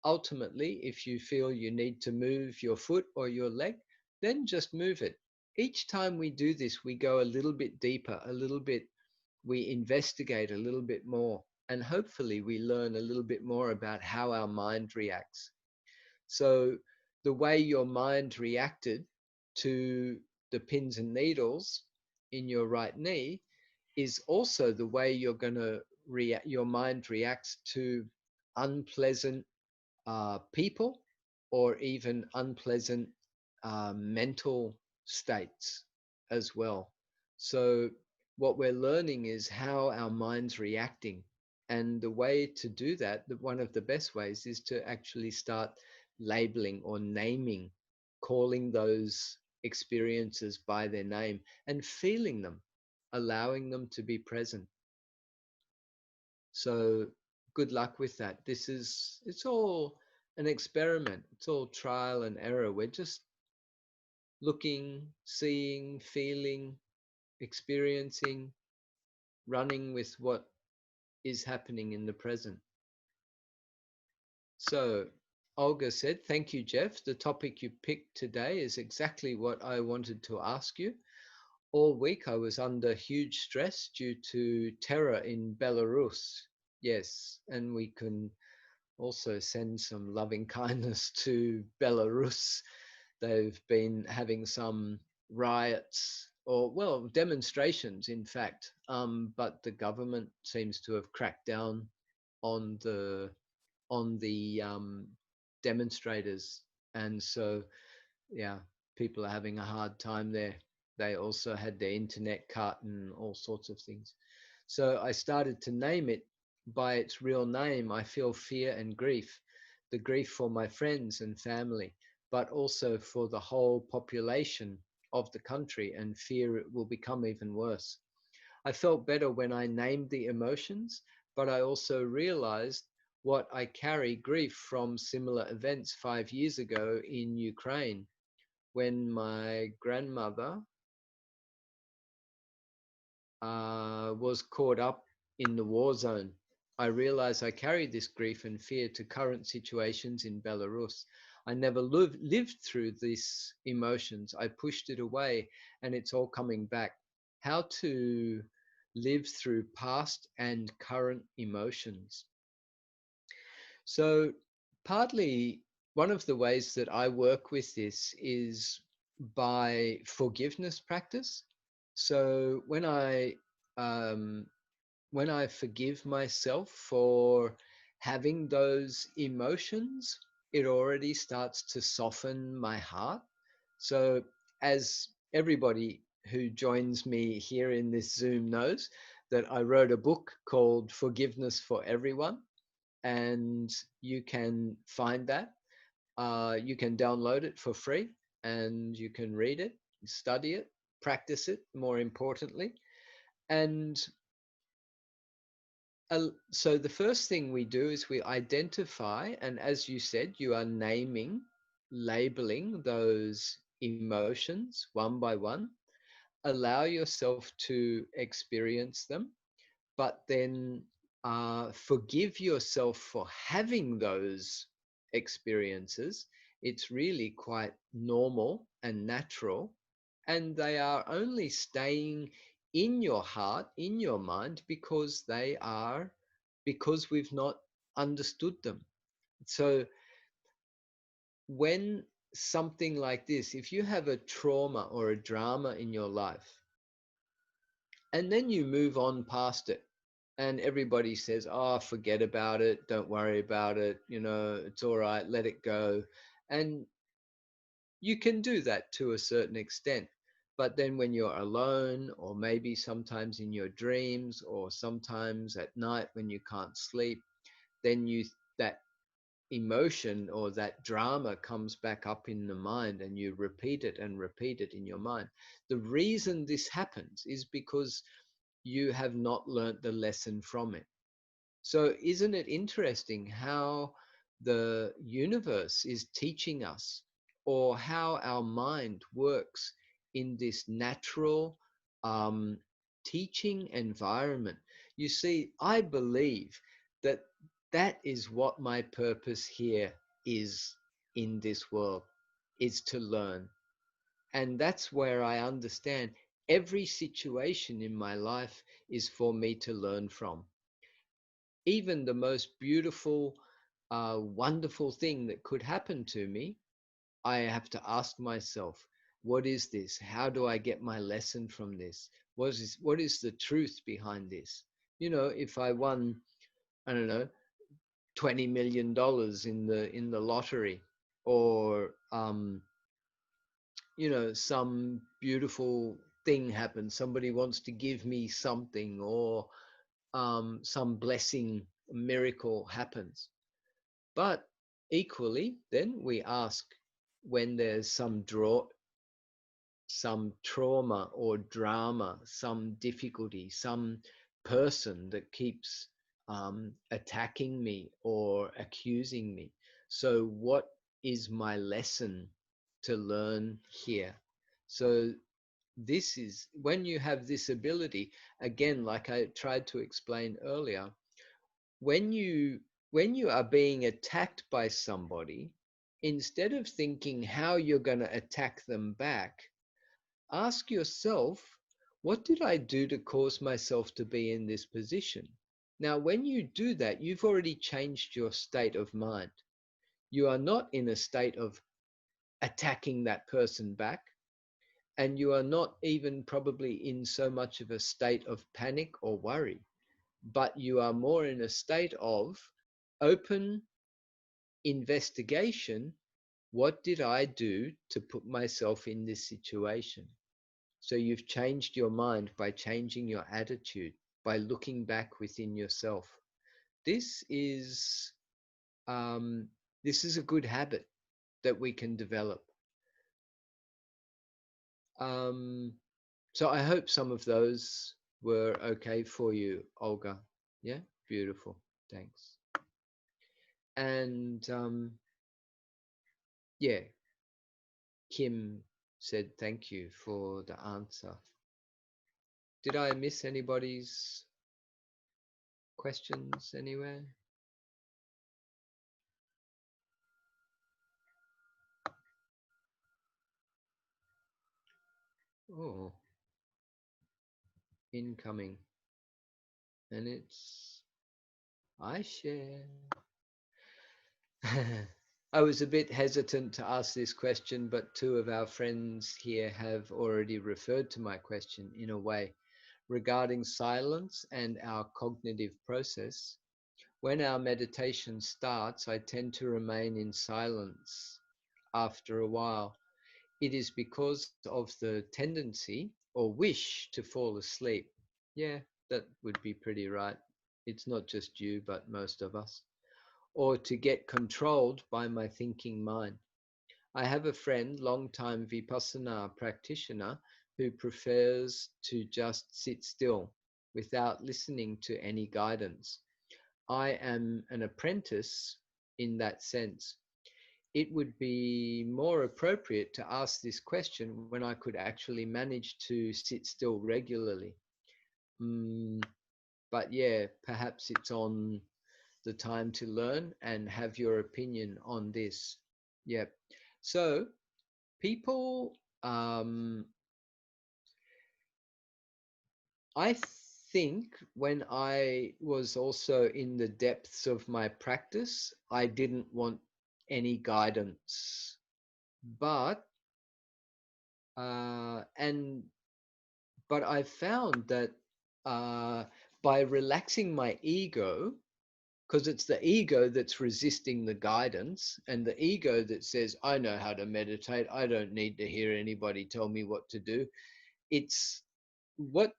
ultimately, if you feel you need to move your foot or your leg, then just move it. Each time we do this, we go a little bit deeper, a little bit, we investigate a little bit more, and hopefully we learn a little bit more about how our mind reacts. So the way your mind reacted to the pins and needles in your right knee is also the way you're going to react. Your mind reacts to unpleasant people or even unpleasant mental states as well. So what we're learning is how our mind's reacting. And the way to do that, one of the best ways, is to actually start labeling or naming, calling those experiences by their name and feeling them, allowing them to be present. So good luck with that. It's all an experiment. It's all trial and error. We're just looking, seeing, feeling, experiencing, running with what is happening in the present. So Olga said, "Thank you, Jeff. The topic you picked today is exactly what I wanted to ask you. All week I was under huge stress due to terror in Belarus." Yes, and we can also send some loving kindness to Belarus. They've been having some riots, or well, demonstrations, in fact, but the government seems to have cracked down on the demonstrators, and so yeah, people are having a hard time there. They also had their internet cut and all sorts of things. So I started to name it by its real name. I feel fear and grief, the grief for my friends and family, but also for the whole population of the country, and fear it will become even worse. I felt better when I named the emotions, but I also realized what I carry grief from similar events 5 years ago in Ukraine when my grandmother was caught up in the war zone. I realized I carried this grief and fear to current situations in Belarus. I never lived through these emotions. I pushed it away, and it's all coming back. How to live through past and current emotions. So, partly one of the ways that I work with this is by forgiveness practice. So, um, when I forgive myself for having those emotions, it already starts to soften my heart. So, as everybody who joins me here in this Zoom knows, that I wrote a book called Forgiveness for Everyone, and you can find that. You can download it for free, and you can read it, study it, practice it, more importantly. And so the first thing we do is we identify, and as you said, you are naming, labeling those emotions one by one. Allow yourself to experience them, but then forgive yourself for having those experiences. It's really quite normal and natural, and they are only staying in your heart, in your mind, because we've not understood them. So when something like this, if you have a trauma or a drama in your life, and then you move on past it, and everybody says, "Oh, forget about it, don't worry about it, it's all right, let it go." And you can do that to a certain extent, but then when you're alone, or maybe sometimes in your dreams, or sometimes at night when you can't sleep, then you that emotion or that drama comes back up in the mind, and you repeat it in your mind. The reason this happens is because you have not learnt the lesson from it. So, isn't it interesting how the universe is teaching us, or how our mind works in this natural um, teaching environment? You see, I believe that that is what my purpose here is in this world, is to learn. And that's where I understand every situation in my life is for me to learn from. Even the most beautiful, wonderful thing that could happen to me, I have to ask myself, what is this? How do I get my lesson from this? What is the truth behind this? If I won, I don't know, $20 million in the lottery, or some beautiful thing happens, somebody wants to give me something, or some blessing, miracle happens. But equally, then we ask when there's some trauma or drama, some difficulty, some person that keeps attacking me or accusing me. So, what is my lesson to learn here? So, this is when you have this ability, again, like I tried to explain earlier, when you are being attacked by somebody, instead of thinking how you're going to attack them back, ask yourself, what did I do to cause myself to be in this position? Now, when you do that, you've already changed your state of mind. You are not in a state of attacking that person back, and you are not even probably in so much of a state of panic or worry, but you are more in a state of open investigation. What did I do to put myself in this situation? So you've changed your mind by changing your attitude, by looking back within yourself. This is um, this is a good habit that we can develop. Um, so I hope some of those were okay for you, Olga. Yeah, beautiful. Thanks. And yeah, Kim said thank you for the answer. Did I miss anybody's questions anywhere? Oh, incoming. And it's I share. I was a bit hesitant to ask this question, but two of our friends here have already referred to my question in a way regarding silence and our cognitive process. When our meditation starts, I tend to remain in silence after a while. It is because of the tendency or wish to fall asleep. Yeah, that would be pretty right. It's not just you, but most of us. Or to get controlled by my thinking mind. I have a friend, long-time Vipassana practitioner, who prefers to just sit still without listening to any guidance. I am an apprentice in that sense. It would be more appropriate to ask this question when I could actually manage to sit still regularly. Mm, but yeah, perhaps it's on the time to learn and have your opinion on this. Yep. So people, I think when I was also in the depths of my practice, I didn't want any guidance. But and but I found that uh, by relaxing my ego, because it's the ego that's resisting the guidance, and the ego that says, I know how to meditate, I don't need to hear anybody tell me what to do. It's what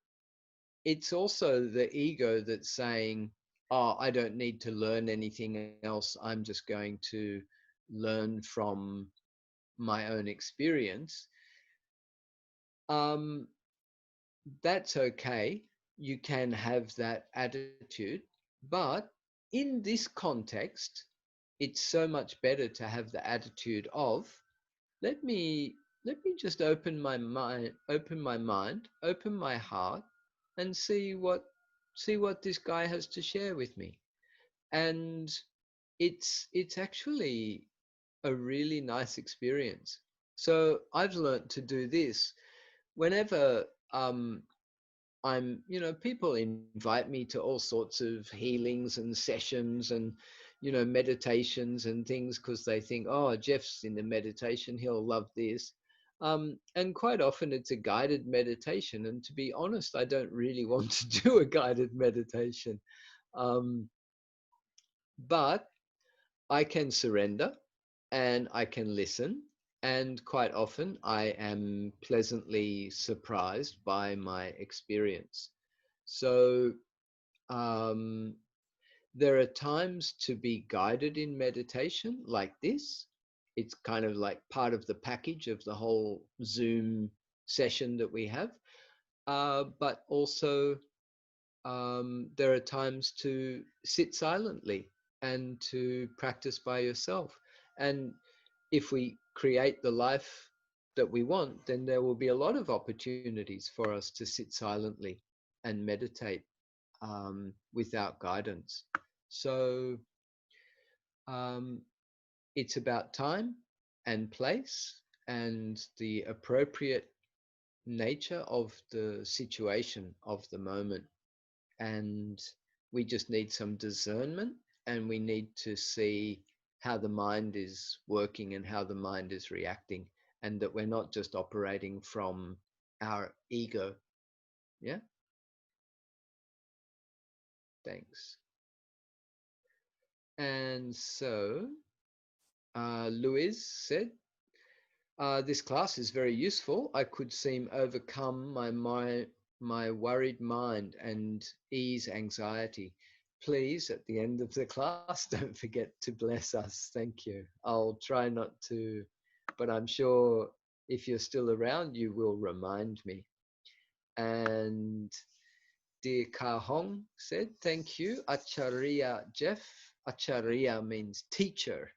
it's also the ego that's saying, oh, I don't need to learn anything else, I'm just going to learn from my own experience. um, that's okay. You can have that attitude. But in this context, it's so much better to have the attitude of let me let me just open my heart, and see what this guy has to share with me. And it's actually a really nice experience. So I've learnt to do this whenever people invite me to all sorts of healings and sessions and, meditations and things because they think, oh, Jeff's in the meditation, he'll love this. And quite often it's a guided meditation. And to be honest, I don't really want to do a guided meditation. Um, but I can surrender and I can listen. And quite often I am pleasantly surprised by my experience. So Um, there are times to be guided in meditation like this. It's kind of like part of the package of the whole Zoom session that we have. But also, there are times to sit silently and to practice by yourself. And if we create the life that we want, then there will be a lot of opportunities for us to sit silently and meditate without guidance. So um, it's about time and place and the appropriate nature of the situation of the moment. And we just need some discernment, and we need to see how the mind is working and how the mind is reacting, and that we're not just operating from our ego. Yeah, thanks. And so Louise said, this class is very useful. I could seem overcome my worried mind and ease anxiety. Please, at the end of the class, don't forget to bless us. Thank you. I'll try not to, but I'm sure if you're still around, you will remind me. And dear Ka Hong said, thank you. Acharya Jeff. Acharya means teacher.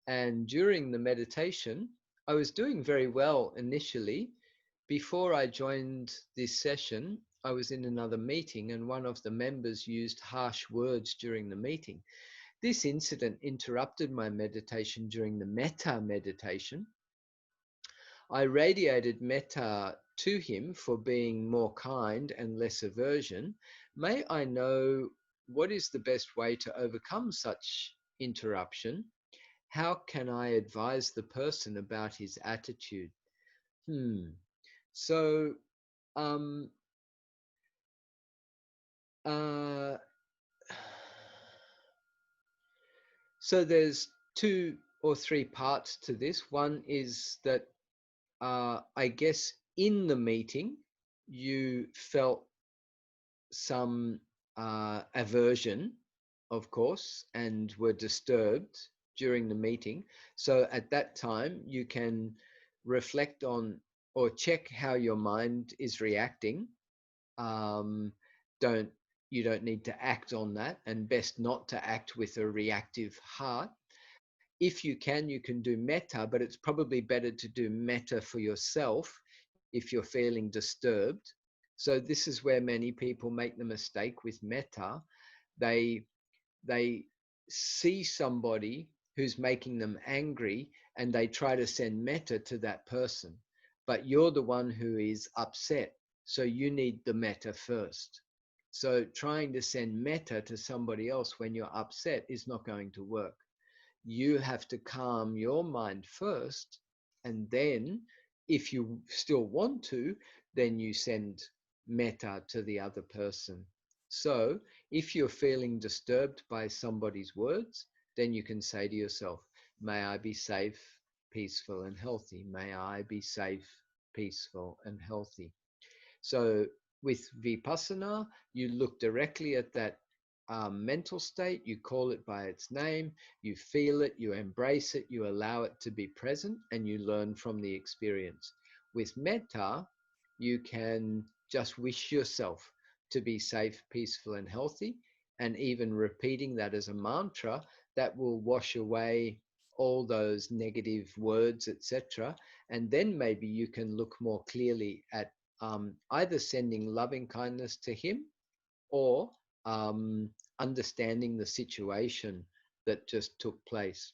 And during the meditation, I was doing very well initially. Before I joined this session, I was in another meeting and one of the members used harsh words during the meeting. This incident interrupted my meditation during the metta meditation. I radiated metta to him for being more kind and less aversion. May I know what is the best way to overcome such interruption? How can I advise the person about his attitude? Hmm. So, um, uh, so there's two or three parts to this. One is that I guess in the meeting you felt some aversion, of course, and were disturbed during the meeting. So at that time, you can reflect on or check how your mind is reacting. Um, don't You don't need to act on that, and best not to act with a reactive heart. If you can do metta, but it's probably better to do metta for yourself if you're feeling disturbed. So this is where many people make the mistake with metta. They they see somebody who's making them angry and they try to send metta to that person. But you're the one who is upset. So you need the metta first. So trying to send metta to somebody else when you're upset is not going to work. You have to calm your mind first, and then if you still want to, then you send metta to the other person. So if you're feeling disturbed by somebody's words, then you can say to yourself, may I be safe, peaceful and healthy. May I be safe, peaceful and healthy. So with Vipassana, you look directly at that mental state, you call it by its name, you feel it, you embrace it, you allow it to be present, and you learn from the experience. With metta, you can just wish yourself to be safe, peaceful, and healthy, and even repeating that as a mantra, that will wash away all those negative words, etc. And then maybe you can look more clearly at either sending loving kindness to him or understanding the situation that just took place.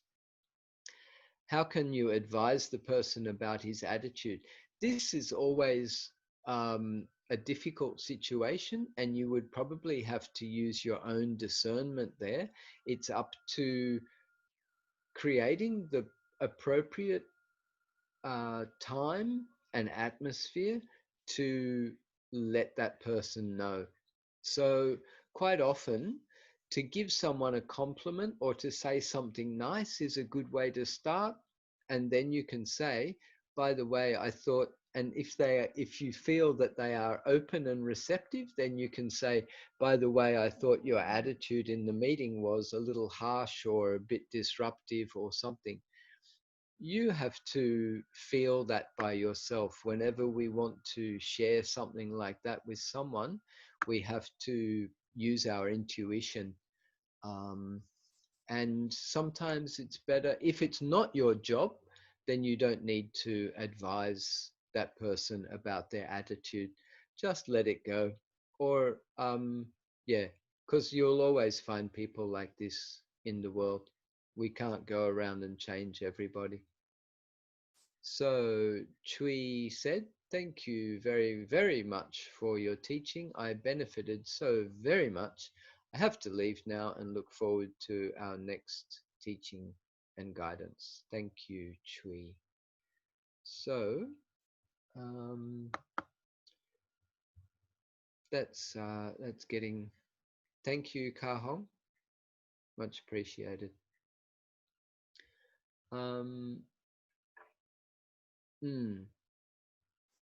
How can you advise the person about his attitude? This is always a difficult situation, and you would probably have to use your own discernment there. It's up to creating the appropriate time and atmosphere to let that person know. So, quite often, to give someone a compliment or to say something nice is a good way to start. And then you can say, by the way, I thought And if you feel that they are open and receptive, then you can say, by the way, I thought your attitude in the meeting was a little harsh or a bit disruptive or something. You have to feel that by yourself. Whenever we want to share something like that with someone, we have to use our intuition. Um, and sometimes it's better, if it's not your job, then you don't need to advise that person about their attitude. Just let it go. Or, yeah, because you'll always find people like this in the world. We can't go around and change everybody. So Chui said, thank you very, very much for your teaching. I benefited so very much. I have to leave now and look forward to our next teaching and guidance. Thank you, Chui. So um, that's getting. Thank you, Kahong. Much appreciated. Um, mm,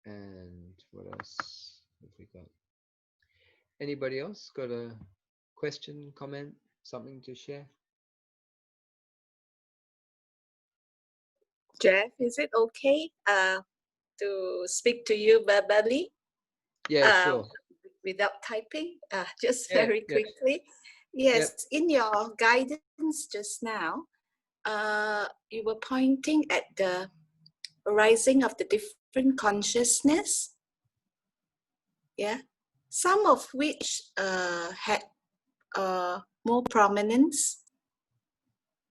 and what else have we got? Anybody else got a question, comment, something to share? Jeff, is it okay to speak to you verbally Yeah, uh, sure. without typing? Just Yeah, very yeah, quickly. yeah. Yes, in your guidance just now, you were pointing at the arising of the different consciousness, yeah, some of which had more prominence,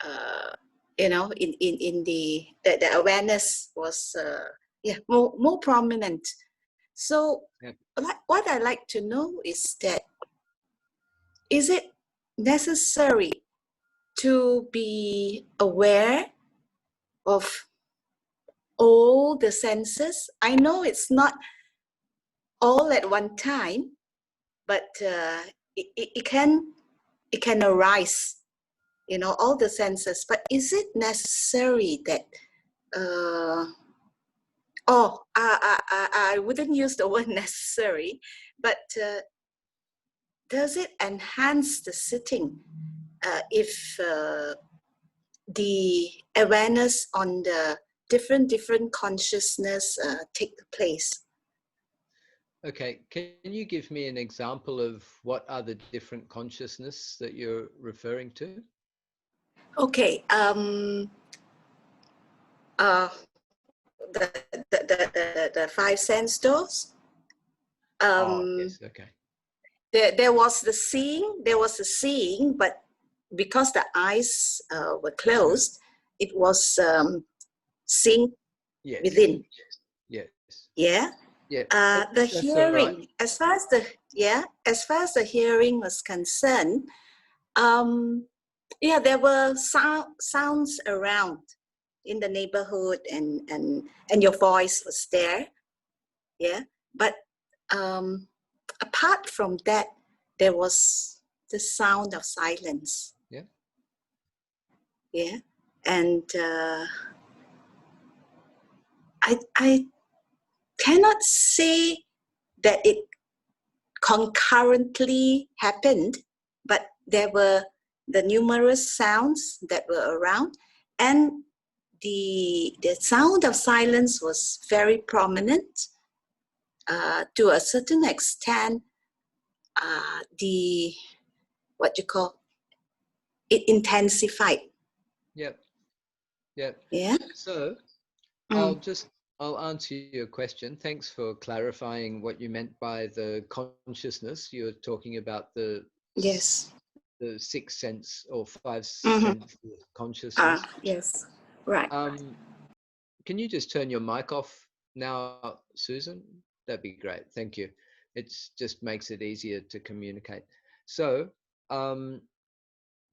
uh, in the awareness was more prominent. So Yeah. what I like to know is that, is it necessary to be aware of all the senses? I know it's not all at one time, but it can arise, all the senses. But is it necessary that I wouldn't use the word necessary, but does it enhance the sitting if the awareness on the different consciousness take place? Okay. Can you give me an example of what are the different consciousness that you're referring to? Okay. The five sense doors. Oh, Um, yes. Okay. there was the seeing, but because the eyes were Yeah. closed, it was seeing Yes. within. Yes. Yeah. Yeah. The That's all right. hearing, as far as the hearing was concerned, there were sounds around in the neighborhood, and your voice was there. Yeah. But um, apart from that, there was the sound of silence. Yeah. Yeah. And I cannot say that it concurrently happened, but there were the numerous sounds that were around, and the sound of silence was very prominent. To a certain extent, the what you call it intensified. Yep. Yep. Yeah. So Mm. I'll answer your question. Thanks for clarifying what you meant by the consciousness. You're talking about Yes. the sixth sense or five Mm-hmm. sense consciousness. Yes. Right. Um, can you just turn your mic off now, Susan? That'd be great. Thank you. It just makes it easier to communicate. So, um,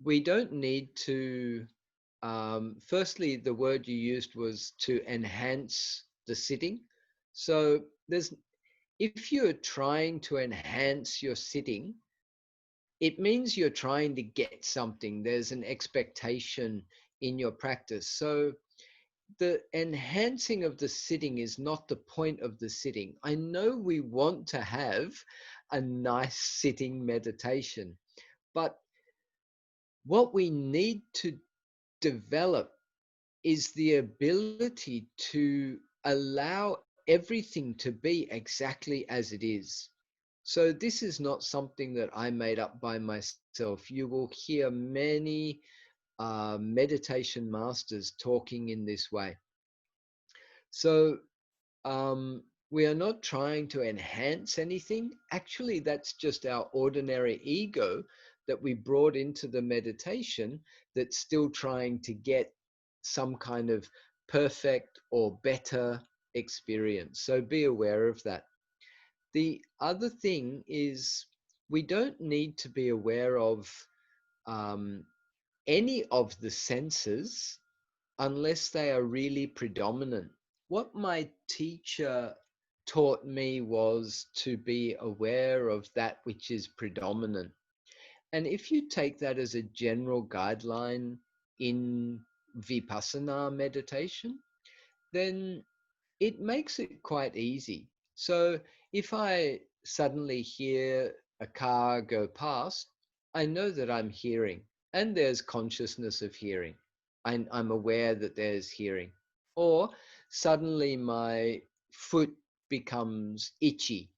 we don't need to. Firstly, the word you used was to enhance the sitting. So, if you're trying to enhance your sitting, it means you're trying to get something. There's an expectation in your practice. So, the enhancing of the sitting is not the point of the sitting. I know we want to have a nice sitting meditation, but what we need to develop is the ability to allow everything to be exactly as it is. So, this is not something that I made up by myself. You will hear many meditation masters talking in this way. So, we are not trying to enhance anything. Actually, that's just our ordinary ego that we brought into the meditation that's still trying to get some kind of perfect or better experience. So be aware of that. The other thing is we don't need to be aware of um, any of the senses unless they are really predominant. What my teacher taught me was to be aware of that which is predominant. And if you take that as a general guideline in vipassana meditation, then it makes it quite easy. So if I suddenly hear a car go past, I know that I'm hearing, and there's consciousness of hearing. I'm aware that there's hearing. Or suddenly my foot becomes itchy,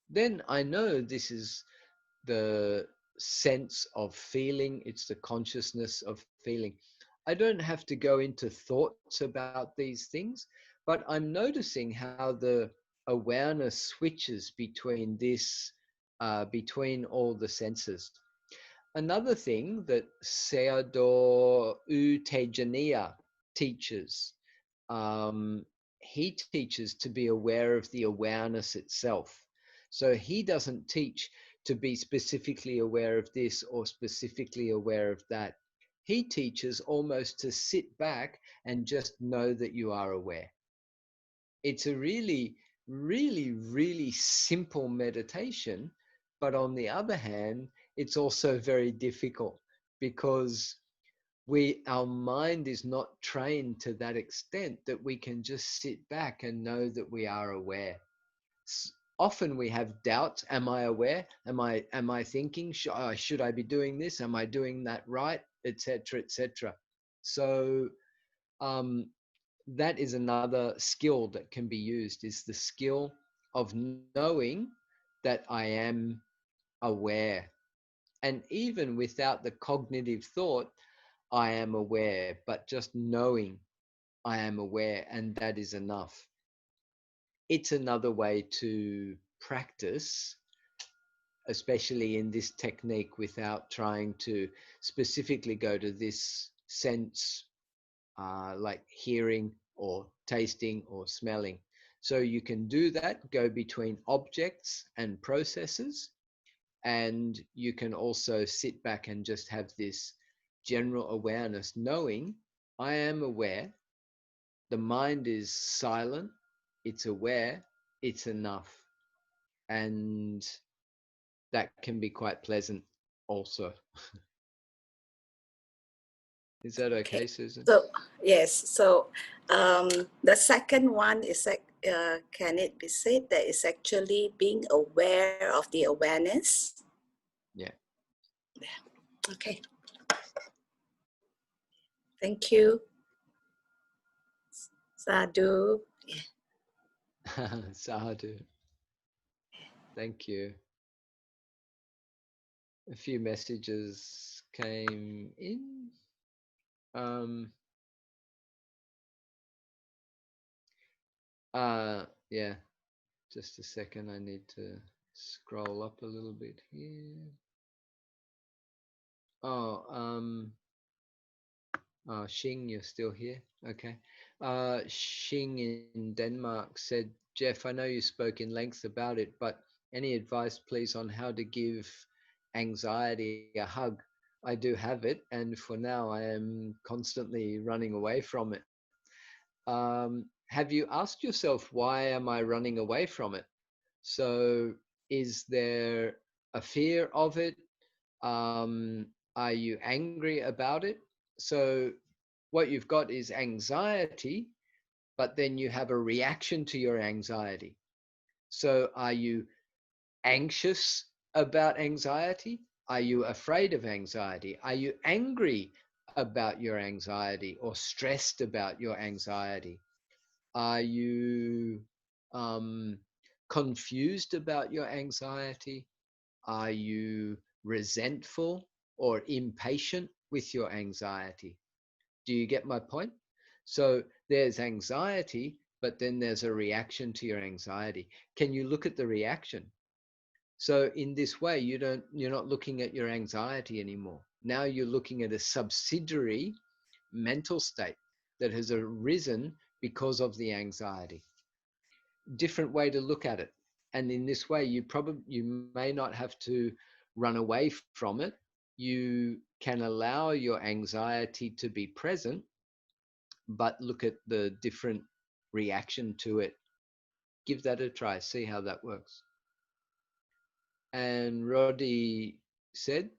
then I know this is the sense of feeling, it's the consciousness of feeling. I don't have to go into thoughts about these things, but I'm noticing how the awareness switches between between all the senses. Another thing that Seador U Tejaniya teaches, he teaches to be aware of the awareness itself. So he doesn't teach to be specifically aware of this or specifically aware of that. He teaches almost to sit back and just know that you are aware. It's a really, really, really simple meditation. But on the other hand, it's also very difficult because our mind is not trained to that extent that we can just sit back and know that we are aware. Often we have doubts. Am I aware? Am I thinking? Should I be doing this? Am I doing that right? Etc. Etc. So um, that is another skill that can be used, is the skill of knowing that I am aware. And even without the cognitive thought, I am aware, but just knowing I am aware, and that is enough. It's another way to practice, especially in this technique, without trying to specifically go to this sense, like hearing or tasting or smelling. So you can do that, go between objects and processes, and you can also sit back and just have this general awareness, knowing I am aware, the mind is silent, it's aware, it's enough. And that can be quite pleasant also. Is that Okay. okay, Susan? So yes. So the second one is like, can it be said that it's actually being aware of the awareness? Yeah. Okay. Thank you. Sadhu. Sadhu. Thank you. A few messages came in. Um, yeah, just a second. I need to scroll up a little bit here. Oh, Xing, you're still here? Okay. Xing in Denmark said, Jeff, I know you spoke in length about it, but any advice, please, on how to give anxiety a hug? I do have it, and for now, I am constantly running away from it. Have you asked yourself, why am I running away from it? So, is there a fear of it? Are you angry about it? So, what you've got is anxiety, but then you have a reaction to your anxiety. So are you anxious about anxiety? Are you afraid of anxiety? Are you angry about your anxiety or stressed about your anxiety? Are you um, confused about your anxiety? Are you resentful or impatient with your anxiety? Do you get my point? So there's anxiety, but then there's a reaction to your anxiety. Can you look at the reaction? So in this way, you're not looking at your anxiety anymore. Now you're looking at a subsidiary mental state that has arisen because of the anxiety. Different way to look at it. And in this way, you may not have to run away from it. You can allow your anxiety to be present, but look at the different reaction to it. Give that a try, see how that works. And Roddy said,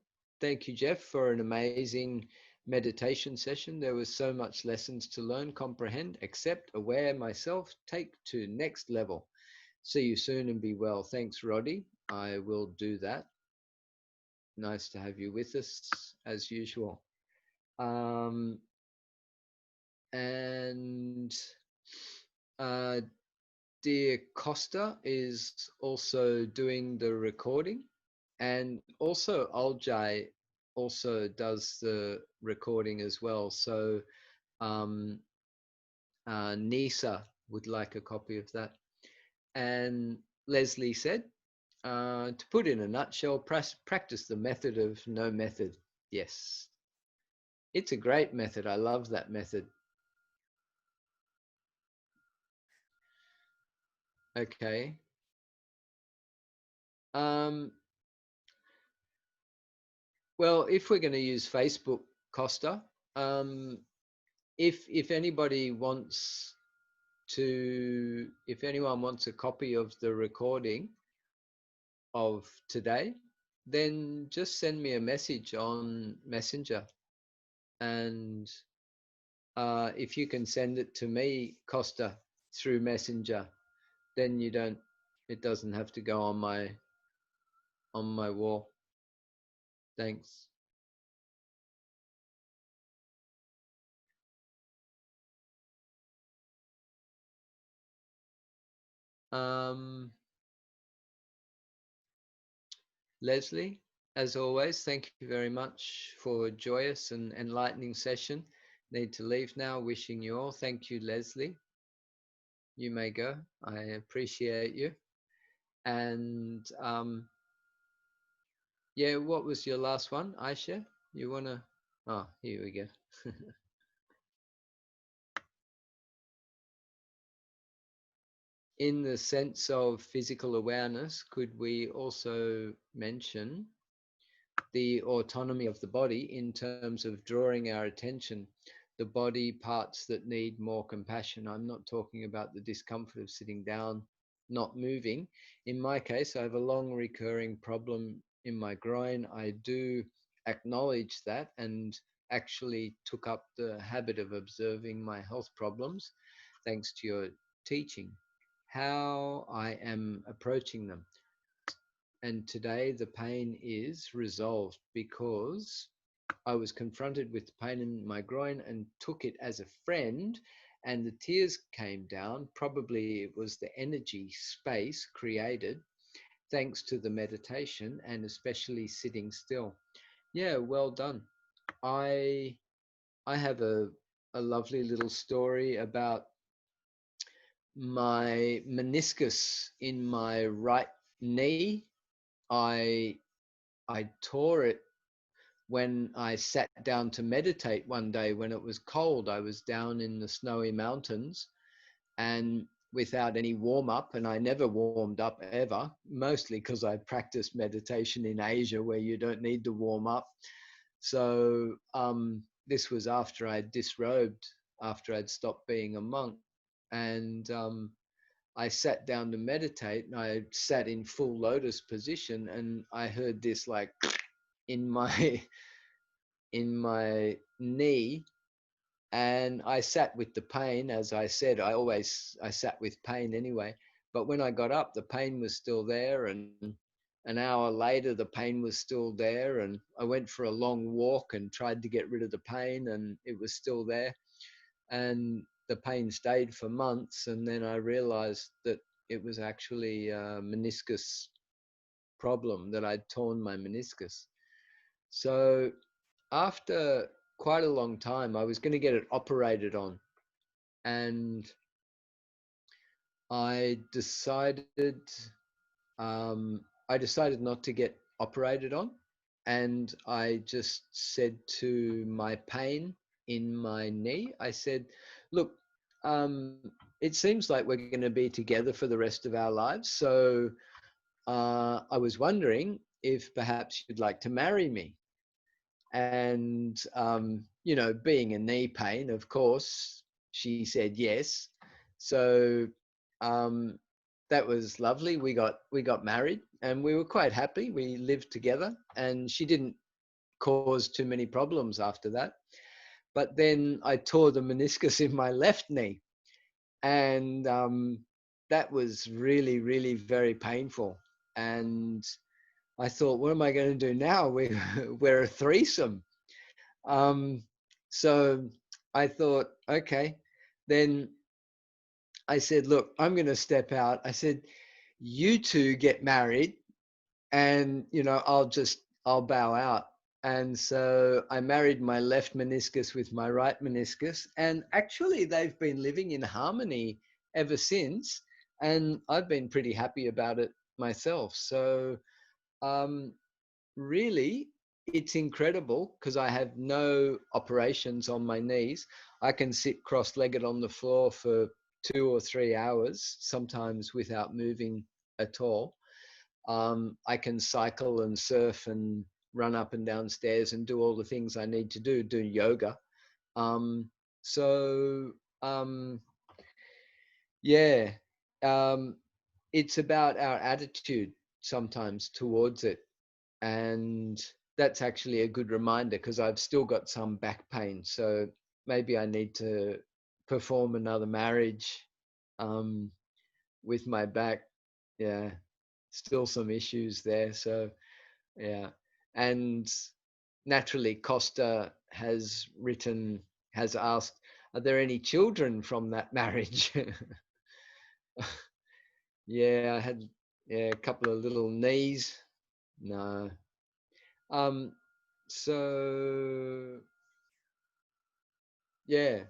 thank you, Jeff, for an amazing meditation session. There was so much lessons to learn, comprehend, accept, aware myself, take to next level. See you soon and be well. Thanks, Roddy. I will do that. Nice to have you with us as usual. Um, and uh, Dear Costa is also doing the recording, and also Aljai also does the recording as well. So um, Nisa would like a copy of that. And Leslie said, to put in a nutshell, practice the method of no method. Yes, it's a great method. I love that method. Okay. Um, well, if we're going to use Facebook, Costa, um, if anybody wants if anyone wants a copy of the recording of today, then just send me a message on Messenger, and if you can send it to me, Costa, through Messenger, then it doesn't have to go on my wall. Thanks. Um, Leslie, as always, thank you very much for a joyous and enlightening session. Need to leave now. Wishing you all. Thank you, Leslie. You may go. I appreciate you. And yeah, what was your last one, Aisha? You wanna? Oh, here we go. In the sense of physical awareness, could we also mention the autonomy of the body in terms of drawing our attention, the body parts that need more compassion? I'm not talking about the discomfort of sitting down, not moving. In my case, I have a long recurring problem in my groin. I do acknowledge that and actually took up the habit of observing my health problems thanks to your teaching, how I am approaching them. And today the pain is resolved because I was confronted with pain in my groin and took it as a friend, and the tears came down. Probably it was the energy space created thanks to the meditation and especially sitting still. Yeah, well done. I I have a lovely little story about my meniscus in my right knee. I I tore it when I sat down to meditate one day when it was cold. I was down in the snowy mountains and without any warm up, and I never warmed up ever, mostly because I practiced meditation in Asia where you don't need to warm up. So this was after I'd disrobed, after I'd stopped being a monk. And I sat down to meditate and I sat in full lotus position and I heard this like in my in my knee, and I sat with the pain. As I said, I sat with pain anyway. But when I got up, the pain was still there, and an hour later, the pain was still there. And I went for a long walk and tried to get rid of the pain, and it was still there. And the pain stayed for months, and then I realized that it was actually a meniscus problem, that I'd torn my meniscus. So after quite a long time, I was going to get it operated on, and I decided I decided not to get operated on, and I just said to my pain in my knee, I said, "Look, it seems like we're going to be together for the rest of our lives, so I was wondering if perhaps you'd like to marry me." And being a knee pain, of course, she said yes. So um, that was lovely. We got married, and we were quite happy. We lived together, and she didn't cause too many problems after that. But then I tore the meniscus in my left knee, and that was really, really very painful. And I thought, what am I going to do now? We're a threesome. Um, so I thought, okay, then I said, look, I'm going to step out. I said, you two get married, and, I'll bow out. And so I married my left meniscus with my right meniscus. And actually, they've been living in harmony ever since. And I've been pretty happy about it myself. So, um, really, it's incredible because I have no operations on my knees. I can sit cross-legged on the floor for 2 or 3 hours, sometimes without moving at all. I can cycle and surf and run up and down stairs and do all the things I need to do yoga. Um, so, um, yeah, um, it's about our attitude sometimes towards it. And that's actually a good reminder because I've still got some back pain. So maybe I need to perform another marriage um, with my back. Yeah, still some issues there. So, yeah. And naturally, Costa has asked, are there any children from that marriage? Yeah, I had, yeah, a couple of little knees. No. Um, so yeah,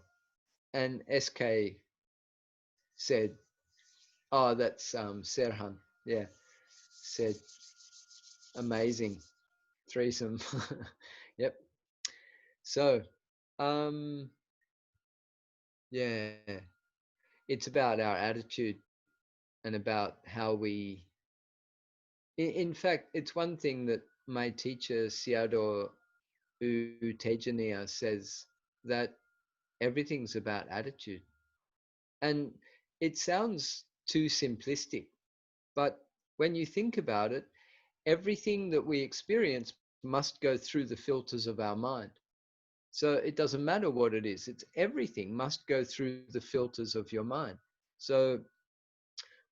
and SK said, "Oh, that's Serhan." Yeah, said, "Amazing threesome." Yep. So, um, yeah, it's about our attitude and about how we. In fact, it's one thing that my teacher Siado U Tejaniya says, that everything's about attitude. And it sounds too simplistic, but when you think about it, everything that we experience must go through the filters of our mind. So it doesn't matter what it is, it's everything must go through the filters of your mind. So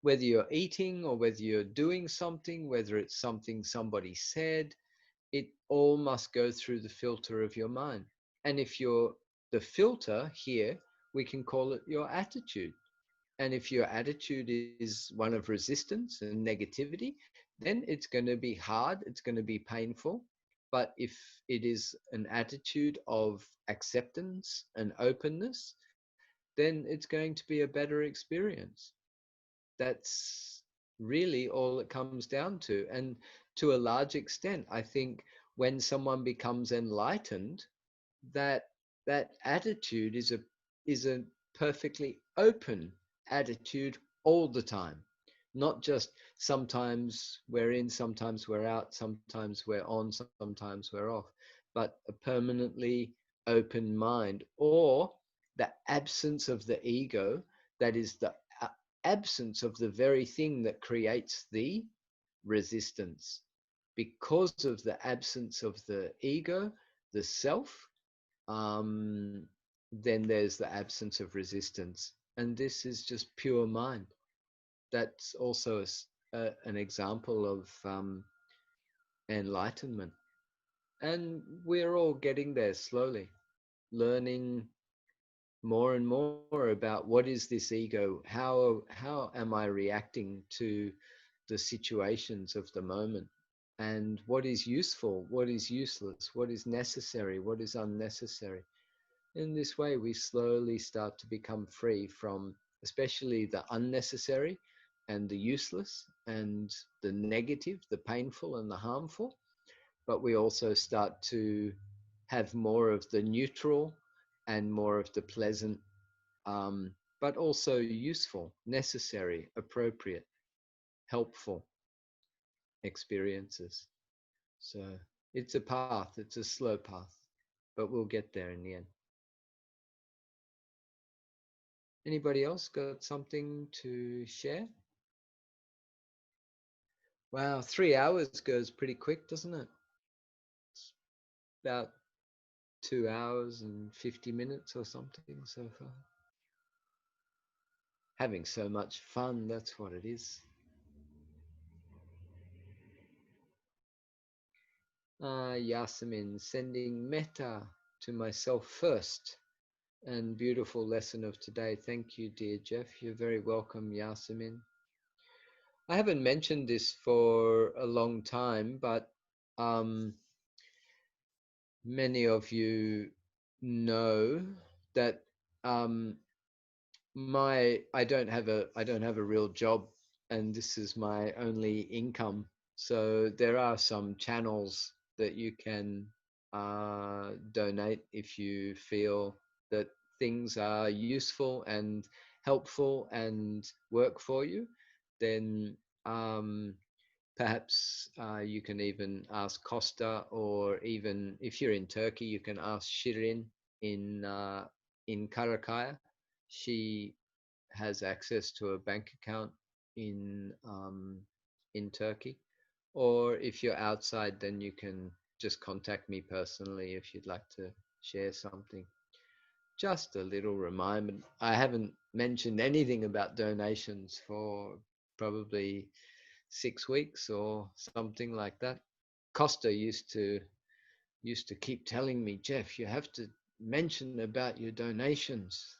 whether you're eating or whether you're doing something, whether it's something somebody said, it all must go through the filter of your mind. And if you're the filter here, we can call it your attitude. And if your attitude is one of resistance and negativity, then it's going to be hard, it's going to be painful. But if it is an attitude of acceptance and openness, then it's going to be a better experience. That's really all it comes down to. And to a large extent, I think when someone becomes enlightened, that that attitude is a perfectly open attitude all the time, not just sometimes we're in, sometimes we're out, sometimes we're on, sometimes we're off, but a permanently open mind, or the absence of the ego, that is the absence of the very thing that creates the resistance. Because of the absence of the ego, the self, um, then there's the absence of resistance. And this is just pure mind. That's also an example of enlightenment. And we're all getting there slowly, learning more and more about what is this ego, how am I reacting to the situations of the moment, and what is useful, what is useless, what is necessary, what is unnecessary. In this way we slowly start to become free from especially the unnecessary and the useless and the negative, the painful and the harmful, but we also start to have more of the neutral and more of the pleasant, but also useful, necessary, appropriate, helpful experiences. So it's a path, it's a slow path, but we'll get there in the end. Anybody else got something to share? Wow, 3 hours goes pretty quick, doesn't it? It's about 2 hours and 50 minutes or something so far. Having so much fun, that's what it is. Yasemin, sending metta to myself first. And beautiful lesson of today. Thank you, dear Jeff. You're very welcome, Yasemin. I haven't mentioned this for a long time, but many of you know that um, I don't have a real job, and this is my only income. So there are some channels that you can donate if you feel that things are useful and helpful and work for you. Then perhaps you can even ask Costa, or even if you're in Turkey, you can ask Shirin in Karakaya. She has access to a bank account in in Turkey. Or if you're outside, then you can just contact me personally if you'd like to share something. Just a little reminder. I haven't mentioned anything about donations for probably 6 weeks or something like that. Costa used to keep telling me, Jeff, you have to mention about your donations.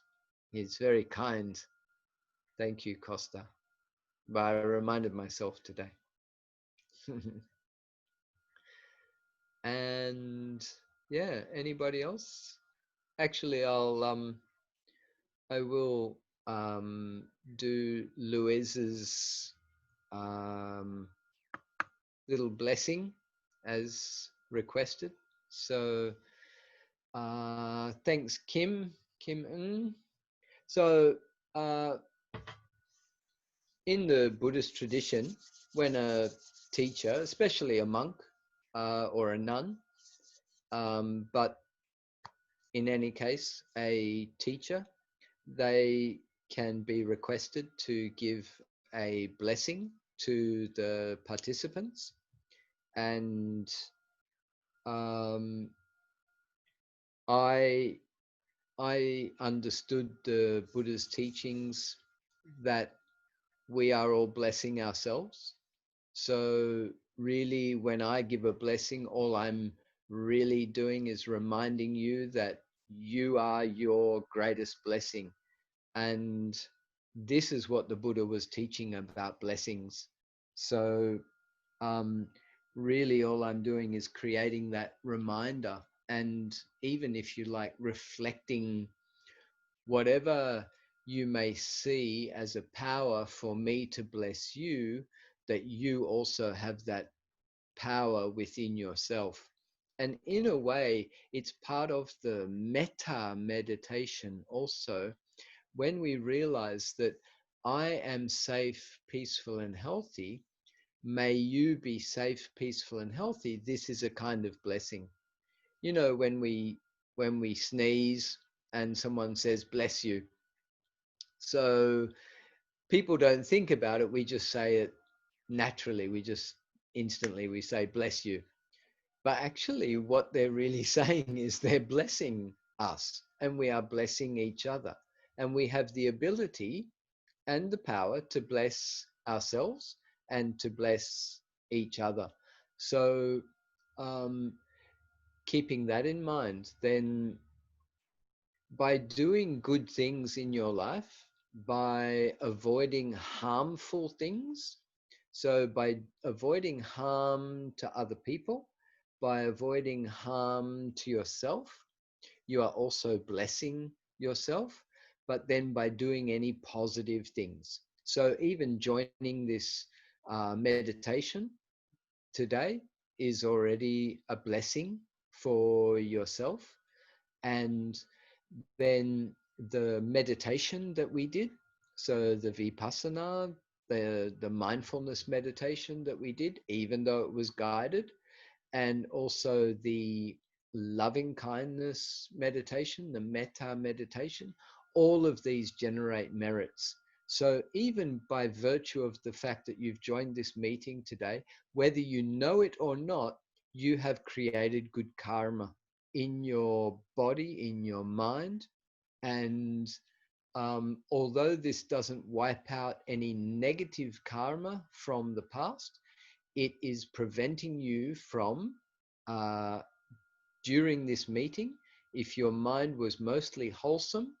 He's very kind. Thank you, Costa. But I reminded myself today. And yeah, anybody else? Actually, I will do Louise's um, little blessing as requested. So thanks, Kim Ng. So uh, in the Buddhist tradition, when a teacher, especially a monk or a nun, but in any case, a teacher, they can be requested to give a blessing to the participants. And um, I I understood the Buddha's teachings that we are all blessing ourselves. So really, when I give a blessing, all I'm really doing is reminding you that you are your greatest blessing. And this is what the Buddha was teaching about blessings. So um, really all I'm doing is creating that reminder. And even if you like, reflecting whatever you may see as a power for me to bless you, that you also have that power within yourself. And in a way, it's part of the metta meditation also, when we realize that I am safe, peaceful, and healthy, may you be safe, peaceful, and healthy. This is a kind of blessing. You know, when we sneeze and someone says bless you. So people don't think about it. We just say it naturally. We just instantly we say bless you. But actually what they're really saying is they're blessing us, and we are blessing each other. And we have the ability and the power to bless ourselves and to bless each other. So, um, keeping that in mind, then by doing good things in your life, by avoiding harmful things, so by avoiding harm to other people, by avoiding harm to yourself, you are also blessing yourself, but then by doing any positive things. So even joining this meditation today is already a blessing for yourself. And then the meditation that we did, so the vipassana, the mindfulness meditation that we did, even though it was guided, and also the loving kindness meditation, the metta meditation, all of these generate merits. So, even by virtue of the fact that you've joined this meeting today, whether you know it or not, you have created good karma in your body, in your mind. And although this doesn't wipe out any negative karma from the past, it is preventing you from, uh, during this meeting, if your mind was mostly wholesome,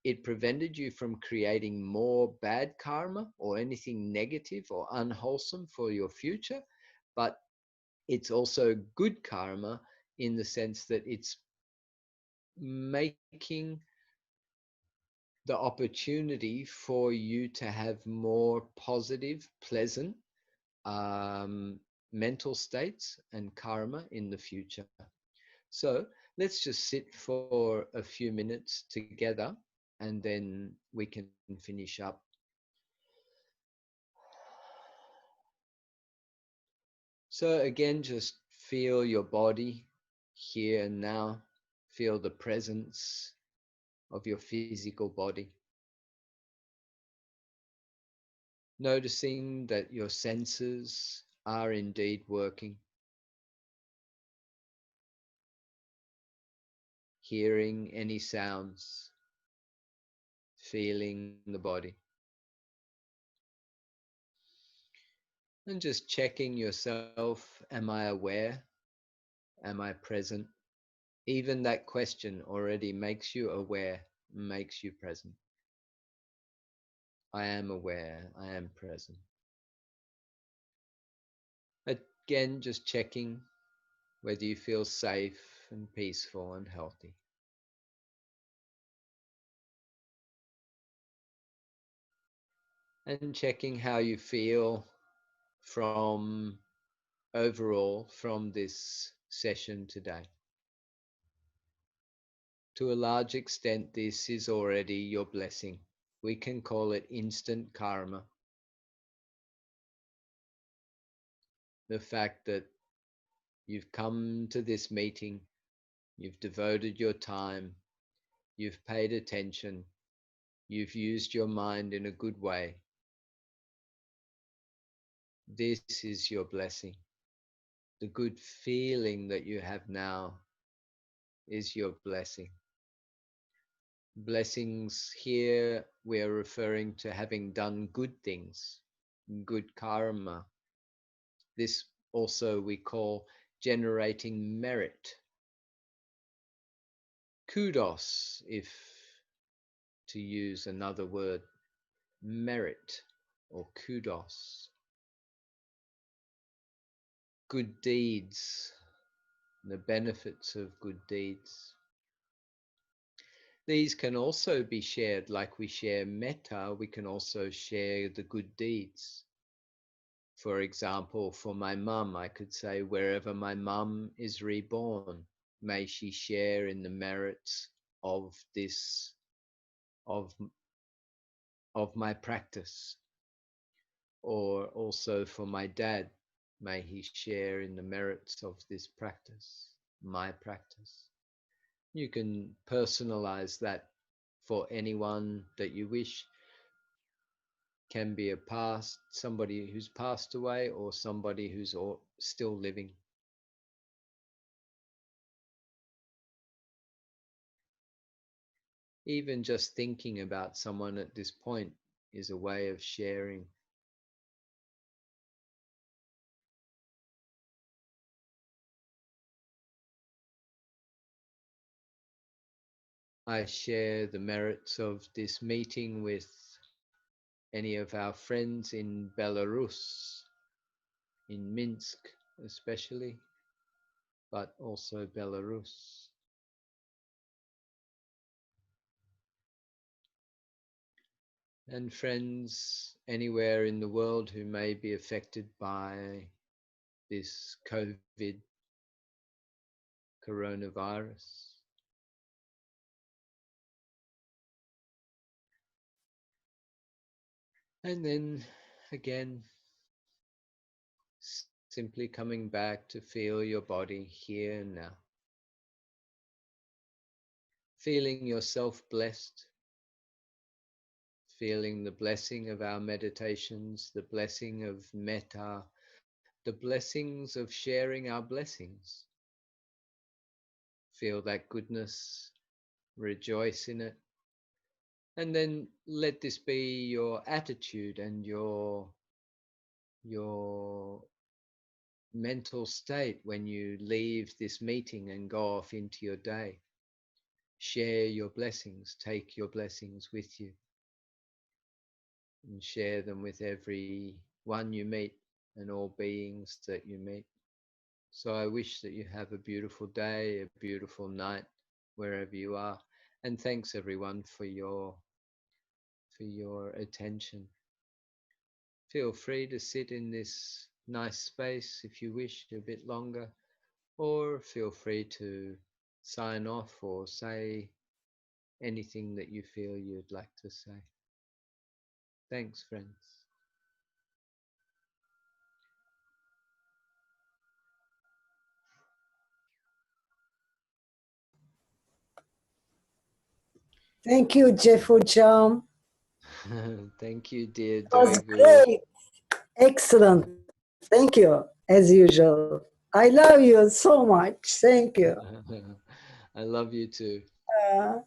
it prevented you from creating more bad karma or anything negative or unwholesome for your future. But it's also good karma in the sense that it's making the opportunity for you to have more positive, pleasant mental states and karma in the future. So let's just sit for a few minutes together and then we can finish up. So again, just feel your body here and now. Feel the presence of your physical body. Noticing that your senses are indeed working. Hearing any sounds, feeling the body. And just checking yourself, am I aware? Am I present? Even that question already makes you aware, makes you present. I am aware, I am present. Again, just checking whether you feel safe and peaceful and healthy. And checking how you feel from overall from this session today. To a large extent, this is already your blessing. We can call it instant karma. The fact that you've come to this meeting, you've devoted your time, you've paid attention, you've used your mind in a good way. This is your blessing. The good feeling that you have now is your blessing. Blessings here, we are referring to having done good things, good karma. This also we call generating merit. Kudos, if to use another word, merit or kudos. Good deeds, the benefits of good deeds. These can also be shared like we share metta, we can also share the good deeds. For example, for my mum, I could say, wherever my mum is reborn, may she share in the merits of this, of, of my practice. Or also for my dad, may he share in the merits of this practice, my practice. You can personalize that for anyone that you wish. Can be a past, somebody who's passed away, or somebody who's still living. even just thinking about someone at this point is a way of sharing. I share the merits of this meeting with any of our friends in Belarus, in Minsk especially, but also Belarus. And friends anywhere in the world who may be affected by this COVID coronavirus. And then again, simply coming back to feel your body here and now. Feeling yourself blessed, feeling the blessing of our meditations, the blessing of metta, the blessings of sharing our blessings. Feel that goodness, rejoice in it, and then let this be your attitude and your mental state when you leave this meeting and go off into your day. Share your blessings, take your blessings with you, and share them with every one you meet and all beings that you meet. So I wish that you have a beautiful day, a beautiful night, wherever you are. And thanks everyone for your attention. Feel free to sit in this nice space if you wish a bit longer, or feel free to sign off or say anything that you feel you'd like to say. Thanks, friends. Thank you, Jeffo Jam. Thank you, dear It was Doivu. great. Excellent. Thank you, as usual. I love you so much. Thank you. I love you too. Uh,